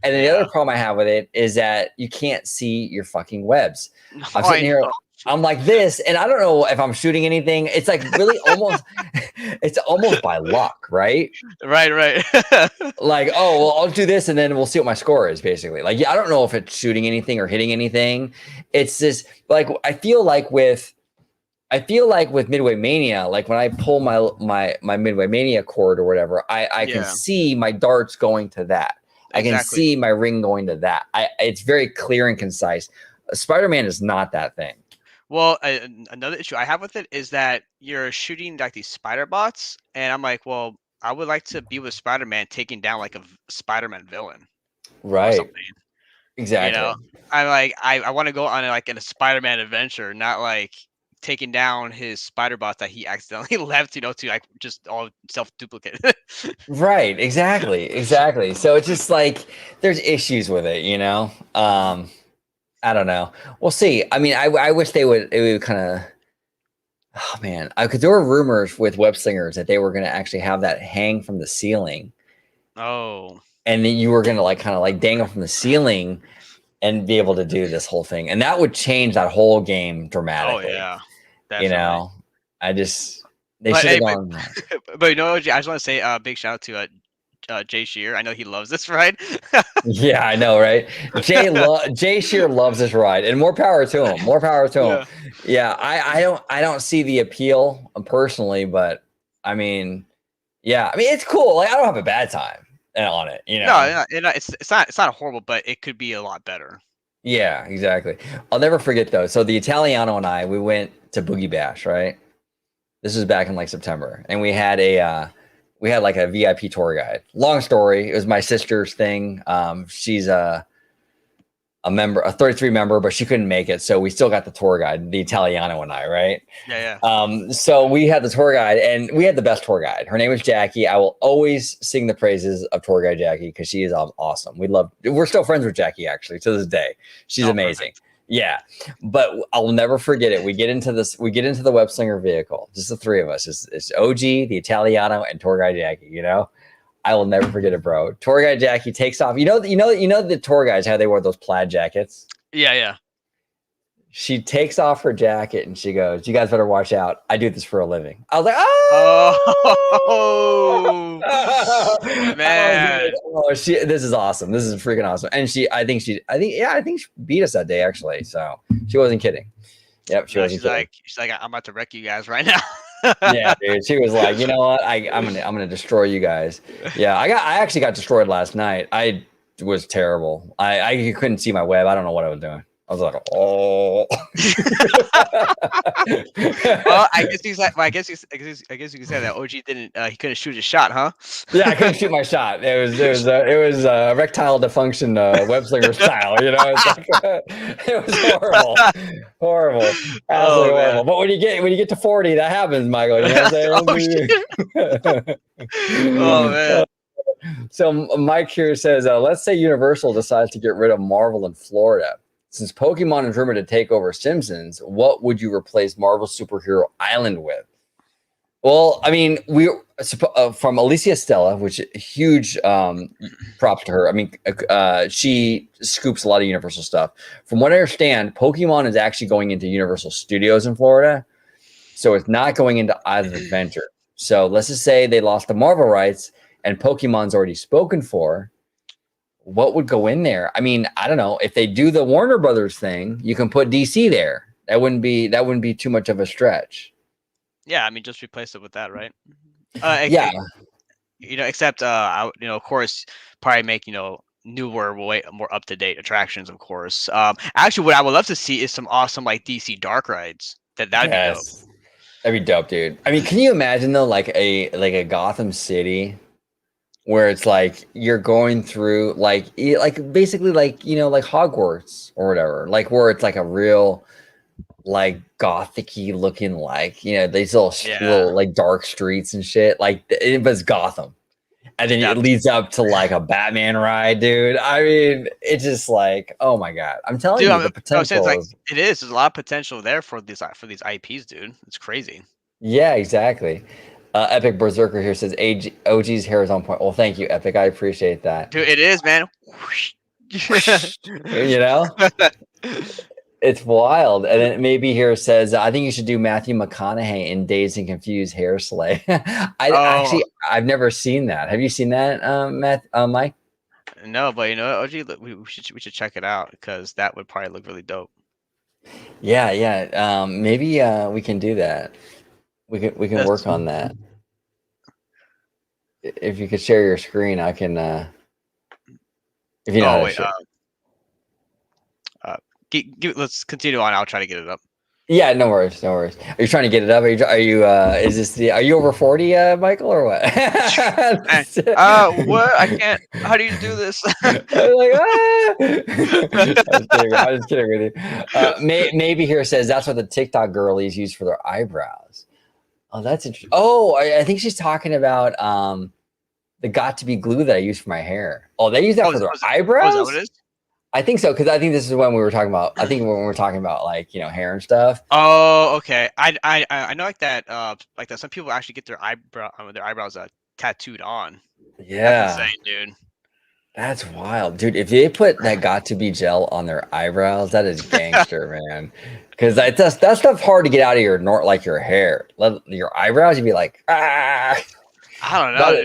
Speaker 1: the other problem I have with it is that you can't see your fucking webs. I'm sitting here, I'm like this, and I don't know if I'm shooting anything. It's really almost, it's almost by luck, right?
Speaker 2: Right.
Speaker 1: Oh, well, I'll do this, and then we'll see what my score is, basically. I don't know if it's shooting anything or hitting anything. It's just I feel like with Midway Mania, when I pull my Midway Mania cord or whatever, I can see my darts going to that. I can see my ring going to that. It's very clear and concise. Spider-Man is not that thing.
Speaker 2: Well, another issue I have with it is that you're shooting these spider bots, and I'm like, well, I would like to be with Spider-Man taking down a Spider-Man villain,
Speaker 1: right? Exactly.
Speaker 2: I want to go on in a Spider-Man adventure, not taking down his spider bots that he accidentally left, to just all self-duplicate.
Speaker 1: Right. Exactly. So it's just there's issues with it, I don't know. We'll see. I mean, I wish it would kind of, oh man, because there were rumors with Web Slingers that they were going to actually have that hang from the ceiling.
Speaker 2: Oh.
Speaker 1: And then you were going to kind of dangle from the ceiling and be able to do this whole thing. And that would change that whole game dramatically.
Speaker 2: Oh yeah. Definitely.
Speaker 1: They should have gone.
Speaker 2: But I just want to say a big shout out to Jay Shear. I know he loves this ride.
Speaker 1: Yeah, I know, right? Jay Shear loves this ride, and more power to him. Yeah, I don't see the appeal personally, but I mean, it's cool. I don't have a bad time on it.
Speaker 2: No, it's not horrible, but it could be a lot better.
Speaker 1: Yeah, exactly. I'll never forget though. So the Italiano and I, we went to Boogie Bash, right? This was back in September, and we had a VIP tour guide. Long story. It was my sister's thing. She's a member, a 33 member, but she couldn't make it. So we still got the tour guide, the Italiano and I, right?
Speaker 2: Yeah.
Speaker 1: So we had the tour guide, and we had the best tour guide. Her name was Jackie. I will always sing the praises of tour guide Jackie because she is awesome. We're still friends with Jackie actually to this day. She's amazing. Perfect. Yeah, but I'll never forget it. We get into the Web Slinger vehicle, just the three of us. It's OG, the Italiano, and tour guide Jackie. I will never forget it, bro. Tour guide Jackie takes off. The tour guides, how they wore those plaid jackets.
Speaker 2: Yeah.
Speaker 1: She takes off her jacket and she goes, "You guys better watch out. I do this for a living." I was like,
Speaker 2: Oh, man.
Speaker 1: This is awesome. This is freaking awesome. And I think she beat us that day actually. So she wasn't kidding. Yep,
Speaker 2: She's like, I'm about to wreck you guys right now.
Speaker 1: Yeah, dude. She was like, you know what? I'm gonna destroy you guys. Yeah, I actually got destroyed last night. I was terrible. I couldn't see my web. I don't know what I was doing. I was like, oh.
Speaker 2: Well, I guess you can say that OG didn't. He couldn't shoot his shot, huh?
Speaker 1: Yeah, I couldn't shoot my shot. It was erectile dysfunction, web slinger style. You know, it was horrible, horrible, absolutely horrible. But when you get to 40, that happens, Michael. You know what I'm saying?
Speaker 2: Oh man.
Speaker 1: So Mike here says, let's say Universal decides to get rid of Marvel in Florida. Since Pokemon is rumored to take over Simpsons, what would you replace Marvel Superhero Island with? Well, I mean, from Alicia Stella, which huge props to her. I mean, she scoops a lot of Universal stuff. From what I understand, Pokemon is actually going into Universal Studios in Florida, so it's not going into Island Adventure. So let's just say they lost the Marvel rights and Pokemon's already spoken for. What would go in there? I mean, I don't know. If they do the Warner Brothers thing, you can put DC there. That wouldn't be too much of a stretch.
Speaker 2: Yeah, I mean, just replace it with that, right?
Speaker 1: Yeah.
Speaker 2: Except of course, probably make newer, way more up to date attractions, of course. Actually, what I would love to see is some awesome like DC dark rides. That'd be dope.
Speaker 1: That'd be dope, dude. I mean, can you imagine though, like a Gotham City, where it's like you're going through like basically like like Hogwarts or whatever, like where it's like a real like gothic-y looking these little like dark streets and shit, like it was Gotham, and then it leads up to like a Batman ride, dude. I mean, it's just like, oh my god, I'm telling you, the potential.
Speaker 2: There's a lot of potential there for these IPs, dude. It's crazy.
Speaker 1: Yeah, exactly. Epic Berserker here says OG's hair is on point. Well, thank you, Epic. I appreciate that.
Speaker 2: Dude, it is, man.
Speaker 1: It's wild. And then maybe here says, I think you should do Matthew McConaughey in Dazed and Confused Hair Slay. I've never seen that. Have you seen that, Mike?
Speaker 2: No, but OG, we should check it out because that would probably look really dope.
Speaker 1: Yeah. Maybe we can do that. We can work on that. If you could share your screen, I can. If you know.
Speaker 2: Let's continue on. I'll try to get it up.
Speaker 1: Yeah, no worries. Are you trying to get it up? Are you? Are you over 40, Michael, or what?
Speaker 2: What? I can't. How do you do this?
Speaker 1: I'm just kidding with you. Maybe here says that's what the TikTok girlies use for their eyebrows. Oh, that's interesting. Oh, I think she's talking about the got to be glue that I use for my hair. Oh, they use that for their eyebrows?
Speaker 2: Is that what it is?
Speaker 1: I think so, because I think this is when we were talking about. I think when we were talking about like hair and stuff.
Speaker 2: Oh, okay. I know like that. Some people actually get their eyebrows tattooed on.
Speaker 1: Yeah,
Speaker 2: that's insane, dude.
Speaker 1: That's wild, dude. If they put that got to be gel on their eyebrows, that is gangster, man. Because that stuff's hard to get out of your hair. Your eyebrows, you'd be like, ah.
Speaker 2: I don't know.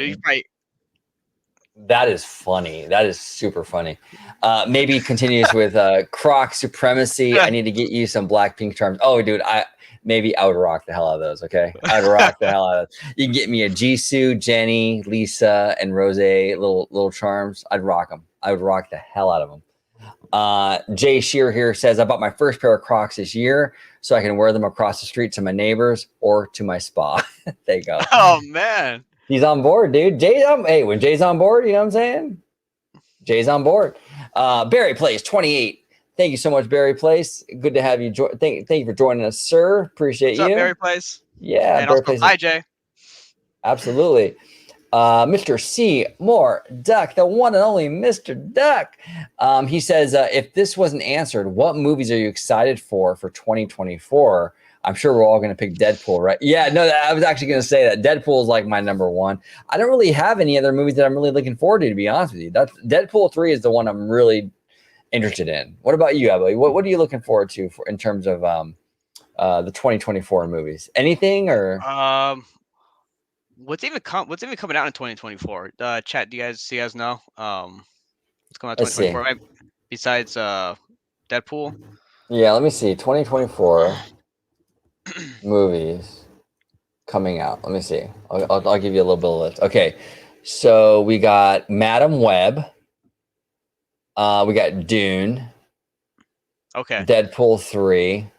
Speaker 1: That is funny. That is super funny. Maybe continues with Croc supremacy. I need to get you some Blackpink charms. Oh, dude, I would rock the hell out of those. Okay, I'd rock the hell out of those. You can get me a Jisoo, Jenny, Lisa, and Rose little charms. I'd rock them. I would rock the hell out of them. Jay Shear here says, I bought my first pair of Crocs this year so I can wear them across the street to my neighbors or to my spa. There you go.
Speaker 2: Oh man.
Speaker 1: He's on board, dude. When Jay's on board, you know what I'm saying? Jay's on board. Barry Place 28. Thank you so much, Barry Place. Good to have you. Thank you for joining us, sir. Appreciate
Speaker 2: What's
Speaker 1: you.
Speaker 2: Up, Barry Place?
Speaker 1: Yeah,
Speaker 2: and
Speaker 1: Barry
Speaker 2: also,
Speaker 1: Place.
Speaker 2: Hi, Jay.
Speaker 1: Absolutely. Mr. C. Moore Duck, the one and only Mr. Duck. He says, if this wasn't answered, what movies are you excited for 2024? I'm sure we're all going to pick Deadpool, right? Yeah, no, I was actually going to say that Deadpool is like my number one. I don't really have any other movies that I'm really looking forward to be honest with you. Deadpool 3 is the one I'm really interested in. What about you, Emily? What are you looking forward to in terms of the 2024 movies? Anything or?
Speaker 2: What's even coming out in 2024? Chat, do you guys know? What's coming out in
Speaker 1: Let's see.
Speaker 2: 2024? Right? Besides Deadpool.
Speaker 1: Yeah, let me see. 2024 movies coming out. Let me see. I'll give you a little bit of a list. Okay, so we got Madam Web. We got Dune.
Speaker 2: Okay.
Speaker 1: Deadpool 3.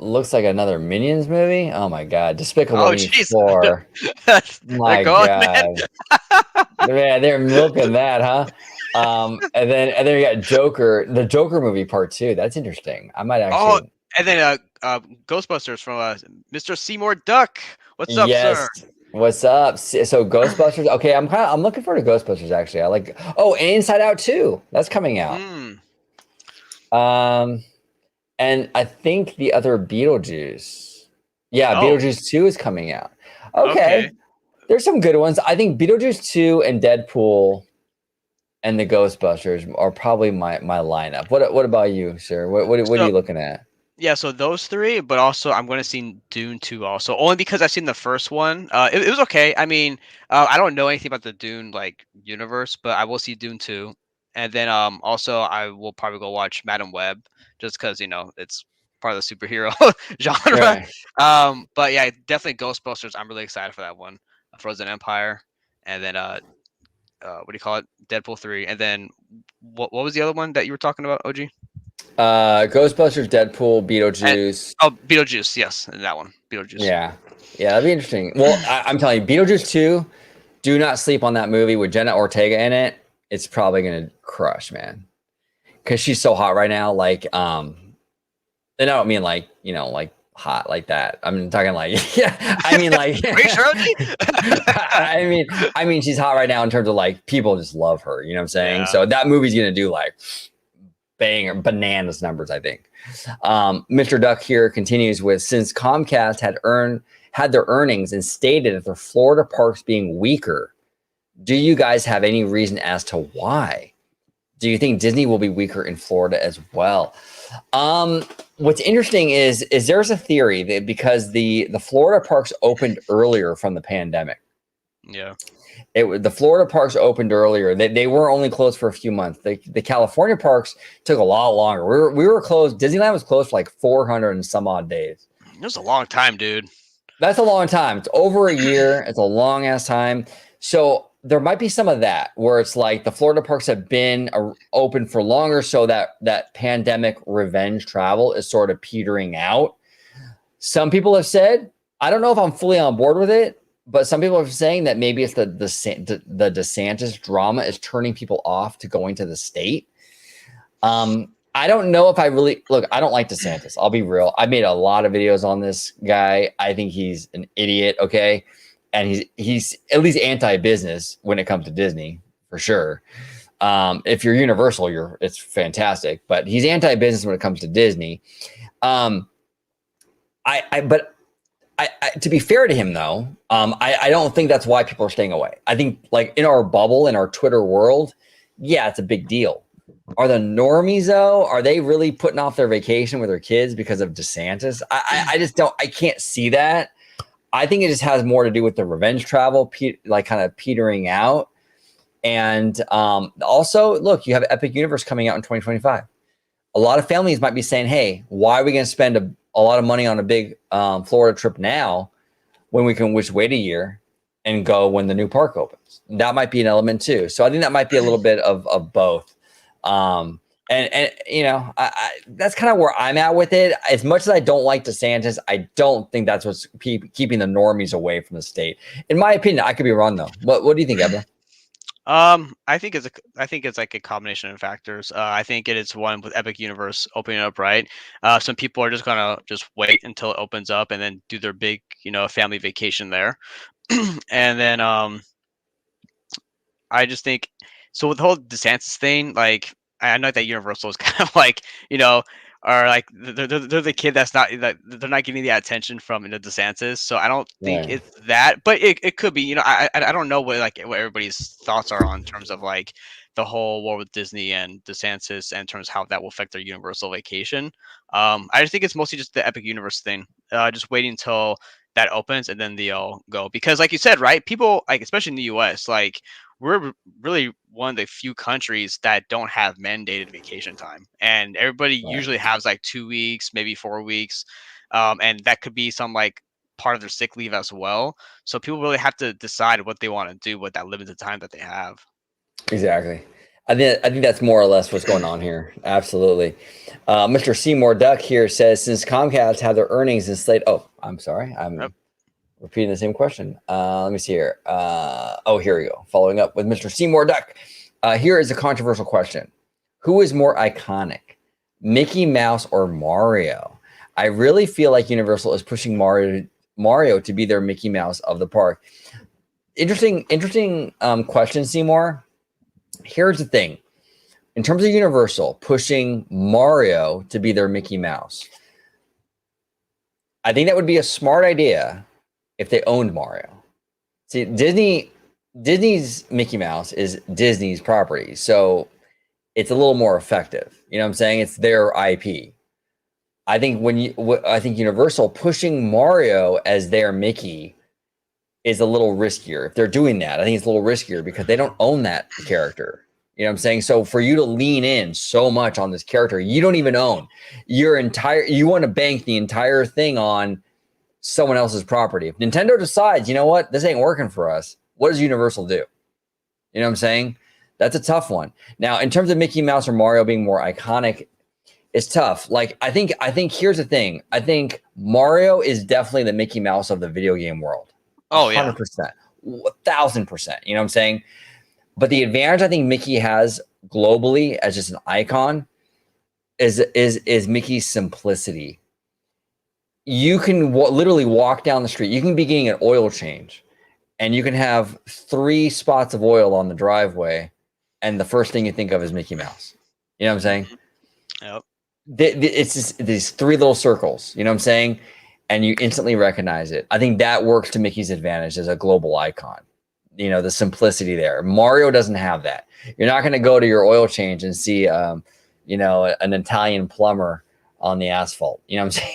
Speaker 1: Looks like another Minions movie. Oh my god, Despicable Me 4. My god, man, they're milking that, huh? And then we got Joker, the Joker movie part 2. That's interesting. I might actually.
Speaker 2: Oh, and then Ghostbusters from Mr. Seymour Duck. What's up, sir?
Speaker 1: What's up? So Ghostbusters. Okay, I'm looking forward to Ghostbusters actually. I like. Oh, and Inside Out 2. That's coming out. And I think the other Beetlejuice. Yeah, Beetlejuice 2 is coming out. Okay. There's some good ones. I think Beetlejuice 2 and Deadpool and the Ghostbusters are probably my lineup. What about you, sir? What are you looking at?
Speaker 2: Yeah, so those three, but also I'm going to see Dune 2 also, only because I've seen the first one. It was okay. I mean, I don't know anything about the Dune like universe, but I will see Dune 2. And then also I will probably go watch Madam Web just because it's part of the superhero genre.
Speaker 1: Right.
Speaker 2: But yeah, definitely Ghostbusters. I'm really excited for that one. Frozen Empire, and then what do you call it? Deadpool 3, and then what was the other one that you were talking about, OG?
Speaker 1: Ghostbusters, Deadpool, Beetlejuice.
Speaker 2: Beetlejuice, yes, that one, Beetlejuice.
Speaker 1: Yeah, that'd be interesting. Well, I'm telling you, Beetlejuice 2. Do not sleep on that movie with Jenna Ortega in it. It's probably gonna crush, man, because she's so hot right now. Like, and I don't mean like like hot like that. I'm talking like I mean like.
Speaker 2: Are you sure, OG?
Speaker 1: I mean she's hot right now in terms of like people just love her. You know what I'm saying? Yeah. So that movie's gonna do like bananas numbers, I think. Mr. Duck here continues with, since Comcast had their earnings and stated that their Florida parks being weaker, do you guys have any reason as to why? Do you think Disney will be weaker in Florida as well? What's interesting is there's a theory that because the Florida parks opened earlier from the pandemic.
Speaker 2: Yeah.
Speaker 1: The Florida parks opened earlier. They were only closed for a few months. The California parks took a lot longer. We were closed. Disneyland was closed for like 400 and some odd days.
Speaker 2: It was a long time, dude.
Speaker 1: That's a long time. It's over a year. It's a long ass time. So there might be some of that where it's like the Florida parks have been open for longer, so that pandemic revenge travel is sort of petering out. Some people have said, I don't know if I'm fully on board with it, but some people are saying that maybe it's the DeSantis drama is turning people off to going to the state. I don't know if I really look. I don't like DeSantis. I'll be real. I made a lot of videos on this guy. I think he's an idiot. Okay. And he's at least anti-business when it comes to Disney, for sure. If you're Universal, it's fantastic. But he's anti-business when it comes to Disney. But to be fair to him, though, I don't think that's why people are staying away. I think, like, in our bubble, in our Twitter world, yeah, it's a big deal. Are the normies, though? Are they really putting off their vacation with their kids because of DeSantis? I just don't. I can't see that. I think it just has more to do with the revenge travel, like kind of petering out. And also, look, you have Epic Universe coming out in 2025. A lot of families might be saying, hey, why are we going to spend a lot of money on a big Florida trip now when we can just wait a year and go when the new park opens? That might be an element too. So I think that might be a little bit of both. And that's kind of where I'm at with it. As much as I don't like DeSantis, I don't think that's what's keeping the normies away from the state. In my opinion, I could be wrong though. What do you think, Ebba?
Speaker 2: I think it's like a combination of factors. I think it is one with Epic Universe opening up, right? Some people are just gonna wait until it opens up and then do their big, family vacation there. And then I just think so with the whole DeSantis thing, like I know that Universal is kind of like, like they're the kid that's not that they're not getting the attention from DeSantis. So I don't think
Speaker 1: Right.
Speaker 2: it's that, but it could be. I don't know what everybody's thoughts are on terms of like the whole war with Disney and DeSantis and in terms of how that will affect their Universal vacation. I just think it's mostly just the Epic Universe thing. Just waiting until that opens and then they'll go, because like you said, right, people like especially in the US, like we're really one of the few countries that don't have mandated vacation time, and everybody usually has like 2 weeks, maybe 4 weeks, and that could be some like part of their sick leave as well. So people really have to decide what they want to do with that limited time that they have.
Speaker 1: Exactly. I think that's more or less what's going on here. Absolutely. Mr. Seymour Duck here says, since Comcast have their earnings and slate. Oh, I'm sorry. I'm repeating the same question. Let me see here. Here we go. Following up with Mr. Seymour Duck. Here is a controversial question. Who is more iconic, Mickey Mouse or Mario? I really feel like Universal is pushing Mario to be their Mickey Mouse of the park. Interesting question, Seymour. Here's the thing. In terms of Universal pushing Mario to be their Mickey Mouse, I think that would be a smart idea if they owned Mario. See, Disney's Mickey Mouse is Disney's property, so it's a little more effective. You know what I'm saying? It's their IP. I think I think Universal pushing Mario as their Mickey is a little riskier. If they're doing that, I think it's a little riskier because they don't own that character. You know what I'm saying? So for you to lean in so much on this character you don't even own, you want to bank the entire thing on someone else's property. If Nintendo decides, you know what, this ain't working for us, what does Universal do? You know what I'm saying? That's a tough one. Now, in terms of Mickey Mouse or Mario being more iconic, it's tough. Like, I think here's the thing. I think Mario is definitely the Mickey Mouse of the video game world.
Speaker 2: Oh, yeah.
Speaker 1: 100%. 1,000%. You know what I'm saying? But the advantage I think Mickey has globally as just an icon is Mickey's simplicity. You can literally walk down the street. You can be getting an oil change, and you can have 3 spots of oil on the driveway, and the first thing you think of is Mickey Mouse. You know what I'm saying?
Speaker 2: Yep.
Speaker 1: It's just these 3 little circles. You know what I'm saying? And you instantly recognize it. I think that works to Mickey's advantage as a global icon. You know, the simplicity there. Mario doesn't have that. You're not going to go to your oil change and see, an Italian plumber on the asphalt. You know what I'm saying?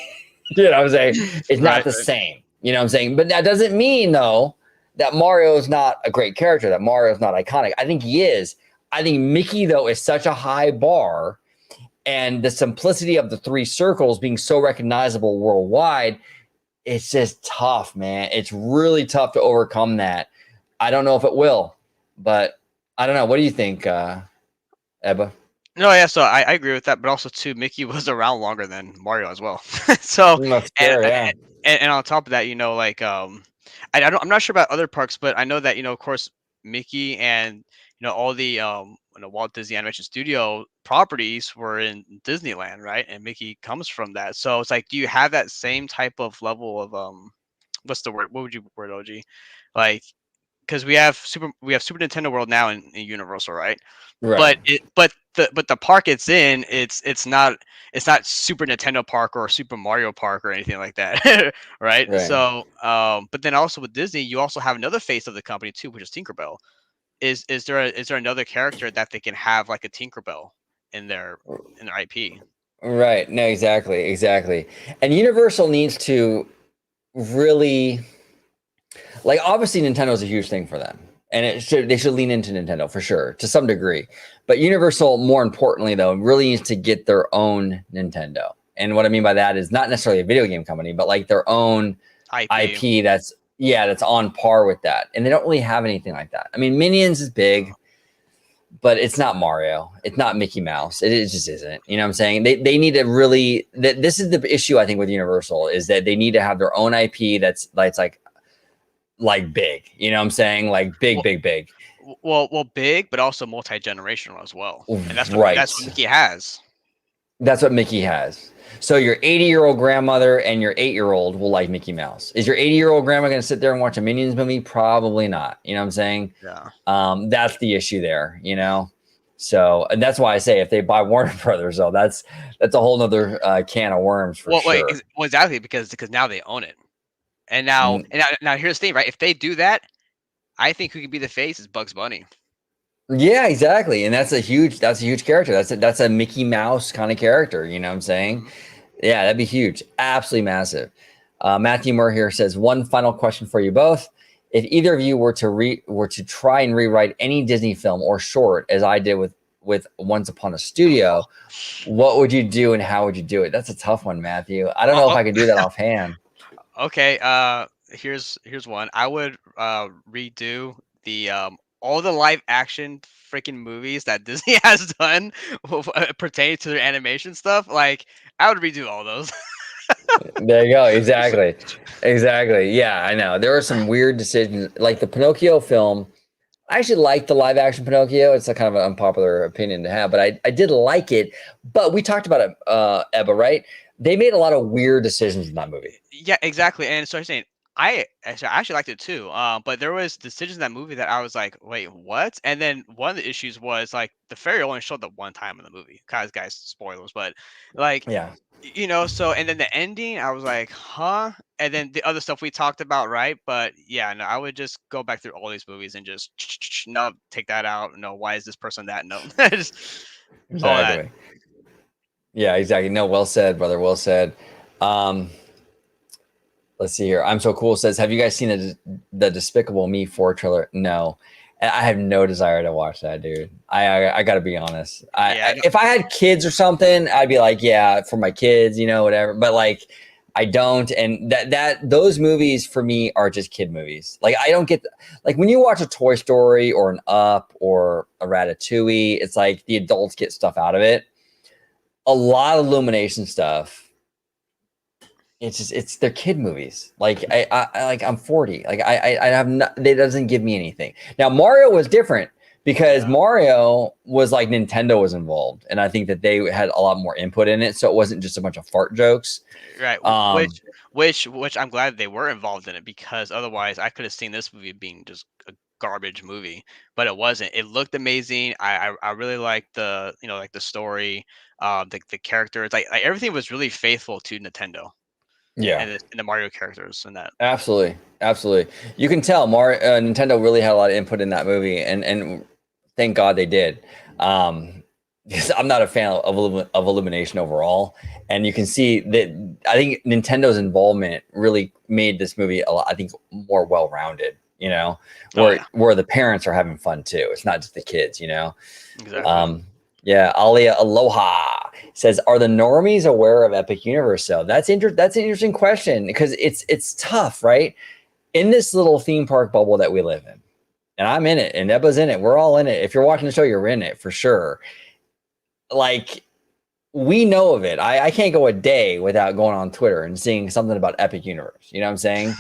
Speaker 1: You know what I'm saying? It's not the same. You know what I'm saying? But that doesn't mean, though, that Mario is not a great character, that Mario is not iconic. I think he is. I think Mickey, though, is such a high bar, and the simplicity of the 3 circles being so recognizable worldwide, it's just tough, man. It's really tough to overcome that. I don't know if it will, but I don't know. What do you think, Ebba?
Speaker 2: No, yeah, so I agree with that, but also too, Mickey was around longer than Mario as well. So
Speaker 1: That's fair, yeah.
Speaker 2: and on top of that, I'm not sure about other parks, but I know that of course Mickey and all the Walt Disney Animation Studio properties were in Disneyland, right? And Mickey comes from that, so it's like, do you have that same type of level of what's the word? What would you word, OG? Like, because we have Super Nintendo World now in Universal, right?
Speaker 1: Right.
Speaker 2: But the park it's in, it's not Super Nintendo Park or Super Mario Park or anything like that, right? So, but then also with Disney, you also have another face of the company too, which is Tinkerbell. Is there another character that they can have like a Tinkerbell in their IP?
Speaker 1: Right. No, exactly. And Universal needs to really, like, obviously Nintendo is a huge thing for them, and they should lean into Nintendo for sure to some degree. But Universal, more importantly, though, really needs to get their own Nintendo. And what I mean by that is not necessarily a video game company, but like their own IP that's on par with that. And they don't really have anything like that. I mean, Minions is big, but it's not Mario. It's not Mickey Mouse. It just isn't. You know what I'm saying? They need to really. This is the issue I think with Universal, is that they need to have their own IP that's like big. You know what I'm saying? Like big.
Speaker 2: Well, big, but also multi-generational as well. And that's what Mickey has.
Speaker 1: That's what Mickey has. So your 80-year-old grandmother and your 8-year-old will like Mickey Mouse. Is your 80-year-old grandma going to sit there and watch a Minions movie? Probably not. You know what I'm saying?
Speaker 2: Yeah.
Speaker 1: That's the issue there, So, and that's why I say if they buy Warner Brothers, though, that's a whole nother can of worms for sure.
Speaker 2: Well, exactly, because now they own it, and now here's the thing, right? If they do that, I think who could be the face is Bugs Bunny.
Speaker 1: Yeah, exactly, and that's a huge character. That's a Mickey Mouse kind of character. You know what I'm saying? Yeah, that'd be huge, absolutely massive. Matthew Moore here says, one final question for you both. If either of you were to try and rewrite any Disney film or short, as I did with Once Upon a Studio, what would you do and how would you do it? That's a tough one, Matthew. I don't know if I could do that offhand.
Speaker 2: Okay, here's one. I would redo the all the live action freaking movies that Disney has done pertaining to their animation stuff. Like, I would redo all those.
Speaker 1: There you go. Exactly. Yeah, I know. There are some weird decisions, like the Pinocchio film. I actually like the live action Pinocchio. It's a kind of an unpopular opinion to have, but I did like it. But we talked about it, Ebba, right? They made a lot of weird decisions in that movie.
Speaker 2: Yeah, exactly. And so I'm saying I actually liked it too. But there was decisions in that movie that I was like, wait, what? And then one of the issues was like the fairy only showed up one time in the movie. Guys, spoilers, but like,
Speaker 1: Yeah.
Speaker 2: So and then the ending, I was like, huh? And then the other stuff we talked about, right? But yeah, no, I would just go back through all these movies and just no, take that out. No, why is this person that? No, just all that.
Speaker 1: Exactly. Yeah, exactly. No, well said, brother. Well said. Let's see here. I'm So Cool says, have you guys seen the Despicable Me 4 trailer? No. I have no desire to watch that, dude. I got to be honest. If I had kids or something, I'd be like, yeah, for my kids, whatever. But like, I don't. And those movies for me are just kid movies. Like, I don't get, like when you watch a Toy Story or an Up or a Ratatouille, it's like the adults get stuff out of it. A lot of Illumination stuff. It's their kid movies. Like I'm 40. Like I have not, it doesn't give me anything. Now Mario was different because Mario was like Nintendo was involved, and I think that they had a lot more input in it, so it wasn't just a bunch of fart jokes.
Speaker 2: Right. Which I'm glad they were involved in it, because otherwise I could have seen this movie being just a garbage movie, but it wasn't. It looked amazing. I really liked the like the story, the characters, like everything was really faithful to Nintendo.
Speaker 1: Yeah,
Speaker 2: and the Mario characters and that.
Speaker 1: Absolutely. You can tell Nintendo really had a lot of input in that movie, and thank God they did. Because I'm not a fan of Illumination overall, and you can see that I think Nintendo's involvement really made this movie a lot, I think, more well-rounded. Where the parents are having fun too. It's not just the kids.
Speaker 2: Exactly.
Speaker 1: Yeah, Alia Aloha says, "Are the normies aware of Epic Universe?" So that's an interesting question, because it's tough, right? In this little theme park bubble that we live in, and I'm in it, and Ebba's in it. We're all in it. If you're watching the show, you're in it for sure. Like, we know of it. I can't go a day without going on Twitter and seeing something about Epic Universe. You know what I'm saying?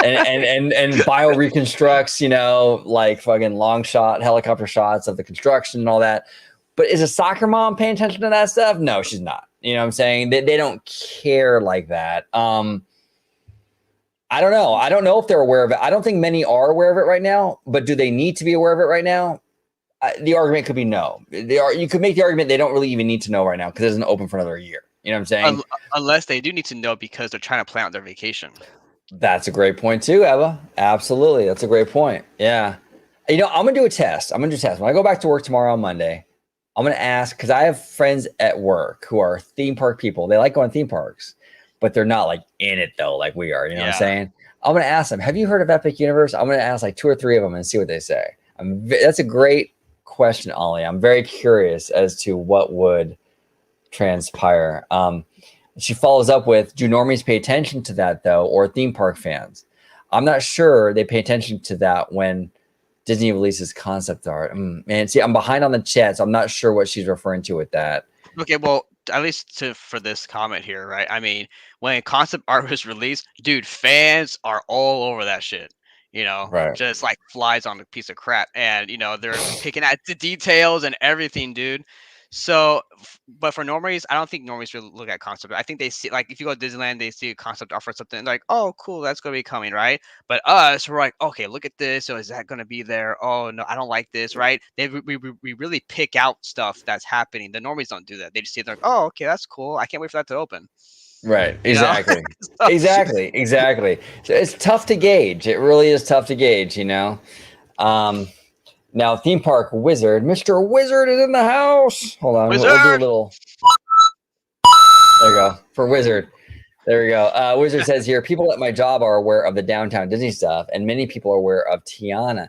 Speaker 1: and Bio reconstructs, like fucking long shot helicopter shots of the construction and all that. But is a soccer mom paying attention to that stuff? No, she's not. You know what I'm saying? They don't care like that. I don't know. I don't know if they're aware of it. I don't think many are aware of it right now. But do they need to be aware of it right now? The argument could be no. You could make the argument they don't really even need to know right now because it isn't open for another year. You know what I'm saying?
Speaker 2: Unless they do need to know because they're trying to plan out their vacation.
Speaker 1: That's a great point too, Eva. Absolutely. That's a great point. Yeah. I'm going to do a test. When I go back to work tomorrow on Monday, I'm going to ask, because I have friends at work who are theme park people. They like going to theme parks, but they're not like in it though, like we are. You know what I'm saying? I'm going to ask them, have you heard of Epic Universe? I'm going to ask like 2 or 3 of them and see what they say. That's a great question, Ollie. I'm very curious as to what would transpire. She follows up with, do normies pay attention to that though, or theme park fans? I'm not sure they pay attention to that when Disney releases concept art. Man, see, I'm behind on the chat, so I'm not sure what she's referring to with that.
Speaker 2: Okay, well, at least for this comment here, right? I mean, when concept art was released, dude, fans are all over that shit.
Speaker 1: Right.
Speaker 2: Just like flies on a piece of crap, and they're picking at the details and everything, dude. So, but for normies, I don't think normies really look at concept. I think they see, like, if you go to Disneyland, they see a concept art for something, and they're like, oh, cool, that's gonna be coming, right? But us, we're like, okay, look at this. So is that gonna be there? Oh no, I don't like this, right? We really pick out stuff that's happening. The normies don't do that. They just see it, they're like, oh, okay, that's cool. I can't wait for that to open.
Speaker 1: Right.
Speaker 2: You know?
Speaker 1: Exactly.
Speaker 2: So-
Speaker 1: Exactly. So it's tough to gauge. It really is tough to gauge, Now, theme park wizard, Mr. Wizard is in the house. Hold on. We'll do a
Speaker 2: Wizard!
Speaker 1: little. There you go. For wizard. There we go. Wizard says here, people at my job are aware of the downtown Disney stuff, and many people are aware of Tiana.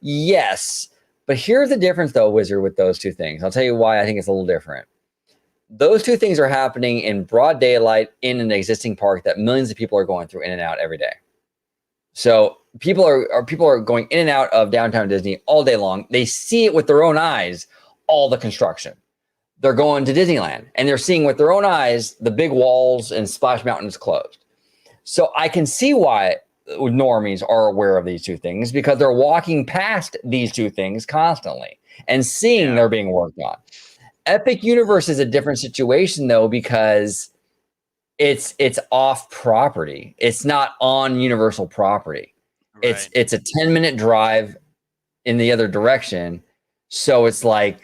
Speaker 1: Yes. But here's the difference, though, Wizard, with those two things. I'll tell you why I think it's a little different. Those two things are happening in broad daylight in an existing park that millions of people are going through in and out every day. So people are going in and out of downtown Disney all day long. They see it with their own eyes, all the construction. They're going to Disneyland and they're seeing with their own eyes the big walls and Splash Mountain is closed. So I can see why normies are aware of these two things, because they're walking past these two things constantly and seeing they're being worked on. Epic Universe is a different situation, though, because it's off property. It's not on Universal property. Right. It's a 10-minute drive in the other direction. So it's like,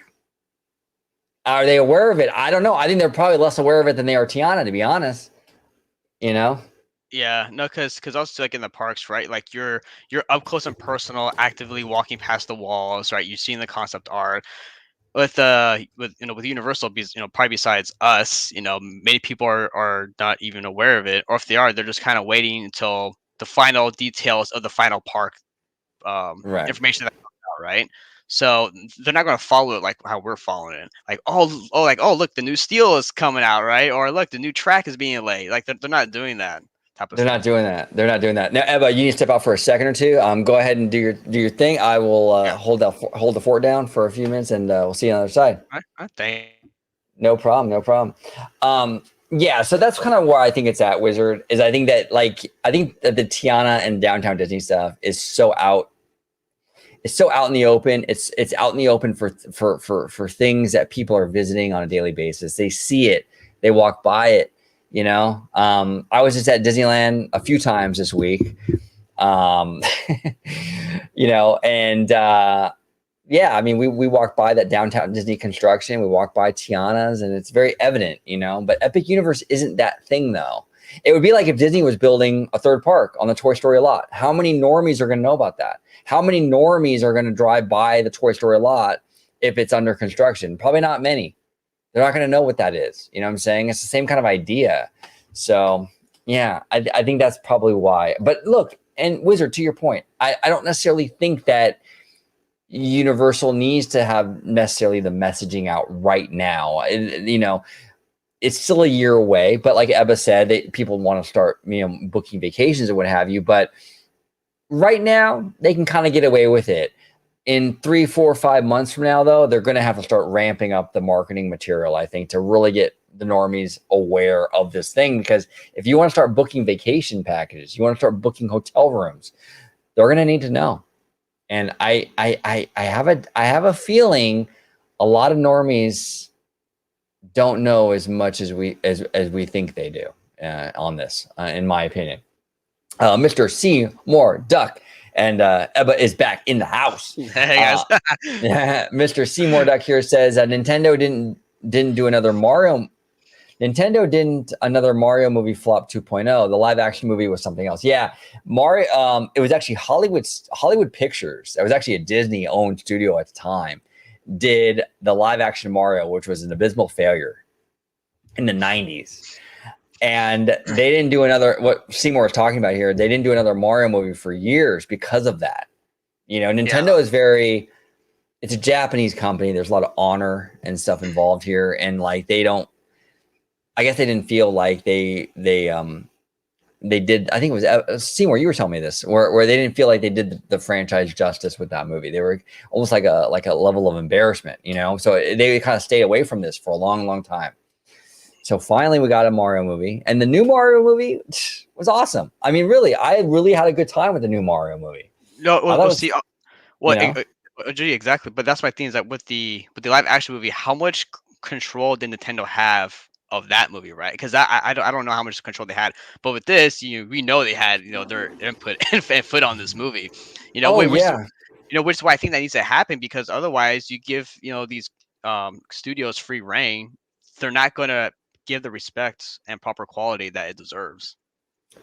Speaker 1: are they aware of it? I don't know. I think they're probably less aware of it than they are Tiana, to be honest.
Speaker 2: Yeah, no, because also like in the parks, right? Like you're up close and personal, actively walking past the walls, right? You're seeing the concept art. With Universal, probably besides us, many people are not even aware of it, or if they are, they're just kind of waiting until the final details of the final park information that comes out, right? So they're not going to follow it like how we're following it. Like, oh, look, the new steel is coming out, right? Or look, the new track is being laid. Like they're not doing that.
Speaker 1: They're not doing that. They're not doing that. Now, Eva, you need to step out for a second or two. Go ahead and do your thing. I will hold the fort down for a few minutes, and we'll see you on the other side.
Speaker 2: Thanks.
Speaker 1: No problem. Yeah, so that's kind of where I think it's at, Wizard. Is I think that the Tiana and Downtown Disney stuff is so out. It's so out in the open. It's out in the open for things that people are visiting on a daily basis. They see it. They walk by it. I was just at Disneyland a few times this week, and I mean, we walked by that Downtown Disney construction. We walked by Tiana's, and it's very evident, but Epic Universe isn't that thing, though. It would be like if Disney was building a third park on the Toy Story lot. How many normies are going to know about that? How many normies are going to drive by the Toy Story lot if it's under construction? Probably not many. They're not going to know what that is. You know what I'm saying? It's the same kind of idea. So, yeah, I think that's probably why. But look, and Wizard, to your point, I don't necessarily think that Universal needs to have necessarily the messaging out right now. It's still a year away. But like Ebba said, people want to start, booking vacations or what have you. But right now, they can kind of get away with it. In 3, 4, 5 months from now, though, they're going to have to start ramping up the marketing material, I think, to really get the normies aware of this thing. Because if you want to start booking vacation packages, you want to start booking hotel rooms, they're going to need to know. And I have a feeling a lot of normies don't know as much as we think they do on this, in my opinion. Mr. Seymour Duck. And Ebba is back in the house.
Speaker 2: Hey guys.
Speaker 1: Mr. Seymour Duck here says Nintendo didn't do another Mario. Nintendo didn't another Mario movie flop 2.0. The live action movie was something else. Yeah, Mario. It was actually Hollywood Pictures. It was actually a Disney owned studio at the time. Did the live action Mario, which was an abysmal failure in the 90s. And they didn't do another, what Seymour was talking about here, they didn't do another Mario movie for years because of that. Nintendo is it's a Japanese company. There's a lot of honor and stuff involved here. And like, I guess they didn't feel like they did, I think it was Seymour, you were telling me this, where they didn't feel like they did the franchise justice with that movie. They were almost like a level of embarrassment, so they kind of stayed away from this for a long, long time. So finally, we got a Mario movie, and the new Mario movie was awesome. I mean, really, I really had a good time with the new Mario movie.
Speaker 2: Gee, exactly. But that's my thing is that with the live action movie, how much control did Nintendo have of that movie, right? Because I don't know how much control they had, but with this, we know they had their input and foot on this movie,
Speaker 1: Oh
Speaker 2: which
Speaker 1: yeah.
Speaker 2: which is why I think that needs to happen, because otherwise you give these studios free reign, they're not going to give the respect and proper quality that it deserves.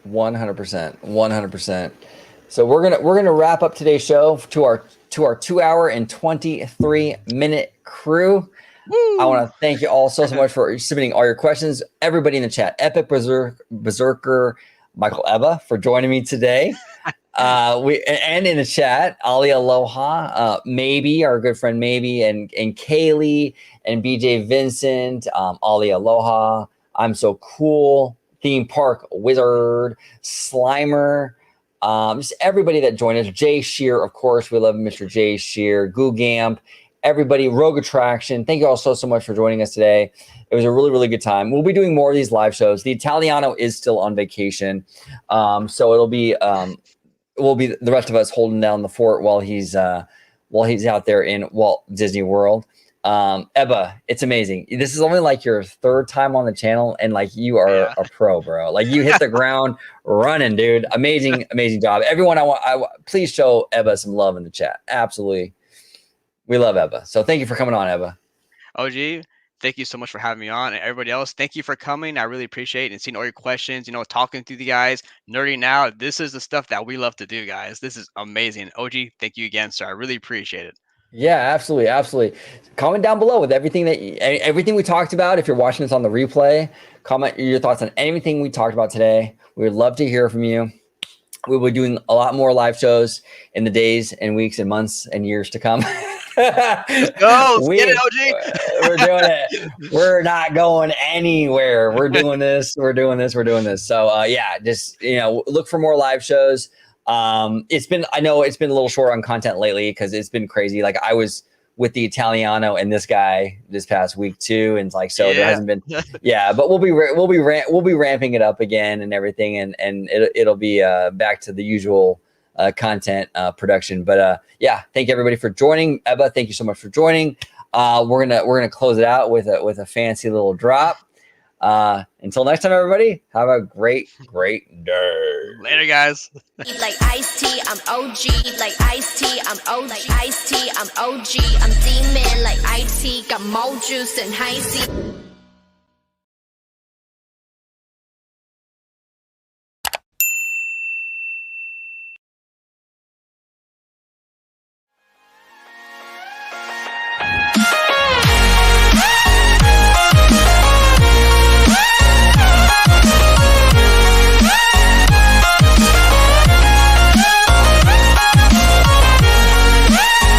Speaker 1: 100%. 100%. So we're gonna wrap up today's show to our 2 hour and 23-minute crew.
Speaker 2: Woo!
Speaker 1: I want to thank you all so much for submitting all your questions. Everybody in the chat, Epic Berserker, Michael Ebba for joining me today. And in the chat, Ali Aloha, Maybe, our good friend Maybe, and Kaylee and BJ Vincent, Ali Aloha, I'm So Cool, Theme Park Wizard, Slimer, just everybody that joined us. Jay Shear, of course, we love Mr. Jay Shear, Goo Gamp, everybody, Rogue Attraction. Thank you all so much for joining us today. It was a really, really good time. We'll be doing more of these live shows. The Italiano is still on vacation, so it'll be will be the rest of us holding down the fort while he's out there in Walt Disney World. Ebba, it's amazing. This is only like your third time on the channel, and like you are a pro, bro. Like you hit the ground running, dude. Amazing job. Everyone, please show Ebba some love in the chat. Absolutely. We love Ebba. So thank you for coming on, Ebba.
Speaker 2: OG, thank you so much for having me on. And everybody else, thank you for coming. I really appreciate it and seeing all your questions, talking to the guys, nerding out. This is the stuff that we love to do, guys. This is amazing. OG, thank you again, sir. I really appreciate it.
Speaker 1: Yeah, absolutely. Comment down below with everything we talked about. If you're watching this on the replay, comment your thoughts on anything we talked about today. We would love to hear from you. We'll be doing a lot more live shows in the days and weeks and months and years to come.
Speaker 2: Let's go. Let's get it, OG.
Speaker 1: We're doing it. We're not going anywhere. We're doing this. So yeah, just look for more live shows. I know it's been a little short on content lately because it's been crazy. Like I was with the Italiano and this guy this past week too, and there hasn't been but we'll be ramping it up again and everything, and it'll be back to the usual content production. But thank you everybody for joining. Ebba, thank you so much for joining. We're gonna close it out with a fancy little drop. Until next time, everybody, have a great day.
Speaker 2: Later, guys.
Speaker 5: Like iced tea, I'm OG. Like iced tea, I'm OG. Like iced tea, I'm OG. I'm demon like IT. Got more juice than high C.